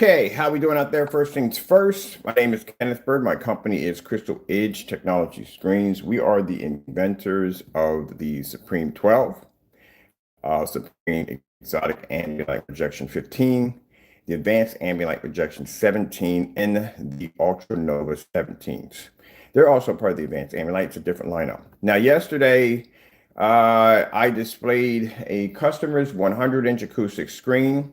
Okay, how we doing out there? First things first, my name is Kenneth Bird. My company is Crystal Edge Technology Screens. We are the inventors of the Supreme 12, Supreme Exotic Ambient Light Projection 15, the Advanced Ambient Light Projection 17, and the Ultra Nova 17s. They're also part of the Advanced Ambient Light. It's a different lineup. Now, yesterday, I displayed a customer's 100-inch acoustic screen.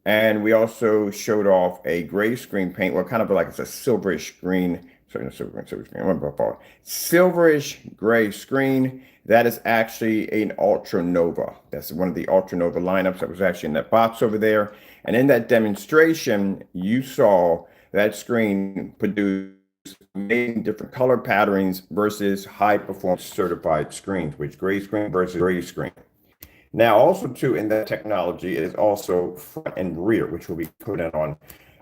And we also showed off a gray screen paint, well, kind of like it's a silverish green, sorry, not silver screen, I remember what silverish gray screen. That is actually an Ultra Nova. That's one of the Ultra Nova lineups that was actually in that box over there. And in that demonstration, you saw that screen produce amazing different color patterns versus high performance certified screens, which gray screen versus gray screen. Now, also too, in that technology, it is also front and rear, which will be put in on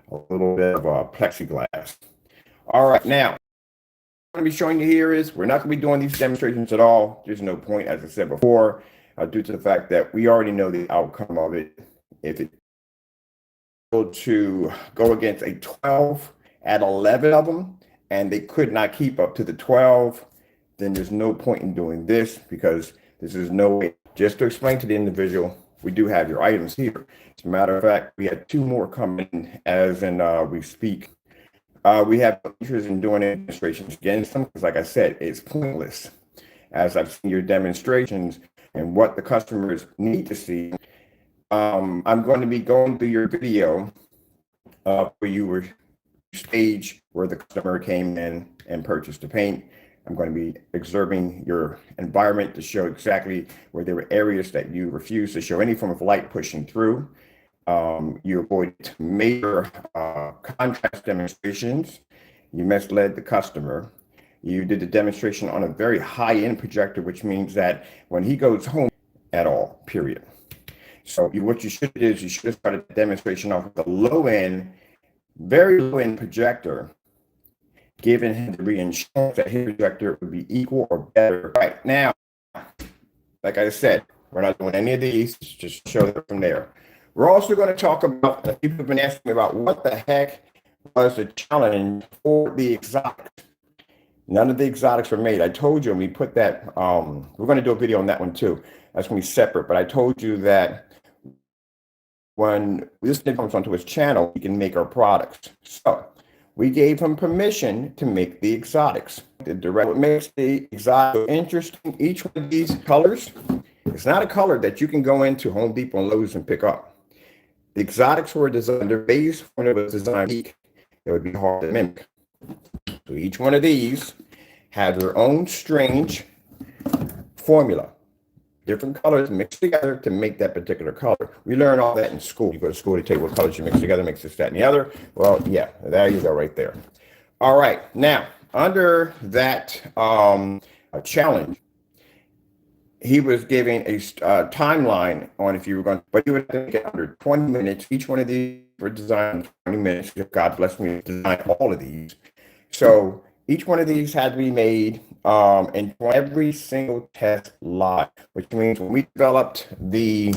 a little bit of plexiglass. All right, now, what I'm going to be showing you here is we're not going to be doing these demonstrations at all. There's no point, as I said before, due to the fact that we already know the outcome of it. If it's able to go against a 12 at 11 of them, and they could not keep up to the 12, then there's no point in doing this, because this is no way. Just to explain to the individual, we do have your items here. As a matter of fact, we had two more coming as in we speak. We have interest in doing demonstrations against them because, like I said, it's pointless. As I've seen your demonstrations and what the customers need to see, I'm going to be going through your video where you were stage where the customer came in and purchased the paint. I'm going to be observing your environment to show exactly where there were areas that you refused to show any form of light pushing through. You avoided major contrast demonstrations. You misled the customer. You did the demonstration on a very high-end projector, which means that when he goes home at all, period. So what you should do is you should have started the demonstration off with a low-end, very low-end projector, giving him the reassurance that his projector would be equal or better. Right now, like I said, we're not doing any of these, just show them from there. We're also going to talk about, people have been asking me about what the heck was the challenge for the exotics. None of the exotics were made. I told you, and we put that, we're going to do a video on that one too. That's going to be separate, but I told you that when this comes onto his channel, we can make our products. So we gave him permission to make the exotics. The direct what makes the exotic interesting, each one of these colors, it's not a color that you can go into Home Depot and Lowe's and pick up. The exotics were designed, their base when it was designed, it would be hard to mimic. So each one of these have their own strange formula. Different colors mixed together to make that particular color. We learn all that in school. You go to school to tell you what colors you mix together, makes this, that, and the other. Well, yeah, there you go right there. All right, now, under that challenge, he was giving a timeline on if you were going to, but you would have to get under 20 minutes. Each one of these were designed in 20 minutes. God bless me to design all of these. So each one of these had to be made and every single test live, which means when we developed the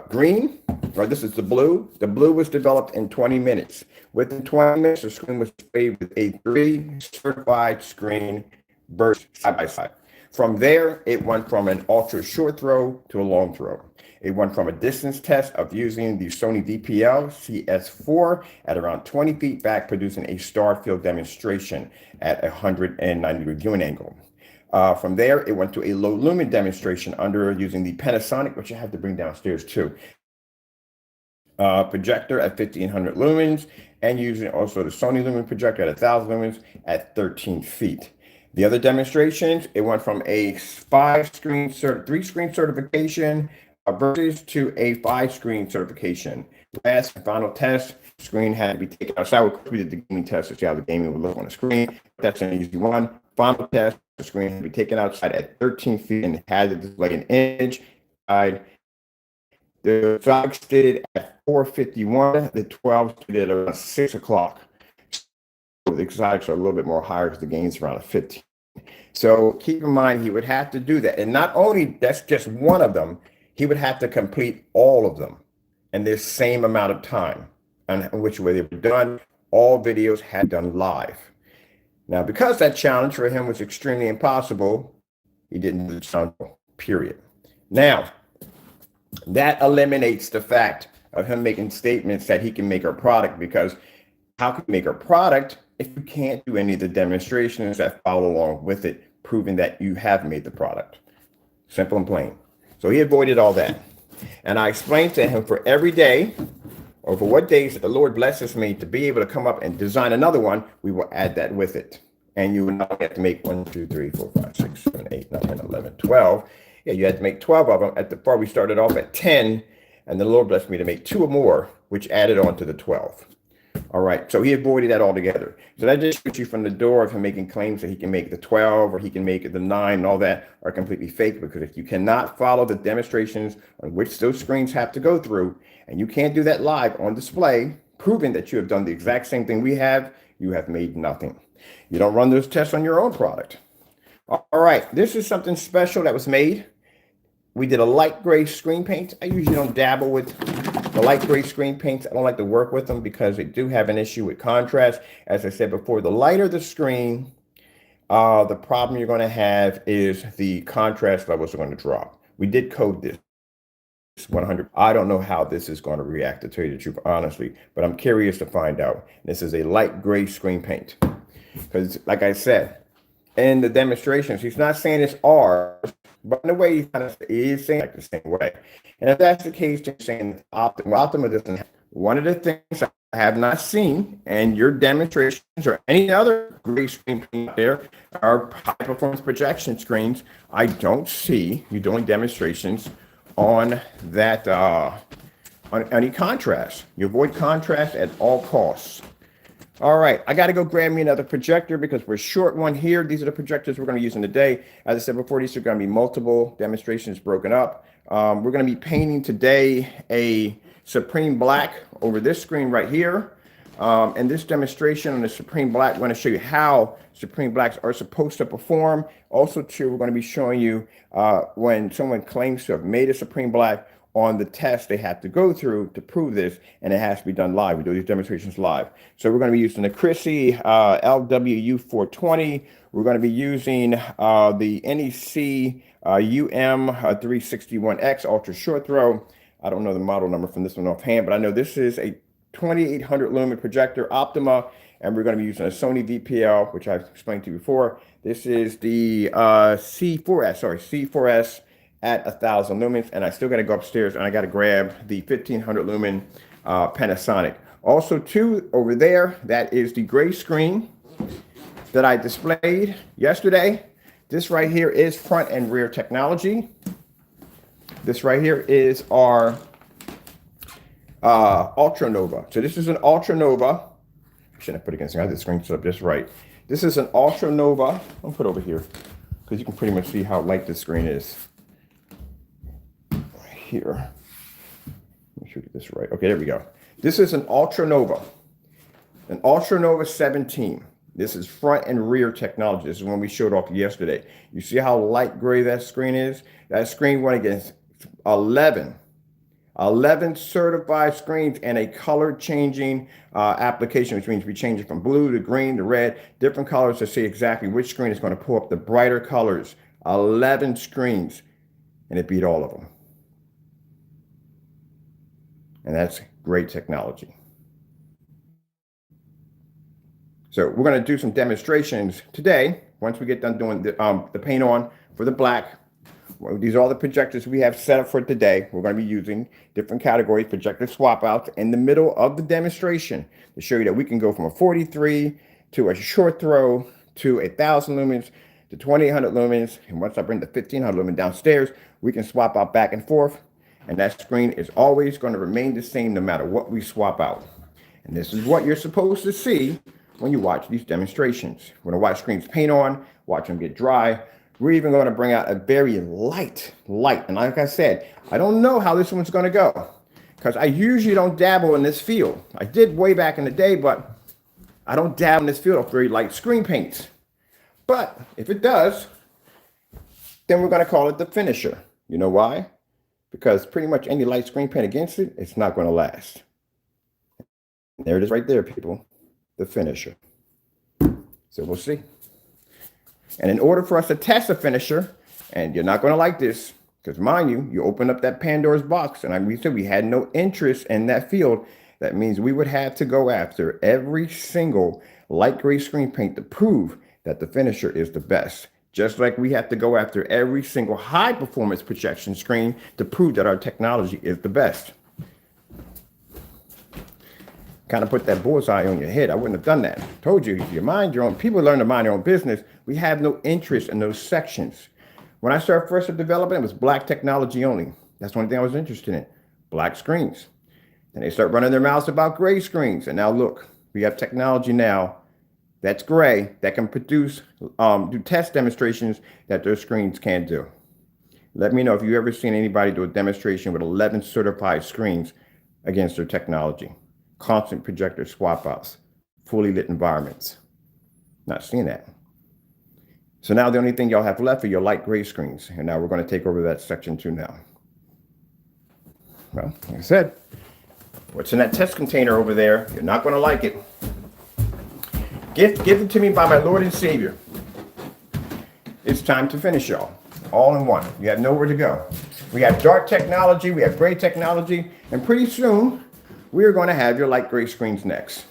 green, or this is the blue was developed in 20 minutes. Within 20 minutes, the screen was displayed with a 3 certified screen burst side by side. From there, it went from an ultra short throw to a long throw. It went from a distance test of using the Sony DPL CS4 at around 20 feet back, producing a star field demonstration at a 190-degree viewing angle. From there, it went to a low lumen demonstration under using the Panasonic, which I have to bring downstairs too, projector at 1500 lumens, and using also the Sony lumen projector at 1000 lumens at 13 feet. The other demonstrations, it went from a 3-screen certification versus to a 5-screen certification. Last and final test, screen had to be taken outside. We did the gaming test to see how the gaming would look on the screen. That's an easy one. Final test, the screen had to be taken outside at 13 feet and had to display an image. The exotics did it at 4:51. The 12s did it around 6 o'clock. So the exotics are a little bit more higher because the game's around 15. So keep in mind, he would have to do that. And not only that's just one of them, he would have to complete all of them in this same amount of time. on which way they were done. All videos had done live. Now, because that challenge for him was extremely impossible, he didn't do the challenge, period. Now, that eliminates the fact of him making statements that he can make our product, because how can you make a product if you can't do any of the demonstrations that follow along with it, proving that you have made the product? Simple and plain. So he avoided all that. And I explained to him for every day, or for what days that the Lord blesses me to be able to come up and design another one, we will add that with it. And you will not have to make 1, 2, 3, 4, 5, 6, 7, 8, 9, 10, 11, 12. Yeah, you had to make 12 of them. At the far, we started off at 10, and the Lord blessed me to make 2 or more, which added on to the 12. All right, so he avoided that altogether. So that just puts you from the door of him making claims that he can make the 12 or he can make the 9, and all that are completely fake, because if you cannot follow the demonstrations on which those screens have to go through, and you can't do that live on display, proving that you have done the exact same thing we have, you have made nothing. You don't run those tests on your own product. All right, this is something special that was made. We did a light gray screen paint. I usually don't dabble with the light gray screen paints. I don't like to work with them because they do have an issue with contrast. As I said before, the lighter the screen, the problem you're going to have is the contrast levels are going to drop. We did code this 100. I don't know how this is going to react, to tell you the truth, honestly, but I'm curious to find out. This is a light gray screen paint because, like I said, in the demonstrations, he's not saying it's ours, but in a way, he kind of is saying like the same way. And if that's the case, you're saying Optima doesn't have. One of the things I have not seen, and your demonstrations or any other gray screen out there are high performance projection screens. I don't see you doing demonstrations on that, on any contrast. You avoid contrast at all costs. All right, I got to go grab me another projector because we're short one here. These are the projectors we're going to use in the day. As I said before, these are going to be multiple demonstrations broken up. We're going to be painting today a Supreme Black over this screen right here. And this demonstration on the Supreme Black, we're going to show you how Supreme Blacks are supposed to perform. Also, too, we're going to be showing you when someone claims to have made a Supreme Black, on the test they have to go through to prove this, and it has to be done live. We do these demonstrations live. So we're going to be using the Chrissy LWU420. We're going to be using the NEC UM361X Ultra Short Throw. I don't know the model number from this one offhand, but I know this is a 2800 lumen projector Optima, and we're going to be using a Sony VPL, which I've explained to you before. This is the C4S at 1000 lumens, and I still got to go upstairs and I got to grab the 1500 lumen Panasonic. Also, too, over there, that is the gray screen that I displayed yesterday. This right here is front and rear technology. This right here is our Ultranova. So this is an Ultranova. I shouldn't have put it against. I had the screen set up just right. This is an Ultranova. I'll put it over here because you can pretty much see how light this screen is. Here. Let me get this right. Okay, there we go. This is an Ultranova 17. This is front and rear technology. This is one we showed off yesterday. You see how light gray that screen is? That screen went against 11 certified screens and a color changing application, which means we change it from blue to green to red, different colors to see exactly which screen is going to pull up the brighter colors. 11 screens, and it beat all of them. And that's great technology. So we're going to do some demonstrations today. Once we get done doing the paint on for the black, well, these are all the projectors we have set up for today. We're going to be using different categories, projector swap outs in the middle of the demonstration to show you that we can go from a 43 to a short throw to 1000 lumens to 2800 lumens. And once I bring the 1500 lumen downstairs, we can swap out back and forth. And that screen is always going to remain the same no matter what we swap out. And this is what you're supposed to see when you watch these demonstrations. We're going to watch screens paint on, watch them get dry. We're even going to bring out a very light. And like I said, I don't know how this one's going to go because I usually don't dabble in this field. I did way back in the day, but I don't dabble in this field of very light screen paints. But if it does, then we're going to call it the finisher. You know why? Because pretty much any light screen paint against it, it's not going to last. There it is right there, people. The finisher. So we'll see. And in order for us to test a finisher, and you're not going to like this, because mind you, you open up that Pandora's box, and we said we had no interest in that field. That means we would have to go after every single light gray screen paint to prove that the finisher is the best. Just like we have to go after every single high performance projection screen to prove that our technology is the best. Kind of put that bullseye on your head. I wouldn't have done that. Told you, if you mind your own, people learn to mind their own business. We have no interest in those sections. When I started first developing, it was black technology only. That's the only thing I was interested in, black screens. And they start running their mouths about gray screens. And now look, we have technology now that's gray that can produce, do test demonstrations that their screens can't do. Let me know if you've ever seen anybody do a demonstration with 11 certified screens against their technology. Constant projector swap outs, fully lit environments. Not seeing that. So now the only thing y'all have left are your light gray screens. And now we're going to take over that section too now. Well, like I said, what's in that test container over there, you're not going to like it. Given to me by my Lord and Savior. It's time to finish, y'all. All in one. You have nowhere to go. We have dark technology, we have gray technology, and pretty soon we're going to have your light gray screens next.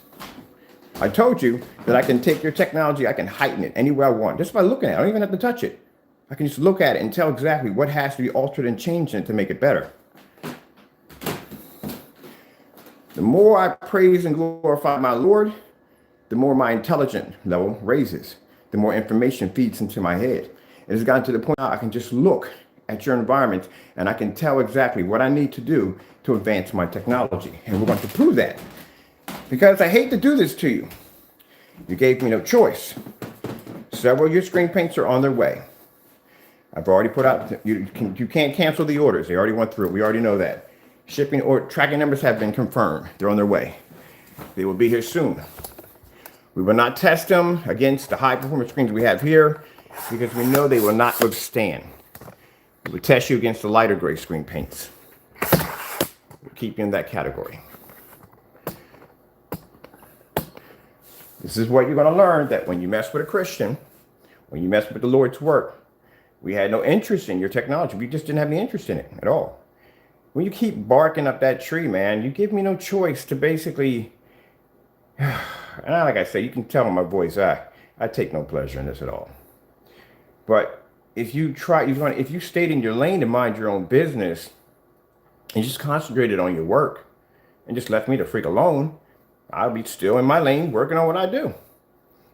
I told you that I can take your technology, I can heighten it anywhere I want, just by looking at it. I don't even have to touch it. I can just look at it and tell exactly what has to be altered and changed in it to make it better. The more I praise and glorify my Lord, the more my intelligence level raises, the more information feeds into my head. It has gotten to the point now I can just look at your environment and I can tell exactly what I need to do to advance my technology. And we're going to prove that. Because I hate to do this to you. You gave me no choice. Several of your screen paints are on their way. I've already put out, you can't cancel the orders. They already went through. We already know that. Shipping or tracking numbers have been confirmed. They're on their way. They will be here soon. We will not test them against the high performance screens we have here because we know they will not withstand. We will test you against the lighter gray screen paints. We'll keep you in that category. This is what you're going to learn, that when you mess with a Christian, when you mess with the Lord's work, we had no interest in your technology. We just didn't have any interest in it at all. When you keep barking up that tree, man, you give me no choice to basically... And like I say, you can tell in my voice, I take no pleasure in this at all. But if you if you stayed in your lane to mind your own business and just concentrated on your work and just left me to freak alone, I'll be still in my lane working on what I do.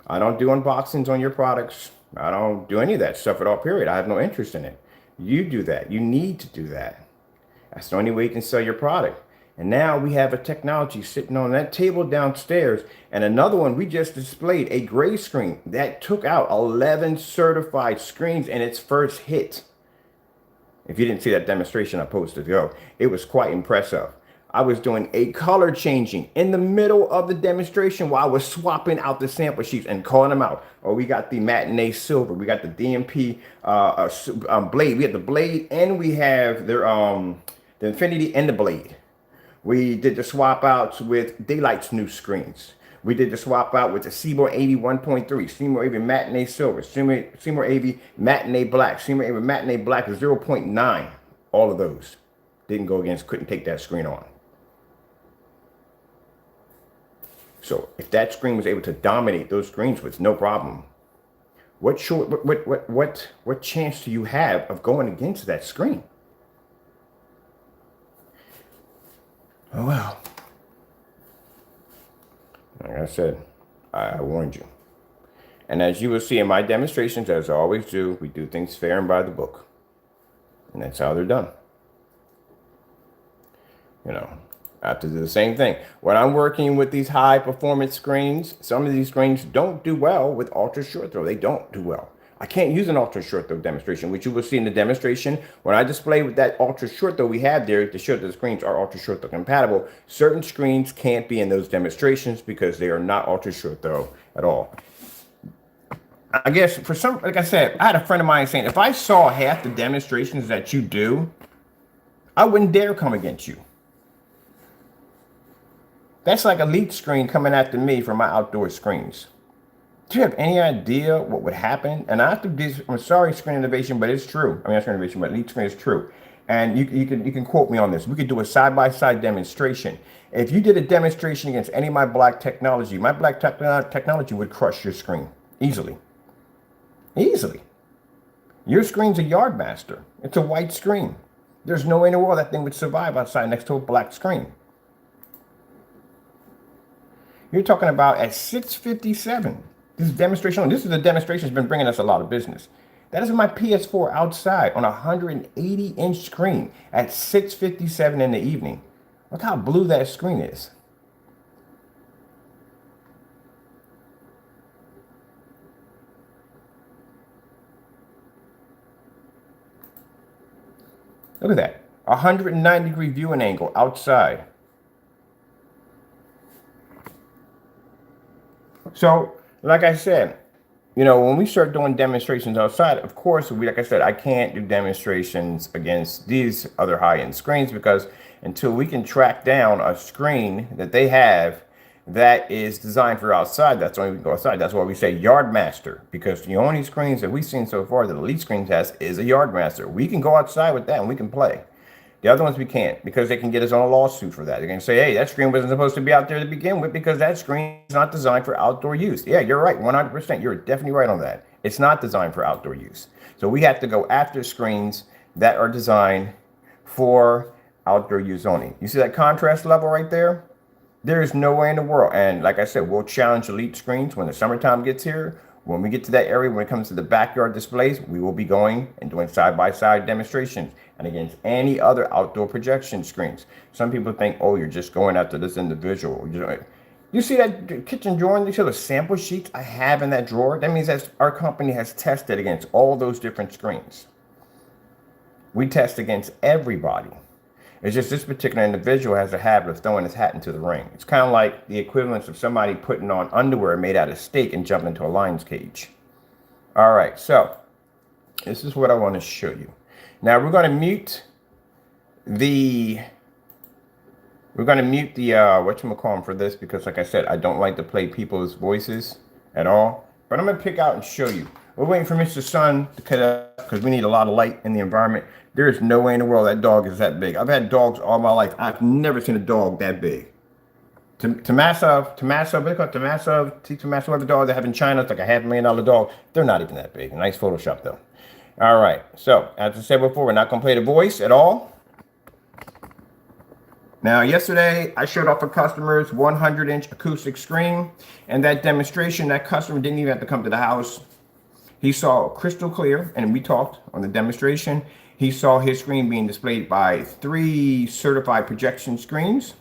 I don't do unboxings on your products. I don't do any of that stuff at all, period. I have no interest in it. You do that. You need to do that. That's the only way you can sell your product. And now we have a technology sitting on that table downstairs, and another one we just displayed, a gray screen that took out 11 certified screens in its first hit. If you didn't see that demonstration I posted ago, it was quite impressive. I was doing a color changing in the middle of the demonstration while I was swapping out the sample sheets and calling them out. Oh, we got the matinee silver, we got the DMP blade, we have the blade, and we have their the Infinity and the blade. We did the swap outs with Daylight's new screens. We did the swap out with the Seymour AV 1.3, Seymour AV Matinee Silver, Seymour AV Matinee Black, Seymour AV Matinee Black 0.9. All of those didn't go against, couldn't take that screen on. So if that screen was able to dominate those screens with no problem, what chance do you have of going against that screen? Oh well. Like I said, I warned you. And as you will see in my demonstrations, as I always do, we do things fair and by the book. And that's how they're done. You know, I have to do the same thing. When I'm working with these high performance screens, some of these screens don't do well with ultra short throw. They don't do well. I can't use an ultra short throw demonstration, which you will see in the demonstration. When I display with that ultra short throw we have there to show that the screens are ultra short throw compatible, certain screens can't be in those demonstrations because they are not ultra short throw at all. I guess for some, like I said, I had a friend of mine saying, if I saw half the demonstrations that you do, I wouldn't dare come against you. That's like a leak screen coming after me from my outdoor screens. Do you have any idea what would happen? And I have to be, I'm sorry, Screen Innovation, but it's true. I mean, not Screen Innovation, but Lead Screen is true. And you can quote me on this. We could do a side-by-side demonstration. If you did a demonstration against any of my black technology would crush your screen easily. Easily. Your screen's a Yardmaster. It's a white screen. There's no way in the world that thing would survive outside next to a black screen. You're talking about at 657. This is demonstration. This is a demonstration that's been bringing us a lot of business. That is my PS4 outside on a 180-inch screen at 6:57 in the evening. Look how blue that screen is. Look at that. 190-degree viewing angle outside. So, like I said, when we start doing demonstrations outside, of course, like I said, I can't do demonstrations against these other high-end screens because until we can track down a screen that they have that is designed for outside, that's when we can go outside. That's why we say Yardmaster, because the only screens that we've seen so far that Elite Screens has is a Yardmaster. We can go outside with that and we can play. The other ones we can't because they can get us on a lawsuit for that. They're going to say, hey, that screen wasn't supposed to be out there to begin with because that screen is not designed for outdoor use. Yeah, you're right. 100%. You're definitely right on that. It's not designed for outdoor use. So we have to go after screens that are designed for outdoor use only. You see that contrast level right there? There is no way in the world. And like I said, we'll challenge Elite Screens when the summertime gets here. When we get to that area, when it comes to the backyard displays, we will be going and doing side-by-side demonstrations and against any other outdoor projection screens. Some people think, oh, you're just going after this individual. You see that kitchen drawer? You see the sample sheets I have in that drawer? That means that our company has tested against all those different screens. We test against everybody. It's just this particular individual has a habit of throwing his hat into the ring. It's kind of like the equivalence of somebody putting on underwear made out of steak and jumping into a lion's cage. All right, so this is what I want to show you. Now we're going to mute the whatchamacallit for this because, like I said, I don't like to play people's voices at all. But I'm going to pick out and show you. We're waiting for Mr. Sun to cut up because we need a lot of light in the environment. There is no way in the world that dog is that big. I've had dogs all my life. I've never seen a dog that big. Tomasov, what they call it? Tomasov, whatever dog they have in China, it's like a $500,000 dog. They're not even that big. Nice Photoshop though. All right. So as I said before, we're not going to play the voice at all. Now, yesterday, I showed off a customer's 100-inch acoustic screen, and that demonstration, that customer didn't even have to come to the house. He saw crystal clear, and we talked on the demonstration. He saw his screen being displayed by 3 certified projection screens,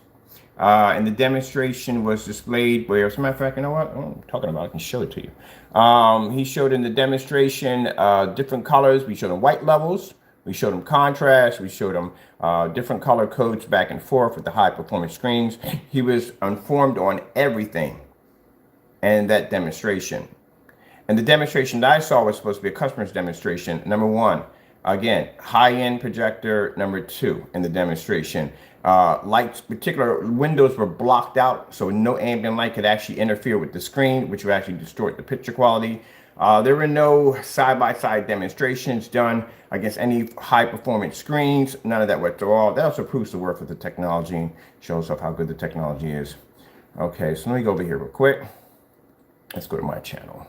and the demonstration was displayed where, as a matter of fact, you know what? I'm talking about, I can show it to you. He showed in the demonstration different colors. We showed him white levels. We showed him contrast. We showed him different color codes back and forth with the high performance screens. He was informed on everything in that demonstration. And the demonstration that I saw was supposed to be a customer's demonstration. Number 1, again, high-end projector. Number 2 in the demonstration. Lights, particular windows were blocked out, so no ambient light could actually interfere with the screen, which would actually distort the picture quality. There were no side-by-side demonstrations done against any high-performance screens. None of that whatsoever. That also proves the worth of the technology and shows off how good the technology is. Okay, so let me go over here real quick. Let's go to my channel.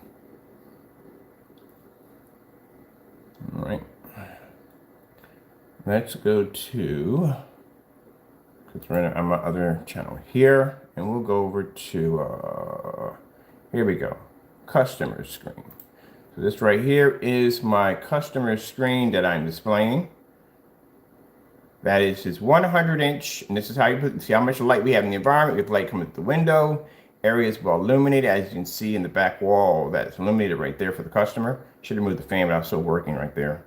All right. Let's go to, because we're on my other channel here, and we'll go over to, here we go, customer screen. So this right here is my customer screen that I'm displaying. That is his 100-inch, and this is how you see how much light we have in the environment. We have light coming through the window. Areas well illuminated, as you can see in the back wall. That's illuminated right there for the customer. Should have moved the fan, but I was still working right there.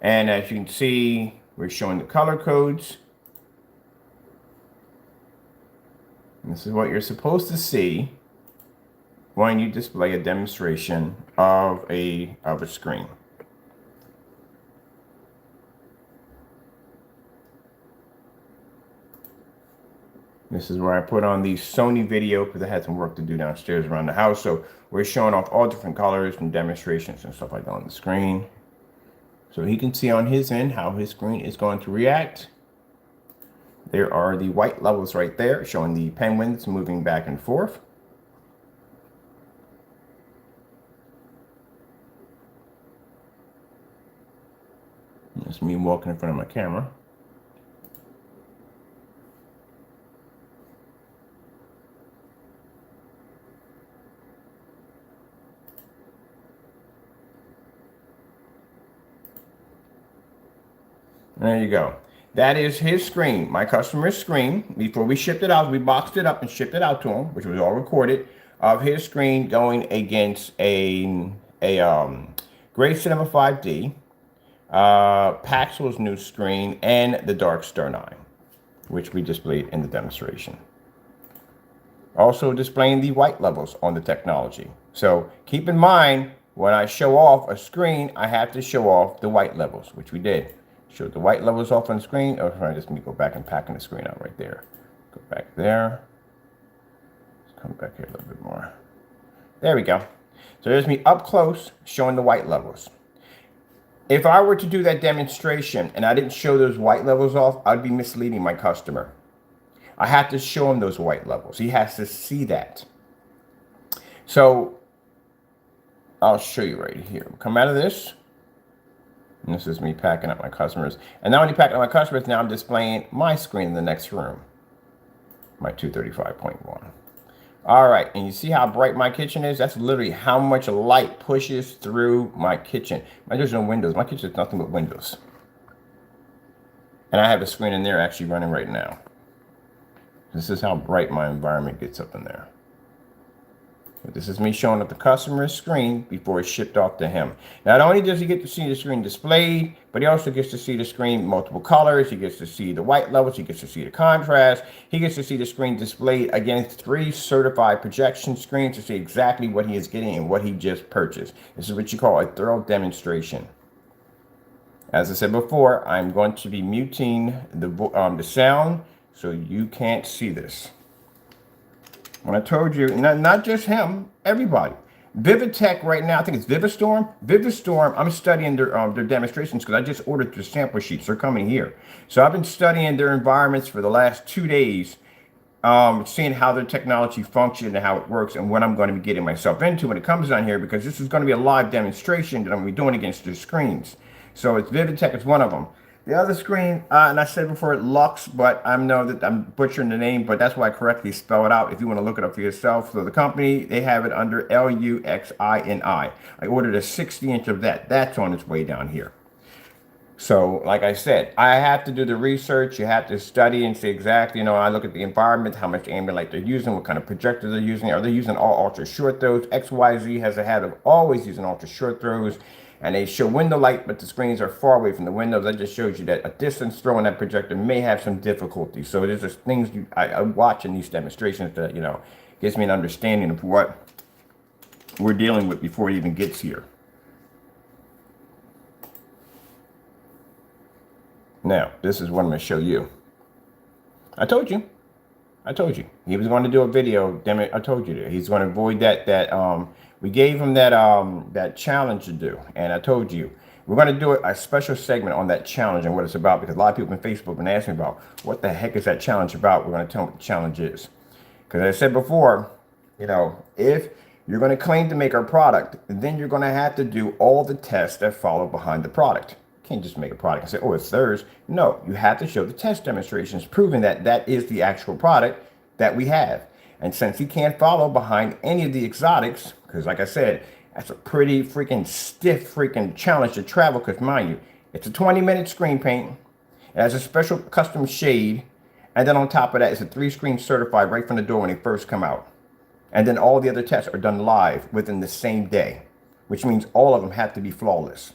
And as you can see, we're showing the color codes. And this is what you're supposed to see when you display a demonstration of a screen. This is where I put on the Sony video because I had some work to do downstairs around the house. So we're showing off all different colors and demonstrations and stuff like that on the screen. So he can see on his end how his screen is going to react. There are the white levels right there showing the penguins moving back and forth. That's me walking in front of my camera. There you go. That is his screen, my customer's screen. Before we shipped it out, we boxed it up and shipped it out to him, which was all recorded, of his screen going against a Great Cinema 5D, Paxel's new screen, and the Dark Star 9, which we displayed in the demonstration. Also displaying the white levels on the technology. So keep in mind, when I show off a screen, I have to show off the white levels, which we did. Show the white levels off on the screen. Oh, sorry, just let me go back and packing the screen out right there. Go back there. Let's come back here a little bit more. There we go. So there's me up close showing the white levels. If I were to do that demonstration and I didn't show those white levels off, I'd be misleading my customer. I have to show him those white levels. He has to see that. So I'll show you right here. Come out of this. And this is me packing up my customers. And not only packing up my customers, now I'm displaying my screen in the next room. My 235.1. All right, and you see how bright my kitchen is? That's literally how much light pushes through my kitchen. There's no windows. My kitchen is nothing but windows. And I have a screen in there actually running right now. This is how bright my environment gets up in there. But this is me showing up the customer's screen before it's shipped off to him. Not only does he get to see the screen displayed, but he also gets to see the screen multiple colors. He gets to see the white levels. He gets to see the contrast. He gets to see the screen displayed against 3 certified projection screens to see exactly what he is getting and what he just purchased. This is what you call a thorough demonstration. As I said before, I'm going to be muting the sound so you can't see this. When I told you, not just him, everybody. Vivid-Tech right now, I think it's Vivistorm. Vivistorm, I'm studying their demonstrations because I just ordered their sample sheets. They're coming here. So I've been studying their environments for the last 2 days, seeing how their technology functions and how it works and what I'm going to be getting myself into when it comes down here, because this is going to be a live demonstration that I'm going to be doing against their screens. So it's Vivid-Tech is one of them. The other screen, and I said before, Lux, but I know that I'm butchering the name, but that's why I correctly spell it out if you want to look it up for yourself. So the company, they have it under Luxini. I ordered a 60-inch of that. That's on its way down here. So, like I said, I have to do the research. You have to study and see exactly, I look at the environment, how much ambient light they're using, what kind of projectors they're using. Are they using all ultra short throws? XYZ has a habit of always using ultra short throws. And they show window light, but the screens are far away from the windows. That just shows you that a distance throw on that projector may have some difficulty. So there's just things I watch in these demonstrations that, gives me an understanding of what we're dealing with before it even gets here. Now, this is what I'm going to show you. I told you. He was going to do a video. Damn it, I told you that. He's going to avoid that we gave him that challenge to do, and I told you we're going to do a special segment on that challenge and what it's about, because a lot of people on Facebook have been asking about what the heck is that challenge about. We're going to tell them what the challenge is, because as I said before, if you're going to claim to make our product, then you're going to have to do all the tests that follow behind the product. You can't just make a product and say, oh, it's theirs. No, you have to show the test demonstrations proving that that is the actual product that we have. And since he can't follow behind any of the exotics, because like I said, that's a pretty freaking stiff freaking challenge to travel, because mind you, it's a 20-minute screen paint. It has a special custom shade. And then on top of that, it's a 3-screen certified right from the door when they first come out. And then all the other tests are done live within the same day, which means all of them have to be flawless.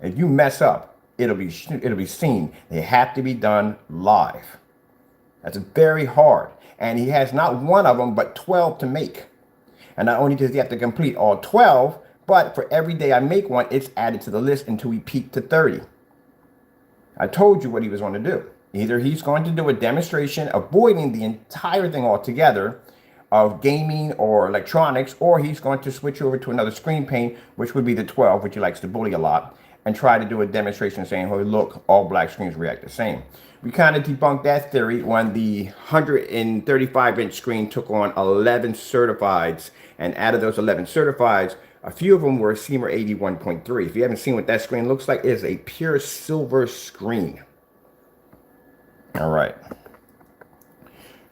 If you mess up, it'll be seen. They have to be done live. That's very hard. And he has not one of them, but 12 to make. And not only does he have to complete all 12, but for every day I make one, it's added to the list until we peak to 30. I told you what he was going to do. Either he's going to do a demonstration avoiding the entire thing altogether of gaming or electronics, or he's going to switch over to another screen paint, which would be the 12, which he likes to bully a lot, and try to do a demonstration saying, hey, look, all black screens react the same. We kind of debunked that theory when the 135-inch screen took on 11 certifieds, and out of those 11 certifieds, a few of them were CMR 81.3. If you haven't seen what that screen looks like, it is a pure silver screen. All right.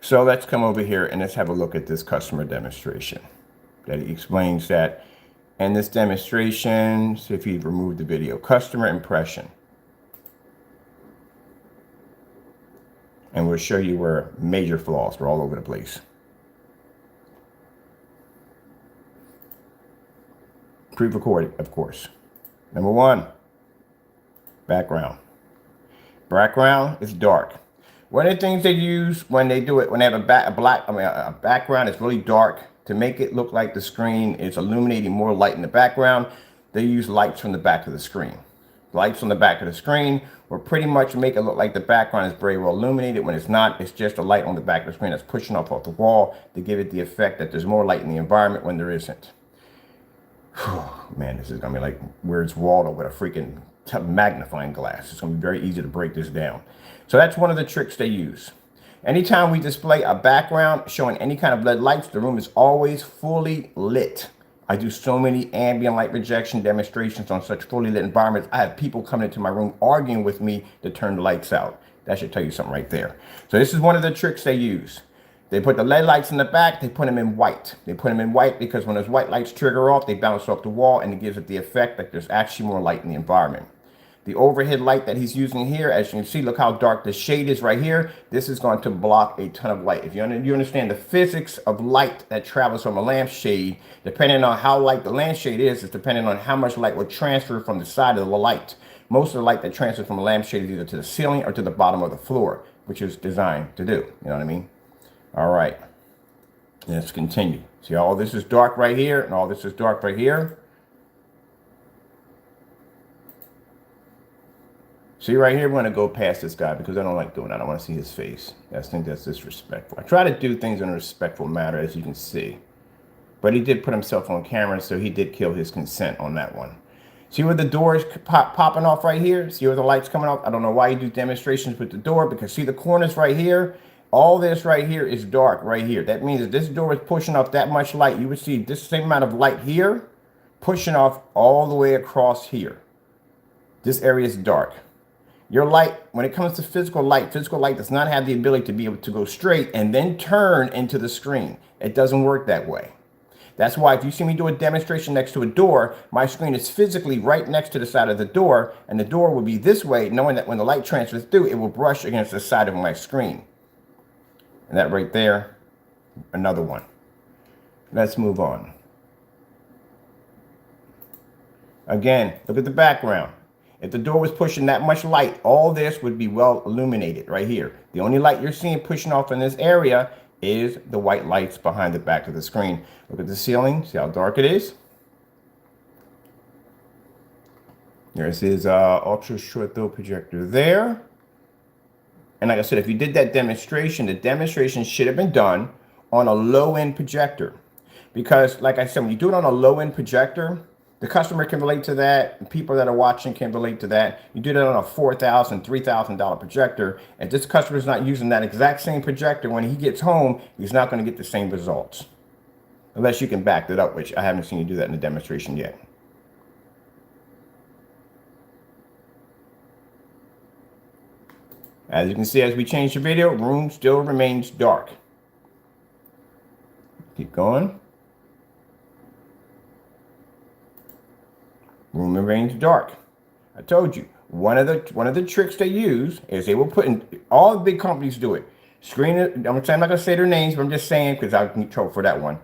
So let's come over here and let's have a look at this customer demonstration. That he explains that in this demonstration, see if he removed the video, customer impression. And we'll show you where major flaws were all over the place. Pre-recorded, of course. Number one, background. Background is dark. One of the things they use when they do it, when they have a background that's really dark, to make it look like the screen is illuminating more light in the background, they use lights from the back of the screen. Lights on the back of the screen will pretty much make it look like the background is very well illuminated when it's not. It's just a light on the back of the screen that's pushing off the wall to give it the effect that there's more light in the environment when there isn't. Man, this is gonna be like Where's Waldo with a freaking magnifying glass. It's gonna be very easy to break this down. So that's one of the tricks they use. Anytime we display a background showing any kind of LED lights, the room is always fully lit. I do so many ambient light rejection demonstrations on such fully lit environments. I have people coming into my room arguing with me to turn the lights out. That should tell you something right there. So this is one of the tricks they use. They put the LED lights in the back, they put them in white. They put them in white because when those white lights trigger off, they bounce off the wall and it gives it the effect that there's actually more light in the environment. The overhead light that he's using here, as you can see, look how dark the shade is right here. This is going to block a ton of light. If you understand the physics of light that travels from a lampshade, depending on how light the lampshade is, it's depending on how much light will transfer from the side of the light. Most of the light that transfers from a lampshade is either to the ceiling or to the bottom of the floor, which is designed to do. You know what I mean? All right. Let's continue. See, all this is dark right here, and all this is dark right here. See right here, we're going to go past this guy because I don't like doing that. I want to see his face. I think that's disrespectful. I try to do things in a respectful manner, as you can see. But he did put himself on camera, so he did kill his consent on that one. See where the door is popping off right here? See where the light's coming off? I don't know why you do demonstrations with the door, because see the corners right here? All this right here is dark right here. That means that this door is pushing off that much light. You would see this same amount of light here pushing off all the way across here. This area is dark. Your light, when it comes to physical light does not have the ability to be able to go straight and then turn into the screen. It doesn't work that way. That's why if you see me do a demonstration next to a door, my screen is physically right next to the side of the door, and the door will be this way, knowing that when the light transfers through, it will brush against the side of my screen. And that right there, another one. Let's move on. Again, look at the background. If the door was pushing that much light, all this would be well illuminated right here. The only light you're seeing pushing off in this area is the white lights behind the back of the screen. Look at the ceiling. See how dark it is? There's his ultra short throw projector there. And like I said, if you did that demonstration, the demonstration should have been done on a low-end projector. Because like I said, when you do it on a low-end projector, the customer can relate to that. People that are watching can relate to that. You do that on a $4,000, $3,000 projector. And this customer is not using that exact same projector. When he gets home, he's not going to get the same results. Unless you can back that up, which I haven't seen you do that in the demonstration yet. As you can see, as we change the video, room still remains dark. Keep going. Room remains dark. I told you, one of the tricks they use is they will put in, all the big companies do it. I'm not going to say their names, but I'm just saying because I'll get trouble for that one.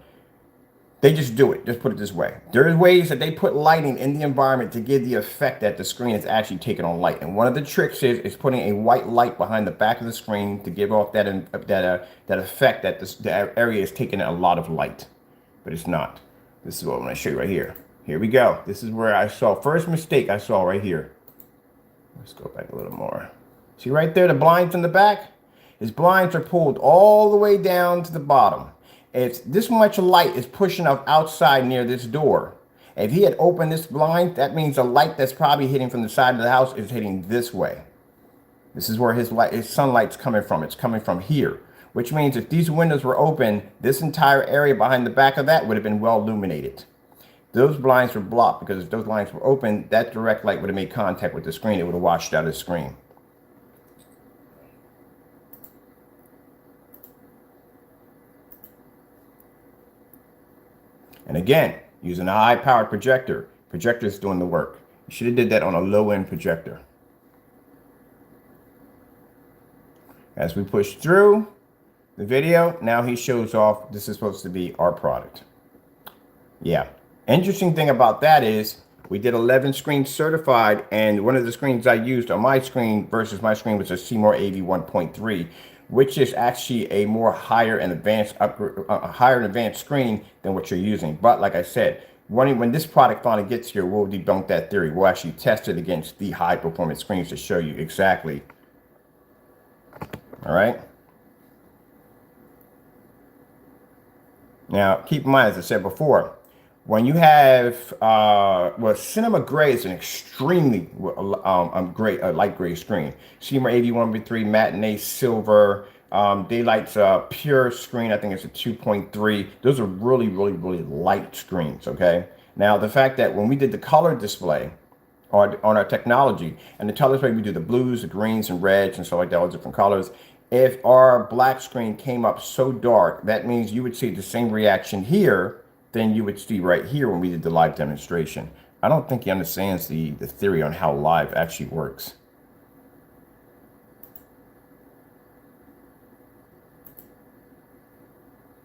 They just do it. Just put it this way. There's ways that they put lighting in the environment to give the effect that the screen is actually taking on light. And one of the tricks is putting a white light behind the back of the screen to give off that effect that the area is taking a lot of light. But it's not. This is what I'm going to show you right here. Here we go. This is where I saw first mistake I saw right here. Let's go back a little more. See right there, the blinds in the back? His blinds are pulled all the way down to the bottom. If this much light is pushing up outside near this door, if he had opened this blind, that means the light that's probably hitting from the side of the house is hitting this way. This is where his sunlight's coming from. It's coming from here, which means if these windows were open, this entire area behind the back of that would have been well illuminated. Those blinds were blocked because if those blinds were open, that direct light would have made contact with the screen. It would have washed out the screen. And again, using a high-powered projector, projector's doing the work. You should have did that on a low-end projector. As we push through the video, now he shows off this is supposed to be our product. Yeah. Interesting thing about that is we did 11 screens certified, and one of the screens I used on my screen versus my screen was a Seymour AV 1.3, which is actually a more higher and advanced screen than what you're using. But like I said, when this product finally gets here, we'll debunk that theory. We'll actually test it against the high performance screens to show you exactly. All right. Now, keep in mind, as I said before, when you have, well, Cinema Gray is an extremely great light gray screen. Seymour AV 1.3, Matinee Silver, Daylight's pure screen, I think it's a 2.3. Those are really, really, really light screens, okay? Now, the fact that when we did the color display on our technology, and the color display, we do the blues, the greens, and reds, and stuff like that, all different colors. If our black screen came up so dark, that means you would see the same reaction here than you would see right here when we did the live demonstration. I don't think he understands the theory on how live actually works.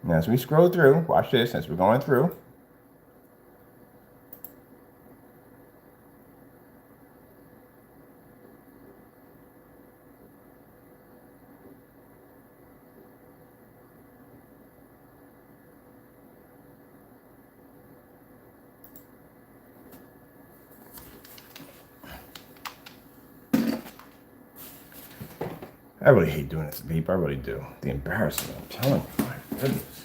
Now, as we scroll through, watch this as we're going through. I really hate doing this to people. I really do. The embarrassment, I'm telling you. My goodness.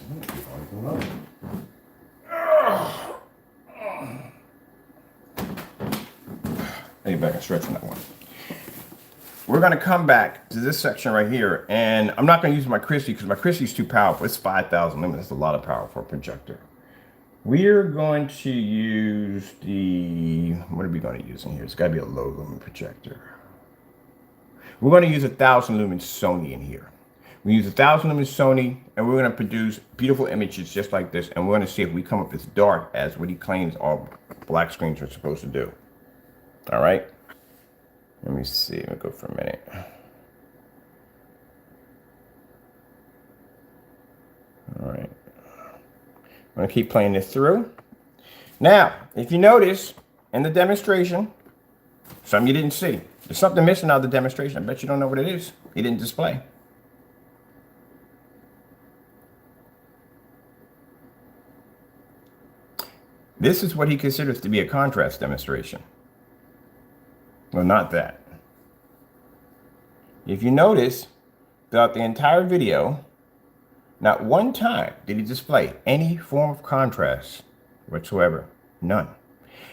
Lay back and stretch on that one. We're going to come back to this section right here. And I'm not going to use my Christie because my Christie is too powerful. It's 5,000 lumens. That's a lot of power for a projector. We're going to use the... What are we going to use in here? It's got to be a low lumen projector. We're going to use 1,000 lumen Sony in here. We use 1,000 lumen Sony, and we're going to produce beautiful images just like this. And we're going to see if we come up as dark as what he claims all black screens are supposed to do. All right. Let me see. Let me go for a minute. All right. I'm going to keep playing this through. Now, if you notice in the demonstration, something you didn't see. There's something missing out of the demonstration. I bet you don't know what it is. He didn't display. This is what he considers to be a contrast demonstration. Well, not that. If you notice, throughout the entire video, not one time did he display any form of contrast whatsoever. None.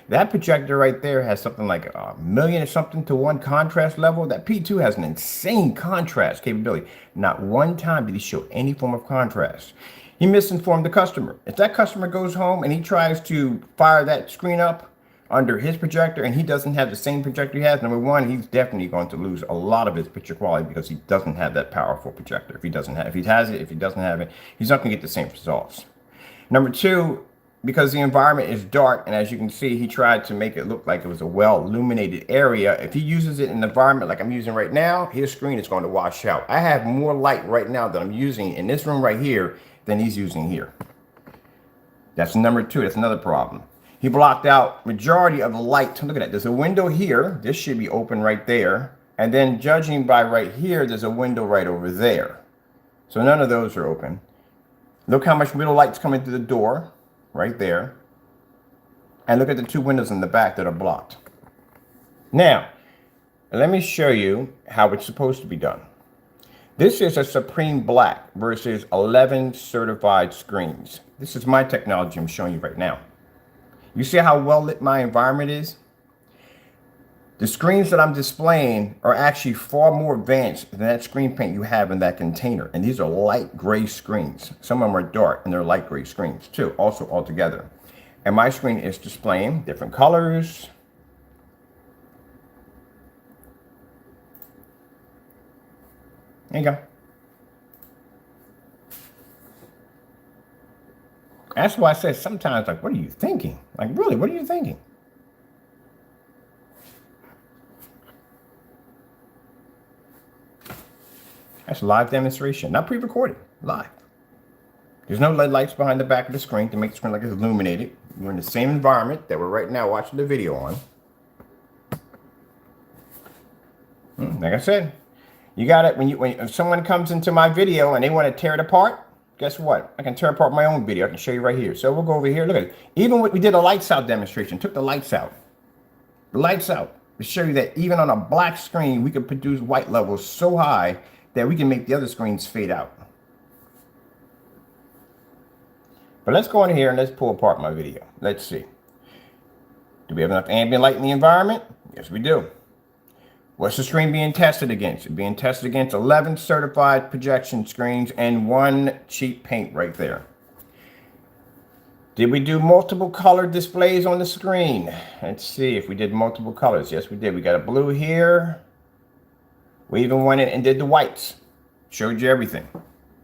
That projector right there has something like 1,000,000 or something to 1 contrast level. That P2 has an insane contrast capability. Not one time did he show any form of contrast. He misinformed the customer. If that customer goes home and he tries to fire that screen up under his projector and he doesn't have the same projector he has, number one, he's definitely going to lose a lot of his picture quality because he doesn't have that powerful projector. If he doesn't have, if he has it, if he doesn't have it, he's not going to get the same results. Number two, because the environment is dark, and as you can see, he tried to make it look like it was a well-illuminated area. If he uses it in an environment like I'm using right now, his screen is going to wash out. I have more light right now that I'm using in this room right here than he's using here. That's number two. That's another problem. He blocked out majority of the light. Look at that. There's a window here. This should be open right there. And then judging by right here, there's a window right over there. So none of those are open. Look how much middle light's coming through the door. Right there. And look at the 2 windows in the back that are blocked. Now, Let me show you how it's supposed to be done. This is a Supreme Black versus 11 certified screens. This is my technology I'm showing you right now. You see how well lit my environment is? The screens that I'm displaying are actually far more advanced than that screen paint you have in that container. And these are light gray screens. Some of them are dark and they're light gray screens too, also all together. And my screen is displaying different colors. There you go. That's why I said sometimes, like, what are you thinking? Like, really, what are you thinking? That's a live demonstration, not pre-recorded, live. There's no LED lights behind the back of the screen to make the screen like it's illuminated. We're in the same environment that we're right now watching the video on. Like I said, you got it. If someone comes into my video and they want to tear it apart, guess what? I can tear apart my own video. I can show you right here. So we'll go over here. Look at it. Even when we did a lights out demonstration, took the lights out. The lights out to show you that even on a black screen, we can produce white levels so high that we can make the other screens fade out. But let's go in here and let's pull apart my video. Let's see. Do we have enough ambient light in the environment? Yes, we do. What's the screen being tested against? It's being tested against 11 certified projection screens and 1 cheap paint right there. Did we do multiple color displays on the screen? Let's see if we did multiple colors. Yes, we did. We got a blue here. We even went in and did the whites. Showed you everything.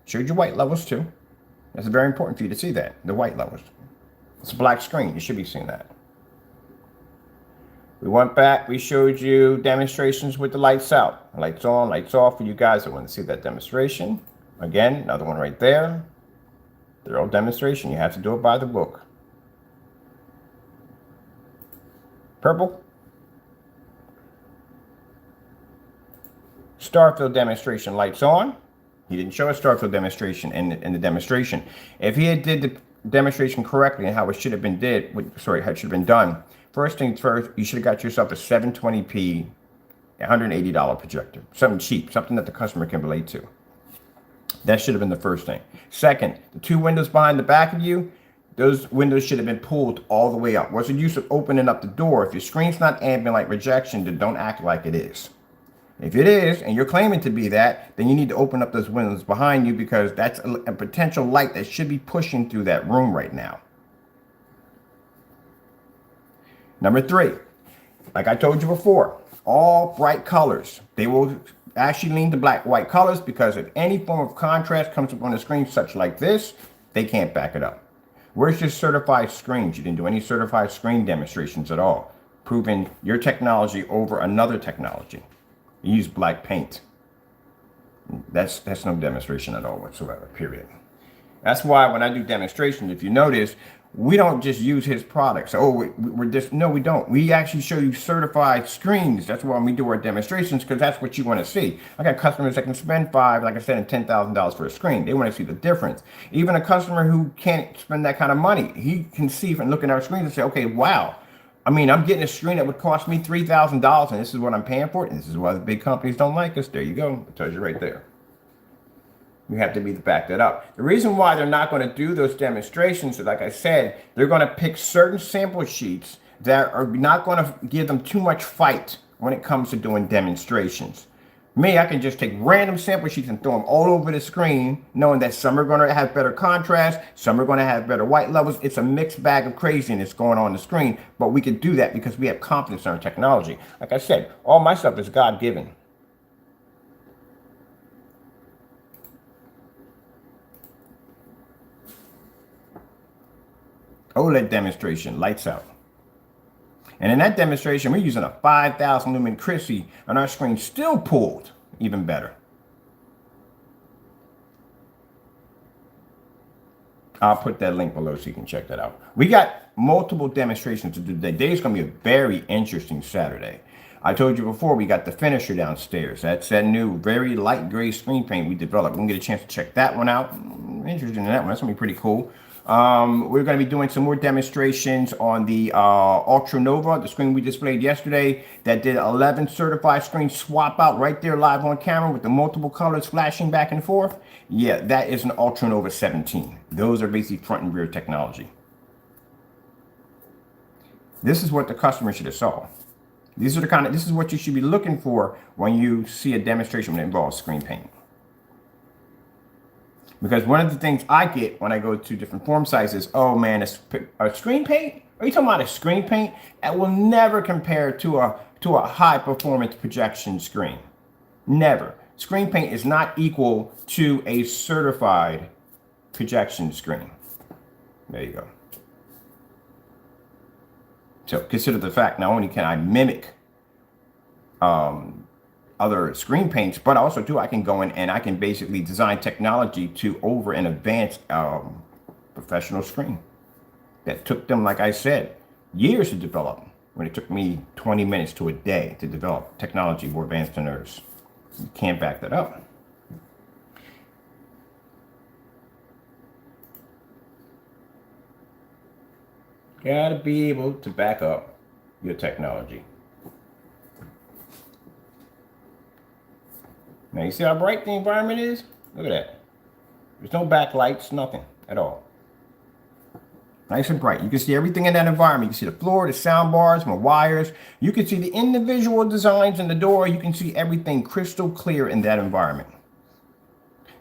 Showed you white levels too. That's very important for you to see that, the white levels. It's a black screen. You should be seeing that. We went back. We showed you demonstrations with the lights out. Lights on, lights off for you guys that want to see that demonstration. Again, another one right there. They're all demonstration. You have to do it by the book. Purple. Starfield demonstration, lights on. He didn't show a Starfield demonstration in the demonstration. If he had did the demonstration correctly and how it should have been how it should have been done. First things first, you should have got yourself a 720p, $180 projector. Something cheap, something that the customer can relate to. That should have been the first thing. Second, the 2 windows behind the back of you, those windows should have been pulled all the way up. What's the use of opening up the door? If your screen's not ambient light rejection, then don't act like it is. If it is, and you're claiming to be that, then you need to open up those windows behind you because that's a potential light that should be pushing through that room right now. Number 3, like I told you before, all bright colors. They will actually lean to black, white colors because if any form of contrast comes up on the screen such like this, they can't back it up. Where's your certified screens? You didn't do any certified screen demonstrations at all, proving your technology over another technology. You use black paint. That's no demonstration at all whatsoever, period. That's why when I do demonstrations, if you notice, we don't just use his products. Oh, no, we don't. We actually show you certified screens. That's why we do our demonstrations, because that's what you want to see. I got customers that can spend like I said, and $10,000 for a screen. They want to see the difference. Even a customer who can't spend that kind of money, he can see and look at our screens and say, okay, wow. I mean, I'm getting a screen that would cost me $3,000, and this is what I'm paying for it, and this is why the big companies don't like us. There you go. It tells you right there. You have to be to back that up. The reason why they're not going to do those demonstrations is, like I said, they're going to pick certain sample sheets that are not going to give them too much fight when it comes to doing demonstrations. Me, I can just take random sample sheets and throw them all over the screen, knowing that some are going to have better contrast, some are going to have better white levels. It's a mixed bag of craziness going on the screen, but we can do that because we have confidence in our technology. Like I said, all my stuff is God-given. OLED demonstration, lights out. And in that demonstration, we're using a 5,000 lumen Chrissy, and our screen still pulled even better. I'll put that link below so you can check that out. We got multiple demonstrations to do today. Today's going to be a very interesting Saturday. I told you before, we got the finisher downstairs. That's that new very light gray screen paint we developed. We're going to get a chance to check that one out. I'm interested in that one. That's going to be pretty cool. We're going to be doing some more demonstrations on the Ultra Nova, the screen we displayed yesterday that did 11 certified screen swap out right there live on camera with the multiple colors flashing back and forth. Yeah, that is an Ultra Nova 17. Those are basically front and rear technology. This is what the customer should have saw. This is what you should be looking for when you see a demonstration that involves screen paint. Because one of the things I get when I go to different form sizes, oh man, a screen paint? Are you talking about a screen paint? That will never compare to a high performance projection screen. Never. Screen paint is not equal to a certified projection screen. There you go. So consider the fact, not only can I mimic other screen paints, but also too, I can go in and I can basically design technology to over an advanced professional screen that took them, like I said, years to develop, when it took me 20 minutes to a day to develop technology more advanced than theirs. You can't back that up. Gotta be able to back up your technology. Now you see how bright the environment is? Look at that. There's no backlights, nothing at all. Nice and bright. You can see everything in that environment. You can see the floor, the sound bars, my wires. You can see the individual designs in the door. You can see everything crystal clear in that environment.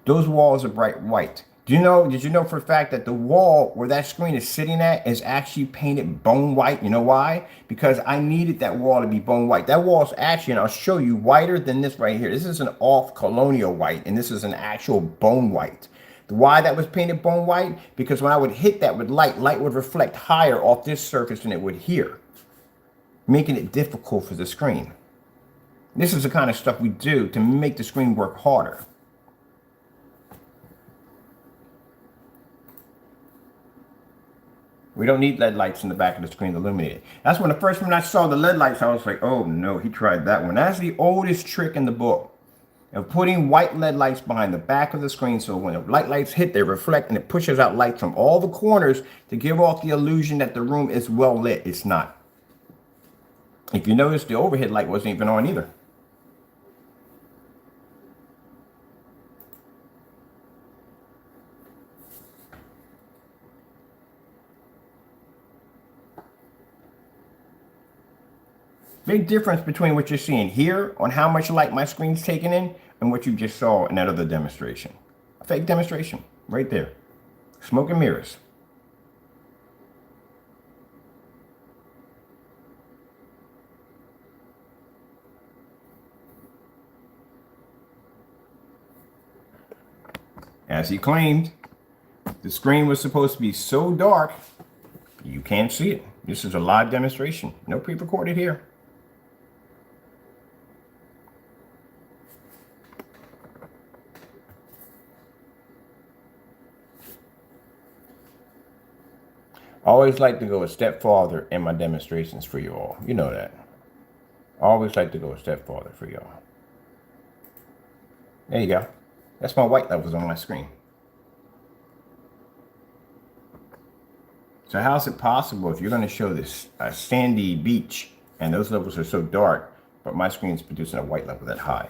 Those walls are bright white. Did you know for a fact that the wall where that screen is sitting at is actually painted bone white? You know why? Because I needed that wall to be bone white. That wall is actually, and I'll show you, whiter than this right here. This is an off colonial white, and this is an actual bone white. Why that was painted bone white? Because when I would hit that with light would reflect higher off this surface than it would here, making it difficult for the screen. This is the kind of stuff we do to make the screen work harder. We don't need LED lights in the back of the screen to illuminate it. That's when the first time I saw the LED lights, I was like, oh no, he tried that one. That's the oldest trick in the book of putting white LED lights behind the back of the screen. So when the light lights hit, they reflect and it pushes out light from all the corners to give off the illusion that the room is well lit. It's not. If you notice, the overhead light wasn't even on either. Big difference between what you're seeing here on how much light my screen's taking in and what you just saw in that other demonstration. A fake demonstration right there. Smoke and mirrors. As he claimed, the screen was supposed to be so dark, you can't see it. This is a live demonstration. No pre-recorded here. I always like to go a step farther in my demonstrations for you all. You know that. I always like to go a step farther for y'all. There you go. That's my white levels on my screen. So how is it possible if you're going to show this sandy beach and those levels are so dark, but my screen is producing a white level that high?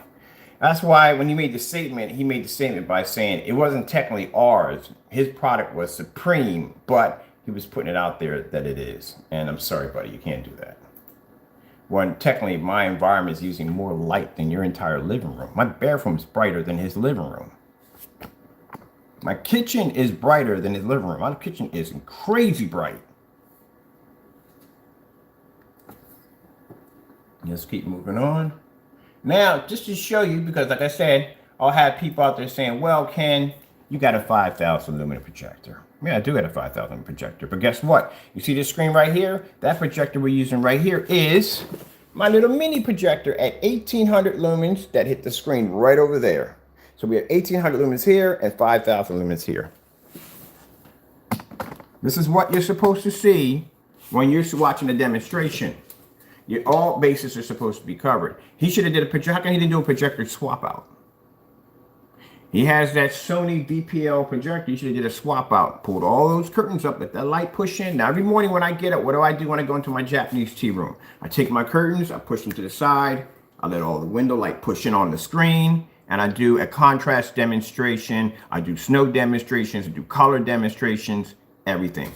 That's why when he made the statement, he made the statement by saying it wasn't technically ours. His product was Supreme, but he was putting it out there that it is. And I'm sorry, buddy, you can't do that. When technically my environment is using more light than your entire living room. My bathroom is brighter than his living room. My kitchen is brighter than his living room. My kitchen is crazy bright. Let's keep moving on. Now, just to show you, because like I said, I'll have people out there saying, well, Ken, you got a 5,000 lumen projector. Yeah, I do got a 5,000 projector, but guess what? You see this screen right here? That projector we're using right here is my little mini projector at 1,800 lumens that hit the screen right over there. So we have 1,800 lumens here and 5,000 lumens here. This is what you're supposed to see when you're watching a demonstration. All bases are supposed to be covered. He should have did a projector. He didn't do a projector swap out. He has that Sony DPL projector. You should have did a swap out. Pulled all those curtains up, let that light push in. Now, every morning when I get up, what do I do when I go into my Japanese tea room? I take my curtains, I push them to the side. I let all the window light push in on the screen. And I do a contrast demonstration. I do snow demonstrations. I do color demonstrations, everything.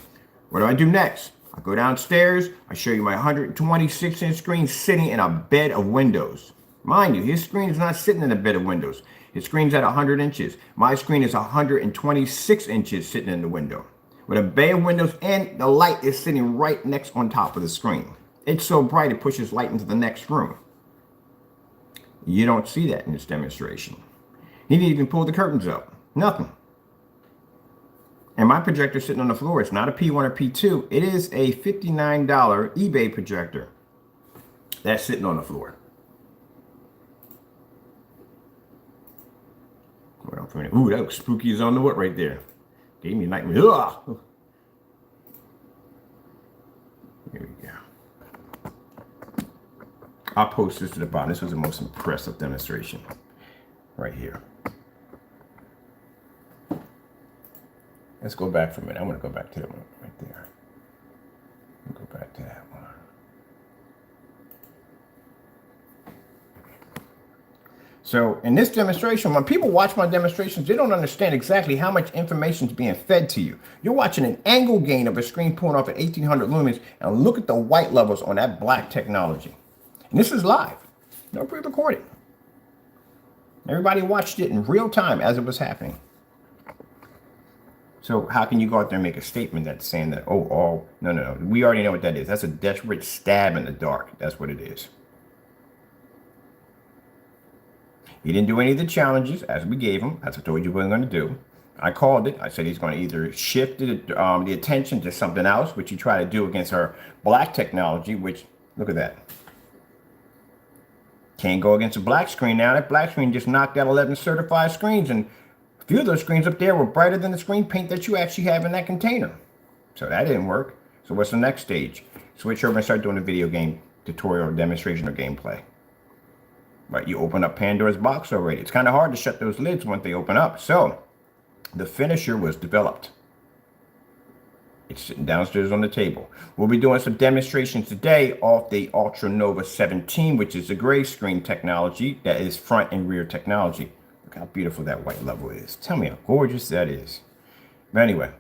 What do I do next? I go downstairs. I show you my 126-inch screen sitting in a bed of windows. Mind you, his screen is not sitting in a bed of windows. His screen's at 100 inches. My screen is 126 inches sitting in the window. With a bay of windows, and the light is sitting right next on top of the screen. It's so bright it pushes light into the next room. You don't see that in this demonstration. He didn't even pull the curtains up. Nothing. And my projector sitting on the floor. It's not a P1 or P2. It is a $59 eBay projector that's sitting on the floor. Ooh, that looks spooky as on the what right there. Gave me a nightmare. Ugh. Here we go. I'll post this to the bottom. This was the most impressive demonstration right here. Let's go back for a minute. I want to go back to that one right there. Go back to that one. So in this demonstration, when people watch my demonstrations, they don't understand exactly how much information is being fed to you. You're watching an angle gain of a screen pulling off at 1800 lumens, and look at the white levels on that black technology. And this is live, no pre-recorded. Everybody watched it in real time as it was happening. So how can you go out there and make a statement that's saying that, no, we already know what that is. That's a desperate stab in the dark. That's what it is. He didn't do any of the challenges as we gave him, as I told you what I'm going to do. I called it. I said he's going to either shift the attention to something else, which he tried to do against our black technology, which, look at that. Can't go against a black screen now. That black screen just knocked out 11 certified screens, and a few of those screens up there were brighter than the screen paint that you actually have in that container. So that didn't work. So what's the next stage? Switch over and start doing a video game tutorial, demonstration, or gameplay. But you open up Pandora's box already. It's kind of hard to shut those lids once they open up. So the finisher was developed. It's sitting downstairs on the table. We'll be doing some demonstrations today off the Ultra Nova 17, which is the gray screen technology that is front and rear technology. Look how beautiful that white level is. Tell me how gorgeous that is. But anyway,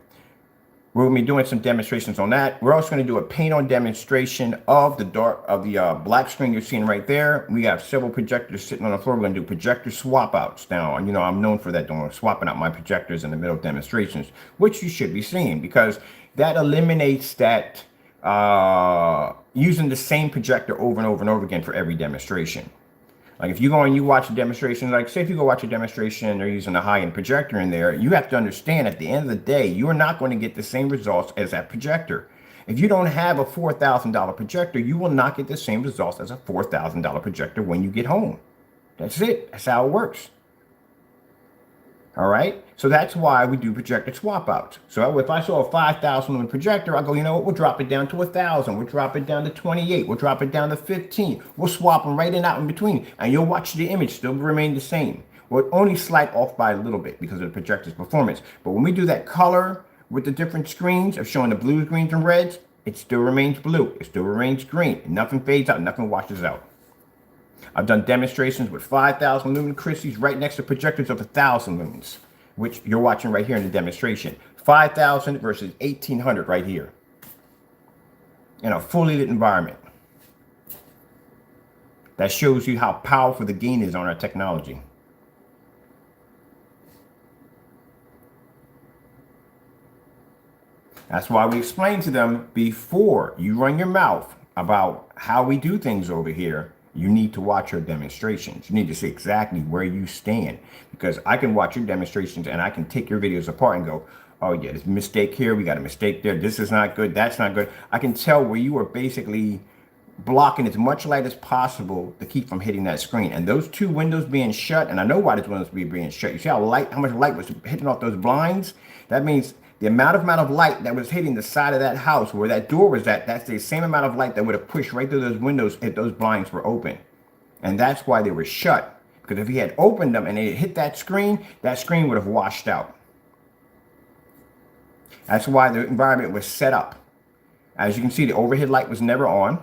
we're going to be doing some demonstrations on that. We're also going to do a paint-on demonstration of the black screen you're seeing right there. We have several projectors sitting on the floor. We're going to do projector swap-outs. Now, I'm known for that, doing swapping out my projectors in the middle of demonstrations, which you should be seeing because that eliminates that using the same projector over and over and over again for every demonstration. Like if you go and you watch a demonstration, like say if you go watch a demonstration and they're using a high-end projector in there, you have to understand at the end of the day, you're not going to get the same results as that projector. If you don't have a $4,000 projector, you will not get the same results as a $4,000 projector when you get home. That's it. That's how it works. All right. So that's why we do projector swap outs. So if I saw a 5,000 lumen projector, I go, you know what? We'll drop it down to 1,000. We'll drop it down to 28. We'll drop it down to 15. We'll swap them right in out in between. And you'll watch the image still remain the same. We'll only slight off by a little bit because of the projector's performance. But when we do that color with the different screens of showing the blues, greens, and reds, it still remains blue. It still remains green. Nothing fades out. Nothing washes out. I've done demonstrations with 5,000 lumen Christies right next to projectors of 1,000 lumens, which you're watching right here in the demonstration. 5,000 versus 1,800 right here in a fully lit environment. That shows you how powerful the gain is on our technology. That's why we explain to them before you run your mouth about how we do things over here. You need to watch your demonstrations. You need to see exactly where you stand, because I can watch your demonstrations and I can take your videos apart and go, oh yeah, there's a mistake here. We got a mistake there. This is not good. That's not good. I can tell where you are basically blocking as much light as possible to keep from hitting that screen. And those two windows being shut, and I know why those windows being shut. You see how much light was hitting off those blinds? That means the amount of light that was hitting the side of that house where that door was at, that's the same amount of light that would have pushed right through those windows if those blinds were open. And that's why they were shut. Because if he had opened them and it hit that screen would have washed out. That's why the environment was set up. As you can see, the overhead light was never on.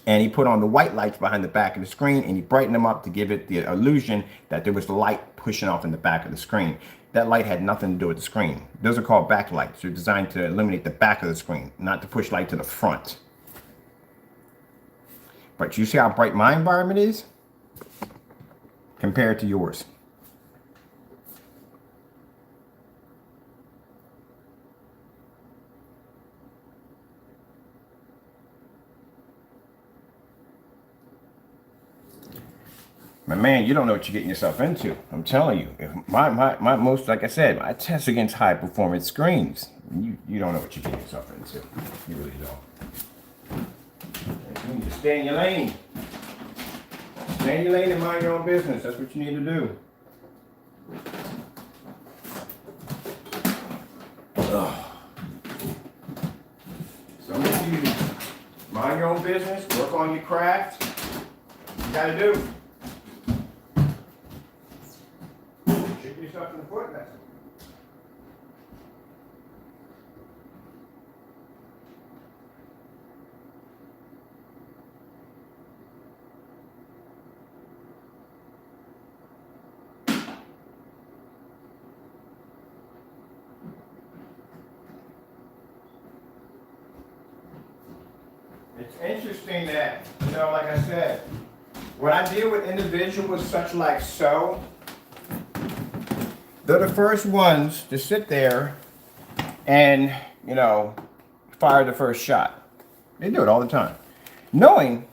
And he put on the white lights behind the back of the screen, and he brightened them up to give it the illusion that there was light pushing off in the back of the screen. That light had nothing to do with the screen. Those are called backlights. They're designed to illuminate the back of the screen, not to push light to the front. But you see how bright my environment is compared to yours. My man, you don't know what you're getting yourself into. I'm telling you. If my most, like I said, I test against high performance screens. You don't know what you're getting yourself into. You really don't. You need to stay in your lane. Stay in your lane and mind your own business. That's what you need to do. Ugh. Some of you mind your own business, work on your craft. You gotta do. Shoot yourself in the foot, that's it. It's interesting that, like I said, when I deal with individuals such like so, they're the first ones to sit there and, fire the first shot. They do it all the time. Knowing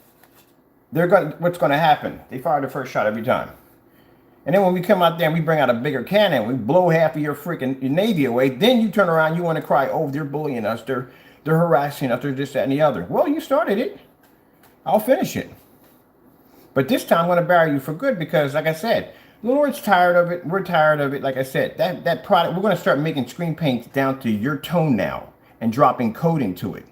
what's going to happen. They fire the first shot every time. And then when we come out there and we bring out a bigger cannon, we blow half of your freaking Navy away, then you turn around, you want to cry, oh, they're bullying us, they're harassing us, they're this, that, and the other. Well, you started it. I'll finish it. But this time I'm going to bury you for good because, like I said, the Lord's tired of it. We're tired of it. Like I said, that product, we're going to start making screen paints down to your tone now and dropping code into it.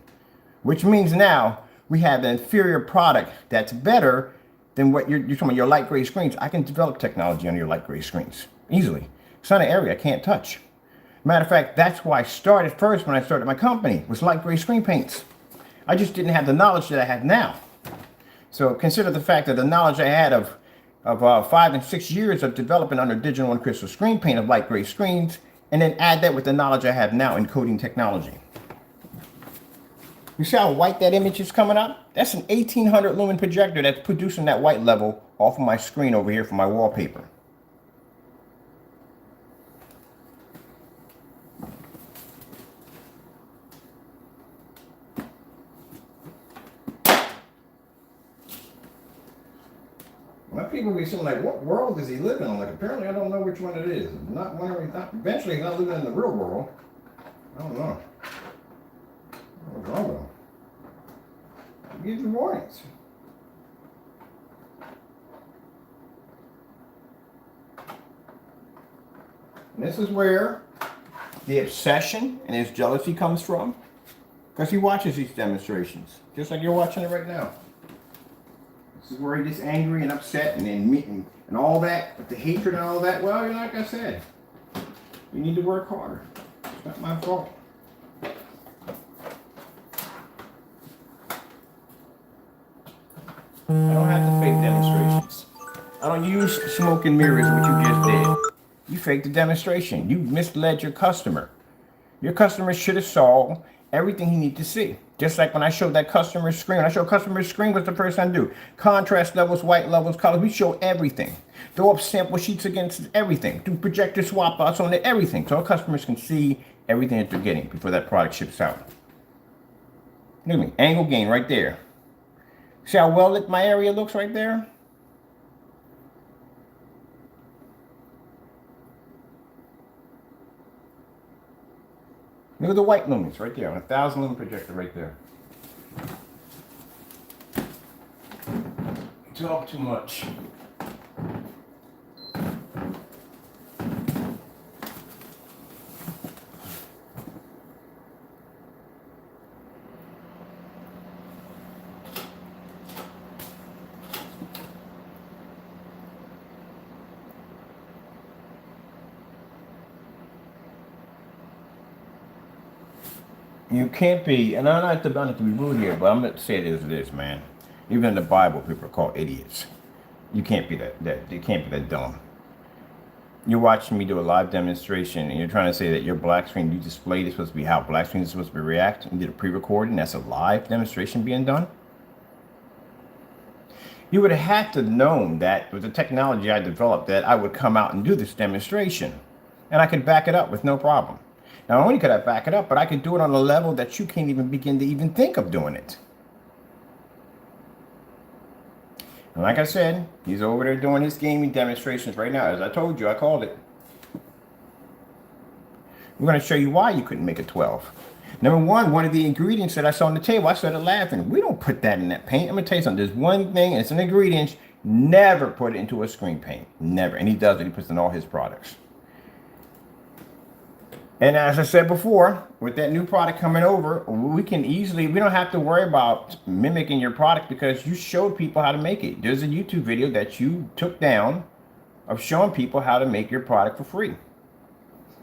Which means now we have an inferior product that's better than what you're talking about, your light gray screens. I can develop technology on your light gray screens easily. It's not an area I can't touch. Matter of fact, that's why I started first when I started my company, was light gray screen paints. I just didn't have the knowledge that I have now. So consider the fact that the knowledge I had of 5 and 6 years of developing under Digital One Crystal screen paint of light gray screens, and then add that with the knowledge I have now in coding technology. You see how white that image is coming up? That's an 1800 lumen projector that's producing that white level off of my screen over here for my wallpaper. My people be saying, like, what world is he living in? Like, apparently I don't know which one it is. Eventually he's not living in the real world. I don't know. What's wrong with him? Give you warnings. And this is where the obsession and his jealousy comes from. Because he watches these demonstrations. Just like you're watching it right now. This is where he gets angry and upset and all that, with the hatred and all that. Well, like I said, you need to work harder. It's not my fault. I don't have to fake demonstrations. I don't use smoke and mirrors, what you just did. You faked the demonstration. You misled your customer. Your customer should have saw everything he needed to see. Just like when I showed that customer screen. When I show customer screen, what's the first thing I do? Contrast levels, white levels, colors. We show everything. Throw up sample sheets against everything. Do projector swap outs on it, everything. So our customers can see everything that they're getting before that product ships out. Look at me. Angle gain right there. See how well lit my area looks right there? Look at the white lumens right there on a 1000 lumen projector right there. You talk too much. You can't be, and I'm not to be rude here, but I'm going to say it as it is, man. Even in the Bible, people are called idiots. You can't be that you can't be that dumb. You're watching me do a live demonstration, and you're trying to say that your black screen you displayed is supposed to be how black screen is supposed to be react. You did a pre-recording. That's a live demonstration being done. You would have had to known that with the technology I developed that I would come out and do this demonstration, and I could back it up with no problem. Not only could I back it up, but I could do it on a level that you can't even begin to even think of doing it. And like I said, he's over there doing his gaming demonstrations right now. As I told you, I called it. I'm going to show you why you couldn't make a 12. Number one of the ingredients that I saw on the table, I started laughing. We don't put that in that paint. I'm going to tell you something. There's one thing, and it's an ingredient. Never put it into a screen paint. Never. And he does it. He puts it in all his products. And as I said before, with that new product coming over, we don't have to worry about mimicking your product because you showed people how to make it. There's a YouTube video that you took down of showing people how to make your product for free.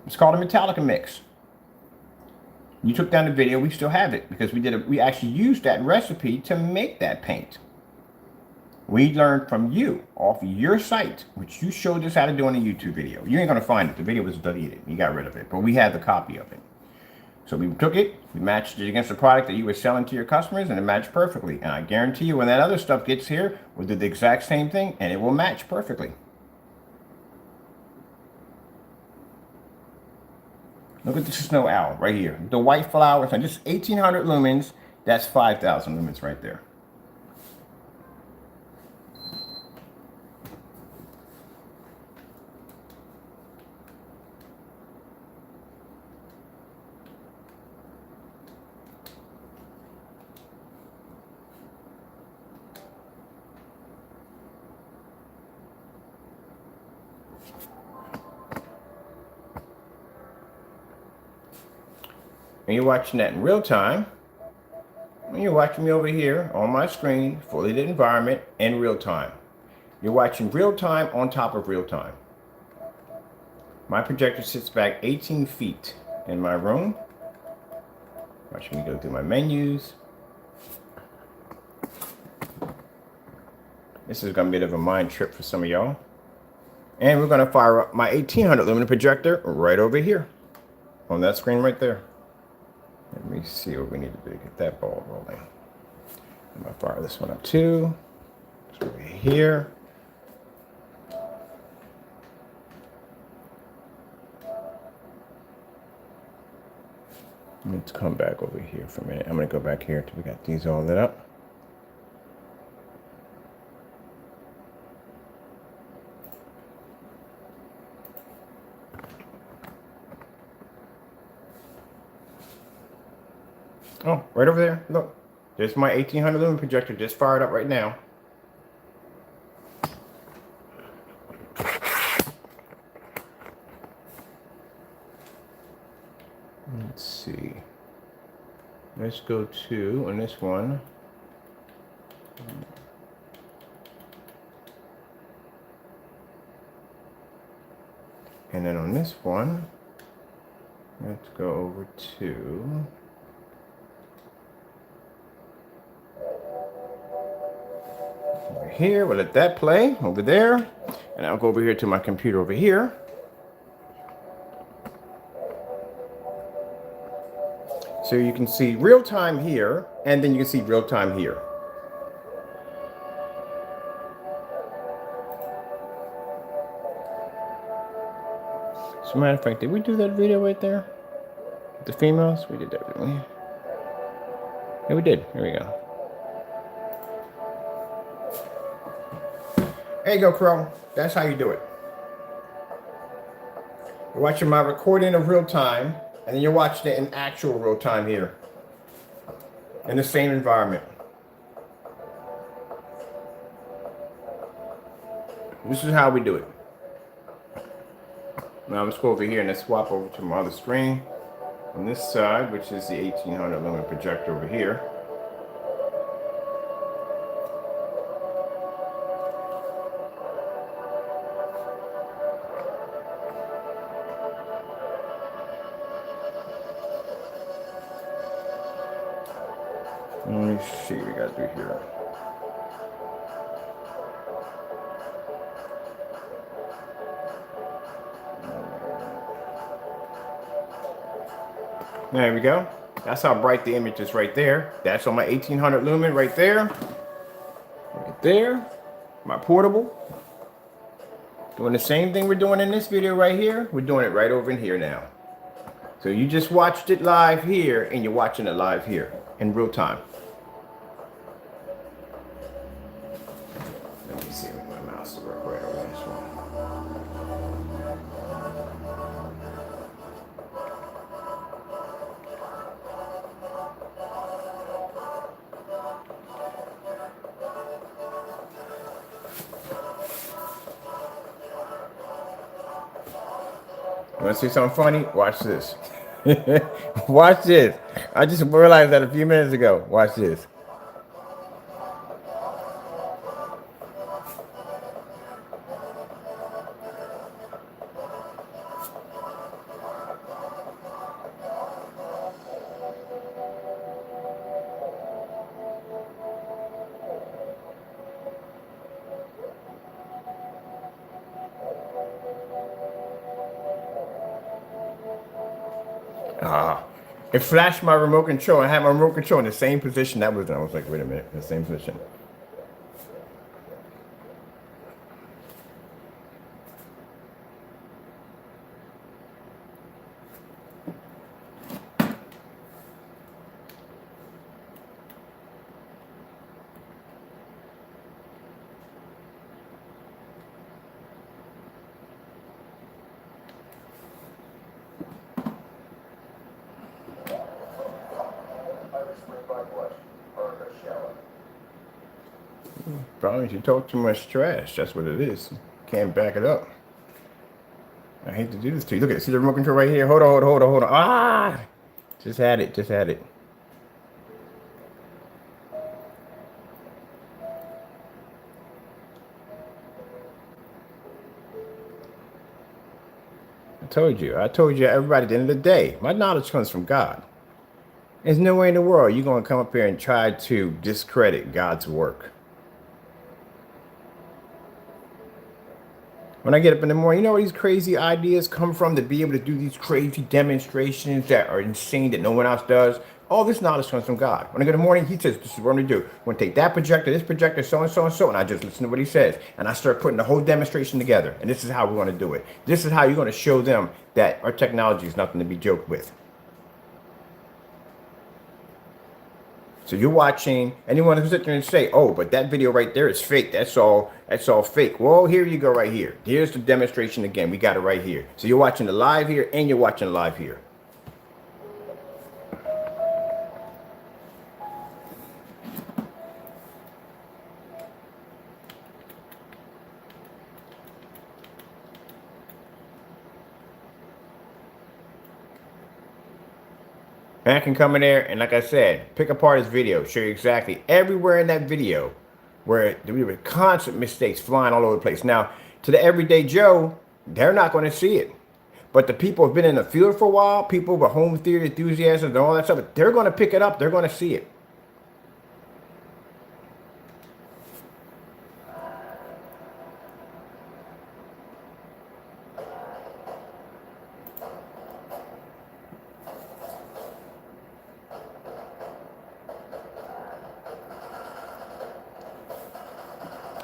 It's called a Metallica Mix. You took down the video, we still have it because we actually used that recipe to make that paint. We learned from you off your site, which you showed us how to do in a YouTube video. You ain't going to find it. The video was deleted. You got rid of it. But we have the copy of it. So we took it, we matched it against the product that you were selling to your customers, and it matched perfectly. And I guarantee you when that other stuff gets here, we'll do the exact same thing, and it will match perfectly. Look at the snow owl right here. The white flowers, and just 1,800 lumens. That's 5,000 lumens right there. And you're watching that in real time. And you're watching me over here on my screen, fully lit environment, in real time. You're watching real time on top of real time. My projector sits back 18 feet in my room. Watch me go through my menus. This is going to be a bit of a mind trip for some of y'all. And we're going to fire up my 1800 lumen projector right over here on that screen right there. Let me see what we need to do to get that ball rolling. I'm going to fire this one up too. It's over here. Let's come back over here for a minute. I'm going to go back here until we got these all lit up. Oh, right over there. Look, there's my 1800 lumen projector just fired up right now. Let's see. Let's go to, on this one. And then on this one, let's go over to over here. We'll let that play over there. And I'll go over here to my computer over here. So you can see real time here, and then you can see real time here. As a matter of fact, did we do that video right there? With the females? We did that, didn't we? Yeah, we did. Here we go. There you go, Crow. That's how you do it. You're watching my recording of real time, and then you're watching it in actual real time here. In the same environment. This is how we do it. Now let's go over here and let's swap over to my other screen. On this side, which is the 1800 lumen projector over here. Let me see what we got to do here. There we go. That's how bright the image is right there. That's on my 1800 lumen right there. Right there. My portable. Doing the same thing we're doing in this video right here. We're doing it right over in here now. So you just watched it live here and you're watching it live here in real time. Let me see if my mouse will work right over this one. You want to see something funny? Watch this. Watch this. I just realized that a few minutes ago. Watch this. It flashed my remote control. I had my remote control in the same position that was in. I was like, wait a minute, the same position. Probably you talk too much trash. That's what it is. Can't back it up. I hate to do this to you. Look at it. See the remote control right here? Hold on, hold on, hold on. Ah! Just had it. Just had it. I told you. Everybody, at the end of the day, my knowledge comes from God. There's no way in the world you're going to come up here and try to discredit God's work. When I get up in the morning, you know where these crazy ideas come from to be able to do these crazy demonstrations that are insane that no one else does? All this knowledge comes from God. When I get in the morning, he says, this is what I'm going to do. I'm going to take that projector, this projector, so and so and so, and I just listen to what he says. And I start putting the whole demonstration together. And this is how we're going to do it. This is how you're going to show them that our technology is nothing to be joked with. So you're watching, anyone who's sitting there and say, oh, but that video right there is fake. That's all fake. Well, here you go right here. Here's the demonstration again. We got it right here. So you're watching the live here and you're watching the live here. And I can come in there and, like I said, pick apart his video, show you exactly everywhere in that video where there were constant mistakes flying all over the place. Now, to the everyday Joe, they're not going to see it. But the people who've been in the field for a while, people with home theater enthusiasts and all that stuff, they're going to pick it up. They're going to see it.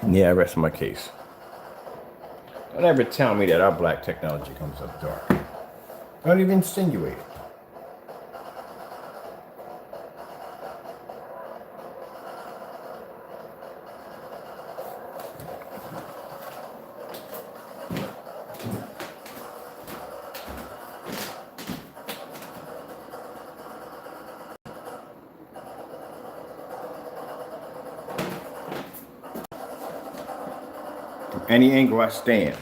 Yeah, I rest my case. Don't ever tell me that our black technology comes up dark. Don't even insinuate it. Any angle I stand.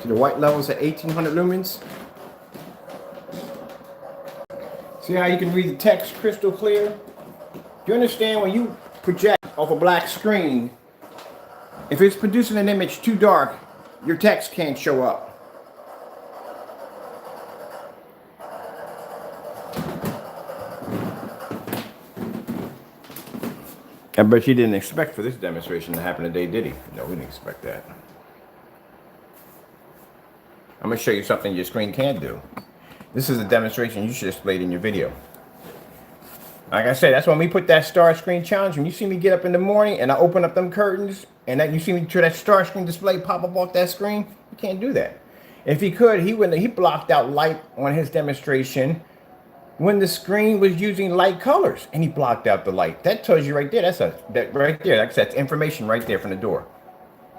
See the white levels at 1800 lumens? See how you can read the text crystal clear? Do you understand when you project off a black screen, if it's producing an image too dark, your text can't show up. I bet you didn't expect for this demonstration to happen today, did he? No, we didn't expect that. I'm going to show you something your screen can do. This is a demonstration you should have displayed in your video. Like I said, that's when we put that star screen challenge. When you see me get up in the morning and I open up them curtains and then you see me turn that star screen display pop up off that screen, you can't do that. If he could, he wouldn't. He blocked out light on his demonstration when the screen was using light colors, and he blocked out the light. That tells you right there. That right there. That's information right there from the door.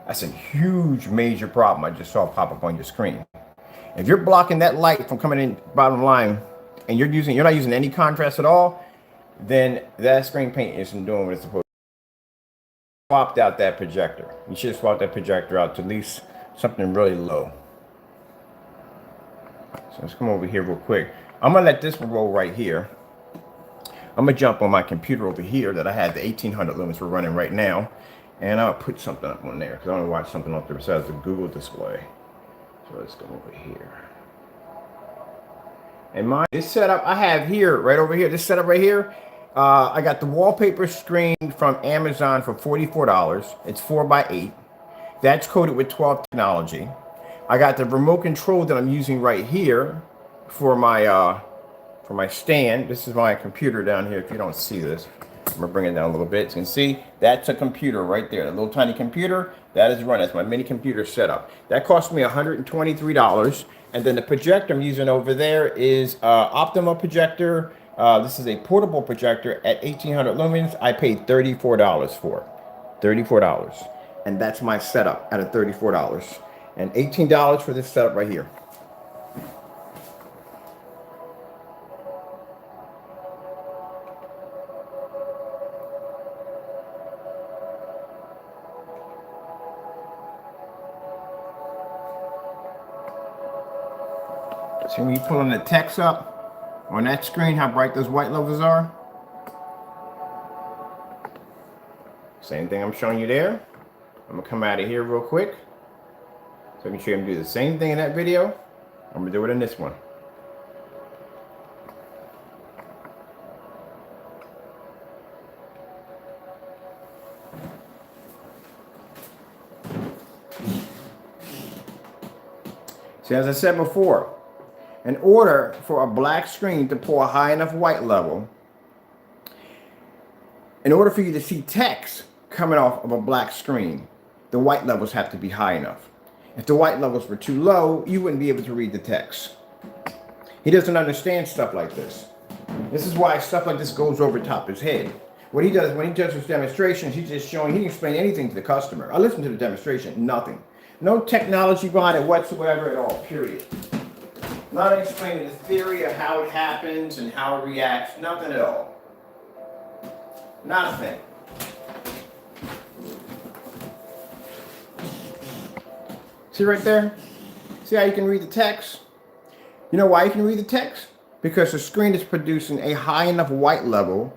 That's a huge, major problem I just saw pop up on your screen. If you're blocking that light from coming in, bottom line, and you're not using any contrast at all, then that screen paint isn't doing what it's supposed to. Swapped out that projector. You should have swapped that projector out to at least something really low. So let's come over here real quick. I'm gonna let this one roll right here. I'm gonna jump on my computer over here that I had the 1800 lumens we're running right now, and I'll put something up on there because I want to watch something up there besides the Google display. So let's go over here. And this setup I have here, right over here, this setup right here, I got the wallpaper screen from Amazon for $44. It's 4x8. That's coated with 12 technology. I got the remote control that I'm using right here for my stand. This is my computer down here. If you don't see this, I'm gonna bring it down a little bit. So you can see that's a computer right there, a little tiny computer that is running. That's my mini computer setup. That cost me $123. And then the projector I'm using over there is Optima projector. This is a portable projector at 1800 lumens. I paid $34 for $34, and that's my setup at a $34 and $18 for this setup right here. So when you pulling the text up on that screen, how bright those white levels are. Same thing I'm showing you there. I'm gonna come out of here real quick so I can show you I'm do the same thing in that video. I'm gonna do it in this one. See, as I said before, in order for a black screen to pull a high enough white level, in order for you to see text coming off of a black screen, the white levels have to be high enough. If the white levels were too low, you wouldn't be able to read the text. He doesn't understand stuff like this. This is why stuff like this goes over top his head. What he does when he does his demonstrations, he's just showing, he can explain anything to the customer. I listen to the demonstration, nothing. No technology behind it whatsoever at all, period. Not explaining the theory of how it happens and how it reacts, nothing at all. Not a thing. See right there? See how you can read the text? You know why you can read the text? Because the screen is producing a high enough white level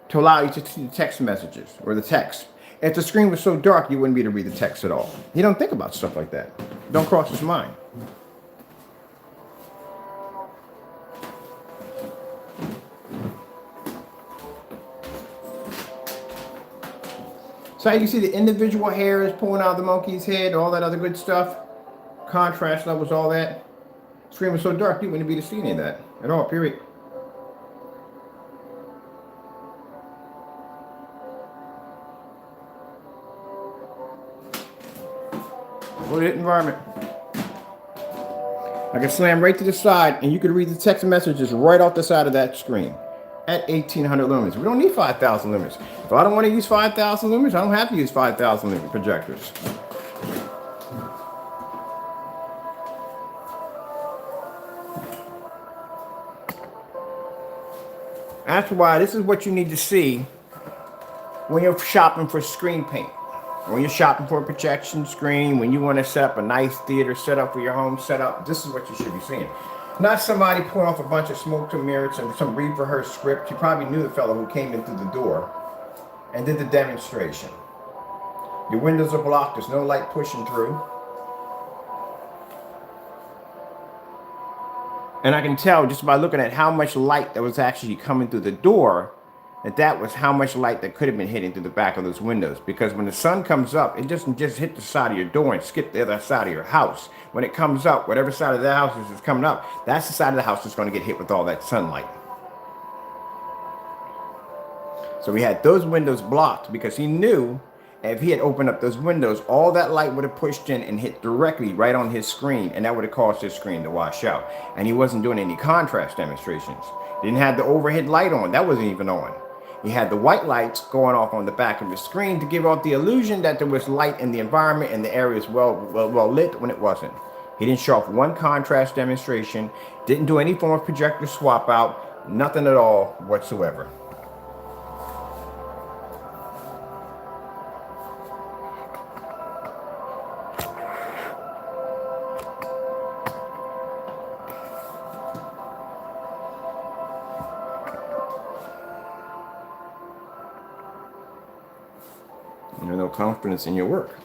to allow you to see the text messages or the text. If the screen was so dark, you wouldn't be able to read the text at all. You don't think about stuff like that. Don't cross his mind. So you see the individual hairs pulling out of the monkey's head, all that other good stuff, contrast levels, all that. Screen was so dark, you wouldn't be able to see any of that at all, period. Look at the environment. I can slam right to the side and you can read the text messages right off the side of that screen at 1800 lumens. We don't need 5000 lumens. If I don't want to use 5000 lumens, I don't have to use 5000 lumen projectors. That's why this is what you need to see when you're shopping for screen paint. When you're shopping for a projection screen, when you want to set up a nice theater setup for your home setup, this is what you should be seeing. Not somebody pulling off a bunch of smoke and mirrors and some rehearsed script. You probably knew the fellow who came in through the door and did the demonstration. Your windows are blocked. There's no light pushing through. And I can tell just by looking at how much light that was actually coming through the door that was how much light that could have been hitting through the back of those windows. Because when the sun comes up, it doesn't just hit the side of your door and skip the other side of your house. When it comes up, whatever side of the house is coming up, that's the side of the house that's going to get hit with all that sunlight. So we had those windows blocked because he knew if he had opened up those windows, all that light would have pushed in and hit directly right on his screen, and that would have caused his screen to wash out. And he wasn't doing any contrast demonstrations. Didn't have the overhead light on. That wasn't even on. He had the white lights going off on the back of his screen to give off the illusion that there was light in the environment and the area is well lit when it wasn't. He didn't show off one contrast demonstration, didn't do any form of projector swap out, nothing at all whatsoever. You have no confidence in your work.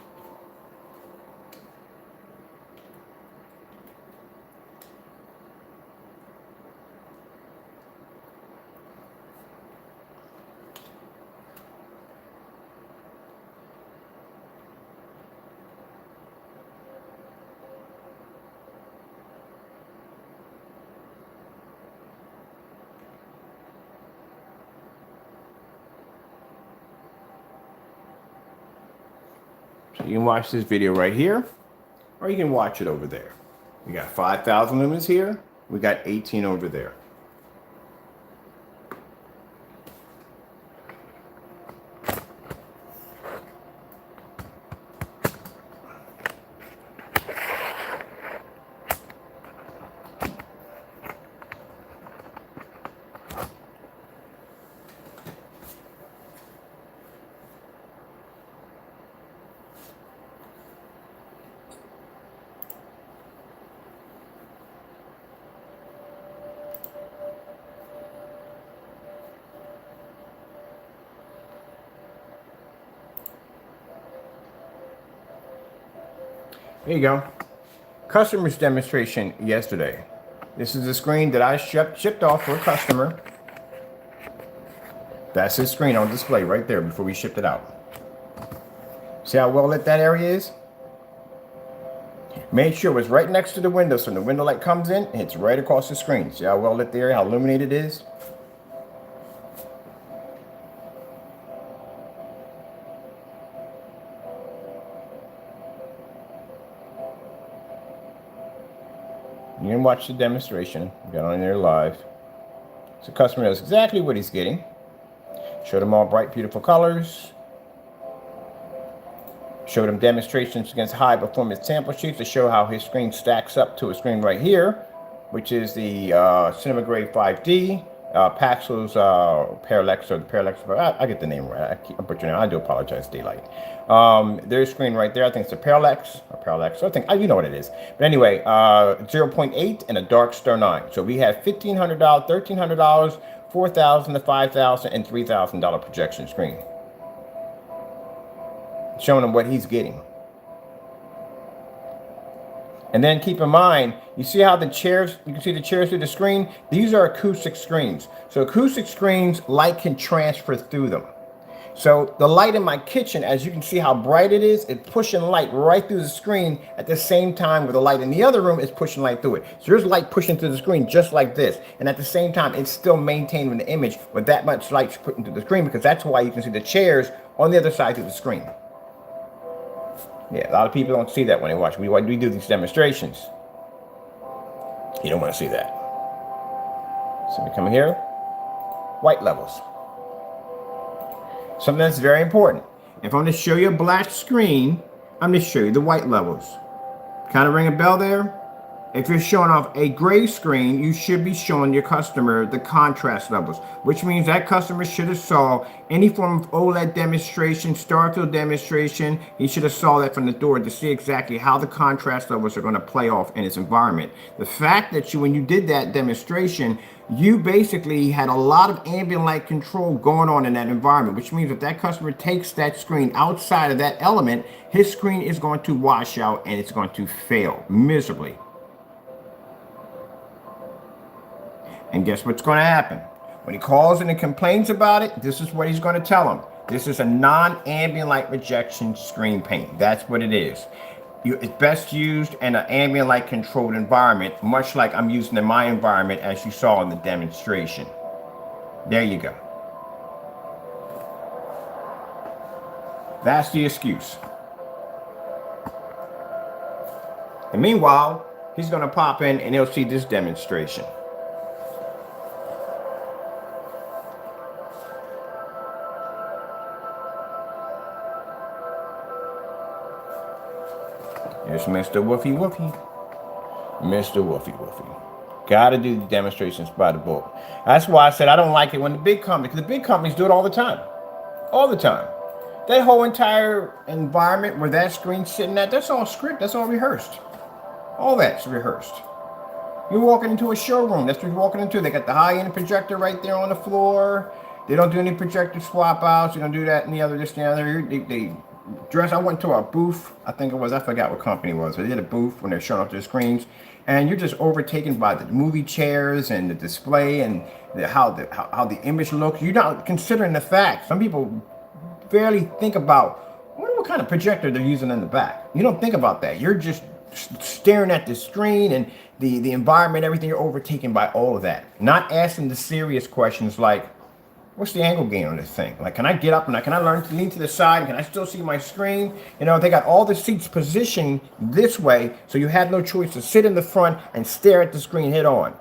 So you can watch this video right here, or you can watch it over there. We got 5,000 lumens here. We got 18 over there. There you go. Customer's demonstration yesterday. This is the screen that I shipped off for a customer. That's his screen on display right there before we shipped it out. See how well lit that area is? Made sure it was right next to the window, so when the window light comes in, it hits right across the screen. See how well lit the area, how illuminated it is? You can watch the demonstration. Got on there live. So the customer knows exactly what he's getting. Showed him all bright, beautiful colors. Showed him demonstrations against high performance sample sheets to show how his screen stacks up to a screen right here, which is the Cinema Grade 5D. Paxos Parallax, or the Parallax, I get the name right. I'm butchering it. I do apologize, Daylight. There's screen right there. I think it's a Parallax, I think, you know what it is. But anyway, 0.8 and a Dark Star 9. So we have $1,500, $1,300, $4,000 to $5,000, and $3,000 projection screen. Showing him what he's getting. And then keep in mind, you see how the chairs, you can see the chairs through the screen? These are acoustic screens. So acoustic screens, light can transfer through them. So the light in my kitchen, as you can see how bright it is, it's pushing light right through the screen at the same time where the light in the other room is pushing light through it. So there's light pushing through the screen just like this. And at the same time, it's still maintaining the image with that much light put into the screen, because that's why you can see the chairs on the other side of the screen. Yeah, a lot of people don't see that when they watch. We do these demonstrations. You don't want to see that. So we come here, white levels. Something that's very important. If I'm going to show you a black screen, I'm going to show you the white levels. Kind of ring a bell there? If you're showing off a gray screen, you should be showing your customer the contrast levels, which means that customer should have saw any form of OLED demonstration, Starfield demonstration. He should have saw that from the door to see exactly how the contrast levels are going to play off in its environment. The fact that when you did that demonstration, you basically had a lot of ambient light control going on in that environment, which means if that customer takes that screen outside of that element, his screen is going to wash out and it's going to fail miserably. And guess what's going to happen? When he calls in and complains about it, this is what he's going to tell him. This is a non-ambient light rejection screen paint. That's what it is. It's best used in an ambient light controlled environment, much like I'm using in my environment as you saw in the demonstration. There you go. That's the excuse. And meanwhile, he's going to pop in and he'll see this demonstration. There's Mr. Woofy Woofy. Mr. Woofy Woofy. Gotta do the demonstrations by the book. That's why I said I don't like it when the big companies, because the big companies do it all the time. All the time. That whole entire environment where that screen's sitting at, that's all script, that's all rehearsed. All that's rehearsed. You're walking into a showroom, that's what you're walking into. They got the high-end projector right there on the floor. They don't do any projector swap outs. They don't do that and the other, this and the other. They dress. I went to a booth, I think it was, I forgot what company it was. They did a booth when they're showing off their screens, and you're just overtaken by the movie chairs and the display and how the image looks. You're not considering the fact. Some people barely think about, I wonder what kind of projector they're using in the back. You don't think about that. You're just staring at the screen and the environment, everything. You're overtaken by all of that. Not asking the serious questions like, what's the angle gain on this thing? Like, can I get up and can I learn to lean to the side? And can I still see my screen? You know, they got all the seats positioned this way, so you had no choice to sit in the front and stare at the screen head on.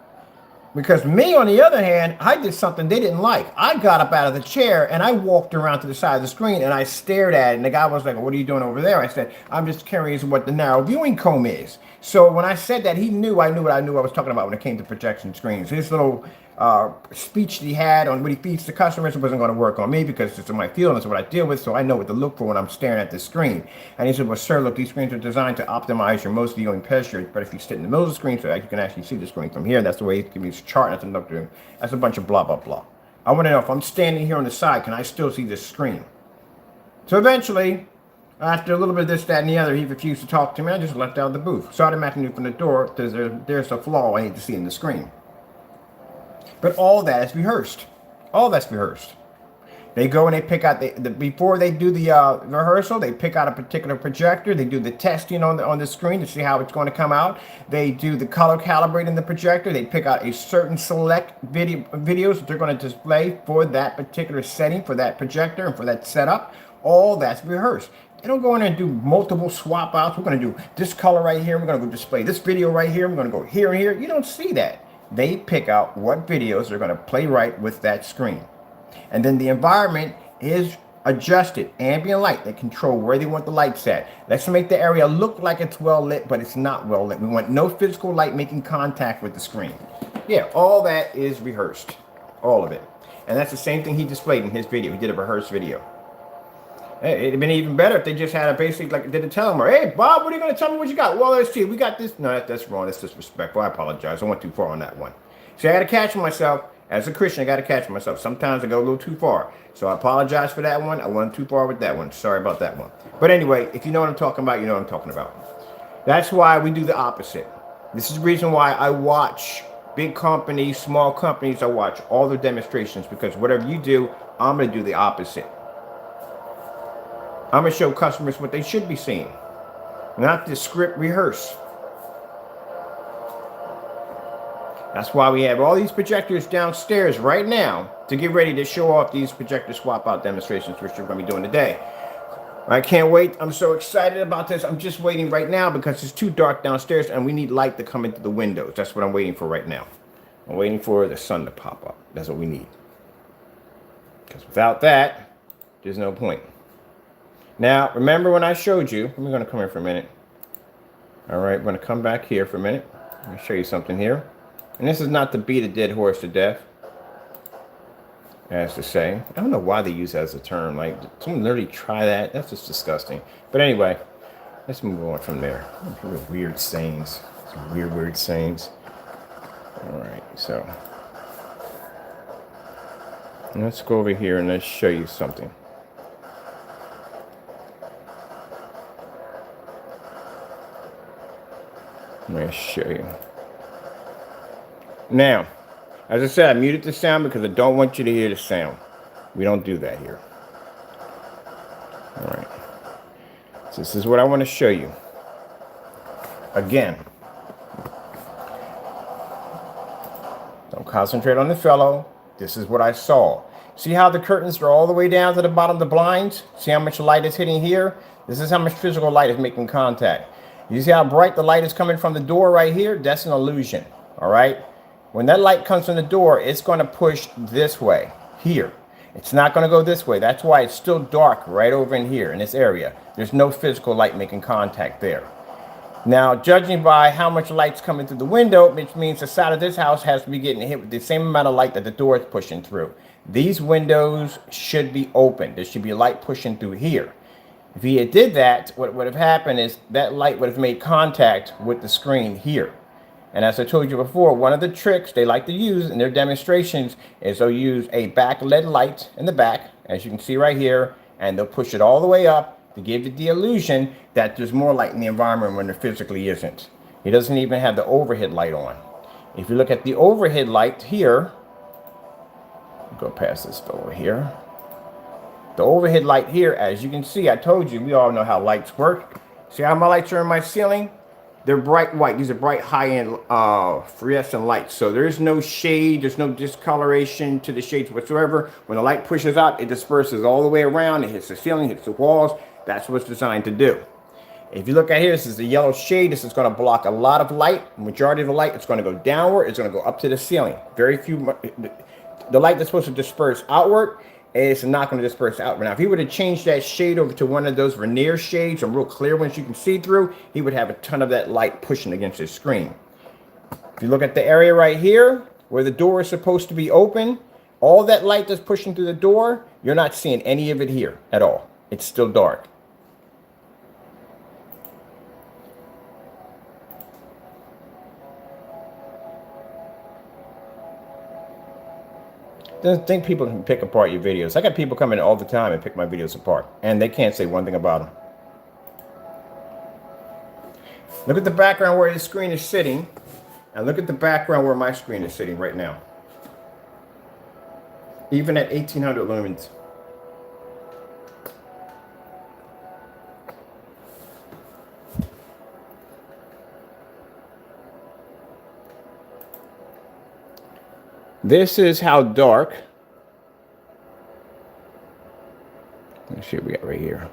Because me, on the other hand, I did something they didn't like. I got up out of the chair and I walked around to the side of the screen and I stared at it. And the guy was like, what are you doing over there? I said, I'm just curious what the narrow viewing comb is. So when I said that, he knew I knew what I was talking about when it came to projection screens. His little speech that he had on what he feeds to customers wasn't going to work on me because it's my field and it's what I deal with, so I know what to look for when I'm staring at the screen. And he said, well, sir, look, these screens are designed to optimize your most viewing posture, but if you sit in the middle of the screen so that you can actually see the screen from here, that's the way he gives me his chart. That's another, that's a bunch of blah, blah, blah. I want to know if I'm standing here on the side, can I still see this screen? So eventually, after a little bit of this, that, and the other, he refused to talk to me. I just left out of the booth. So I automatically knew from the door there's a flaw I need to see in the screen. But all that is rehearsed. All that's rehearsed. They go and they pick out before they do the rehearsal. They pick out a particular projector. They do the testing on the screen to see how it's going to come out. They do the color calibrating the projector. They pick out a certain select videos that they're going to display for that particular setting, for that projector, and for that setup. All that's rehearsed. They don't go in and do multiple swap outs. We're going to do this color right here. We're going to go display this video right here. We're going to go here and here. You don't see that. They pick out what videos are going to play right with that screen. And then the environment is adjusted. Ambient light. They control where they want the lights at. Let's make the area look like it's well lit, but it's not well lit. We want no physical light making contact with the screen. Yeah, all that is rehearsed. All of it. And that's the same thing he displayed in his video. He did a rehearsed video. It'd have been even better if they just had a basic, like, did a telemark. Hey, Bob, what are you going to tell me what you got? Well, let's see. We got this. No, that's wrong. That's disrespectful. I apologize. I went too far on that one. See, I got to catch myself. As a Christian, I got to catch myself. Sometimes I go a little too far. So I apologize for that one. I went too far with that one. Sorry about that one. But anyway, if you know what I'm talking about, you know what I'm talking about. That's why we do the opposite. This is the reason why I watch big companies, small companies. I watch all the demonstrations because whatever you do, I'm going to do the opposite. I'm going to show customers what they should be seeing, not the script rehearse. That's why we have all these projectors downstairs right now to get ready to show off these projector swap out demonstrations, which we're going to be doing today. I can't wait. I'm so excited about this. I'm just waiting right now because it's too dark downstairs and we need light to come into the windows. That's what I'm waiting for right now. I'm waiting for the sun to pop up. That's what we need. Because without that, there's no point. Now, remember when I showed you, I'm going to come here for a minute. All right, I'm going to come back here for a minute. Let me show you something here. And this is not to beat a dead horse to death, as to say. I don't know why they use that as a term. Like, someone literally try that? That's just disgusting. But anyway, let's move on from there. Weird sayings. Some weird sayings. All right, so let's go over here and let's show you something. Let me show you. Now, As I said, I muted the sound because I don't want you to hear the sound. We don't do that here. All right. So this is what I want to show you. Again, don't concentrate on the fellow. This is what I saw. See how the curtains are all the way down to the bottom of the blinds? See how much light is hitting here? This is how much physical light is making contact. You see how bright the light is coming from the door right here? That's an illusion, all right? When that light comes from the door, it's going to push this way, here. It's not going to go this way. That's why it's still dark right over in here, in this area. There's no physical light making contact there. Now, judging by how much light's coming through the window, which means the side of this house has to be getting hit with the same amount of light that the door is pushing through. These windows should be open. There should be light pushing through here. If he had did that, what would have happened is that light would have made contact with the screen here. And as I told you before, one of the tricks they like to use in their demonstrations is they'll use a back-led light in the back, as you can see right here, and they'll push it all the way up to give it the illusion that there's more light in the environment when there physically isn't. He doesn't even have the overhead light on. If you look at the overhead light here, go past this over here. The overhead light here, as you can see, I told you, we all know how lights work. See how my lights are in my ceiling? They're bright white. These are bright high-end fluorescent lights. So there's no shade, there's no discoloration to the shades whatsoever. When the light pushes out, it disperses all the way around. It hits the ceiling, hits the walls. That's what it's designed to do. If you look at here, this is the yellow shade. This is going to block a lot of light. Majority of the light, it's going to go downward. It's going to go up to the ceiling. Very few. The light that's supposed to disperse outward, it's not going to disperse outward. Now, if he would have changed that shade over to one of those vernier shades, some real clear ones you can see through, he would have a ton of that light pushing against his screen. If you look at the area right here, where the door is supposed to be open, all that light that's pushing through the door, you're not seeing any of it here at all. It's still dark. Doesn't think people can pick apart your videos. I got people coming all the time and pick my videos apart, and they can't say one thing about them. Look at the background where his screen is sitting, and look at the background where my screen is sitting right now. Even at 1800 lumens. This is how dark. Let's see what we got right here.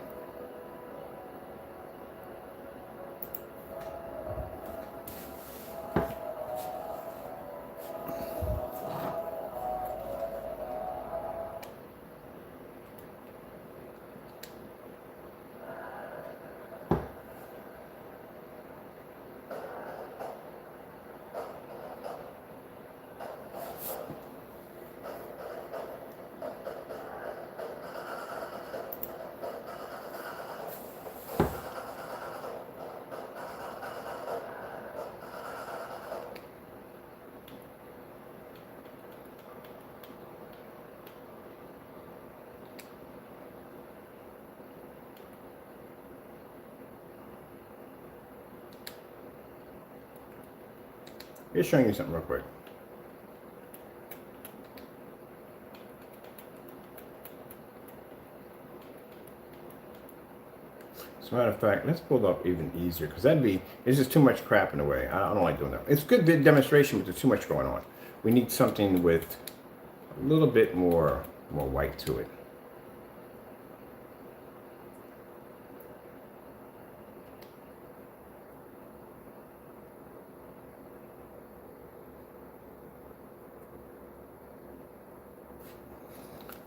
Just showing you something real quick. As a matter of fact, let's pull it up even easier, because it's just too much crap in the way. I don't like doing that. It's a good demonstration, but there's too much going on. We need something with a little bit more white to it.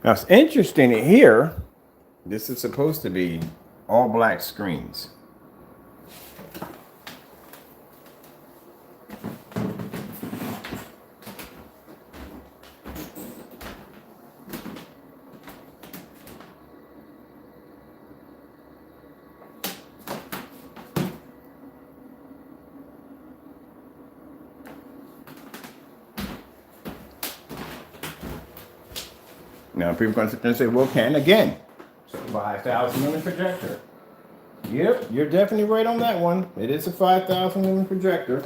Now it's interesting here, this is supposed to be all black screens. Now people are going to sit there and say, well, Ken, again, it's a 5,000 lumen projector. Yep, you're definitely right on that one. It is a 5,000 lumen projector.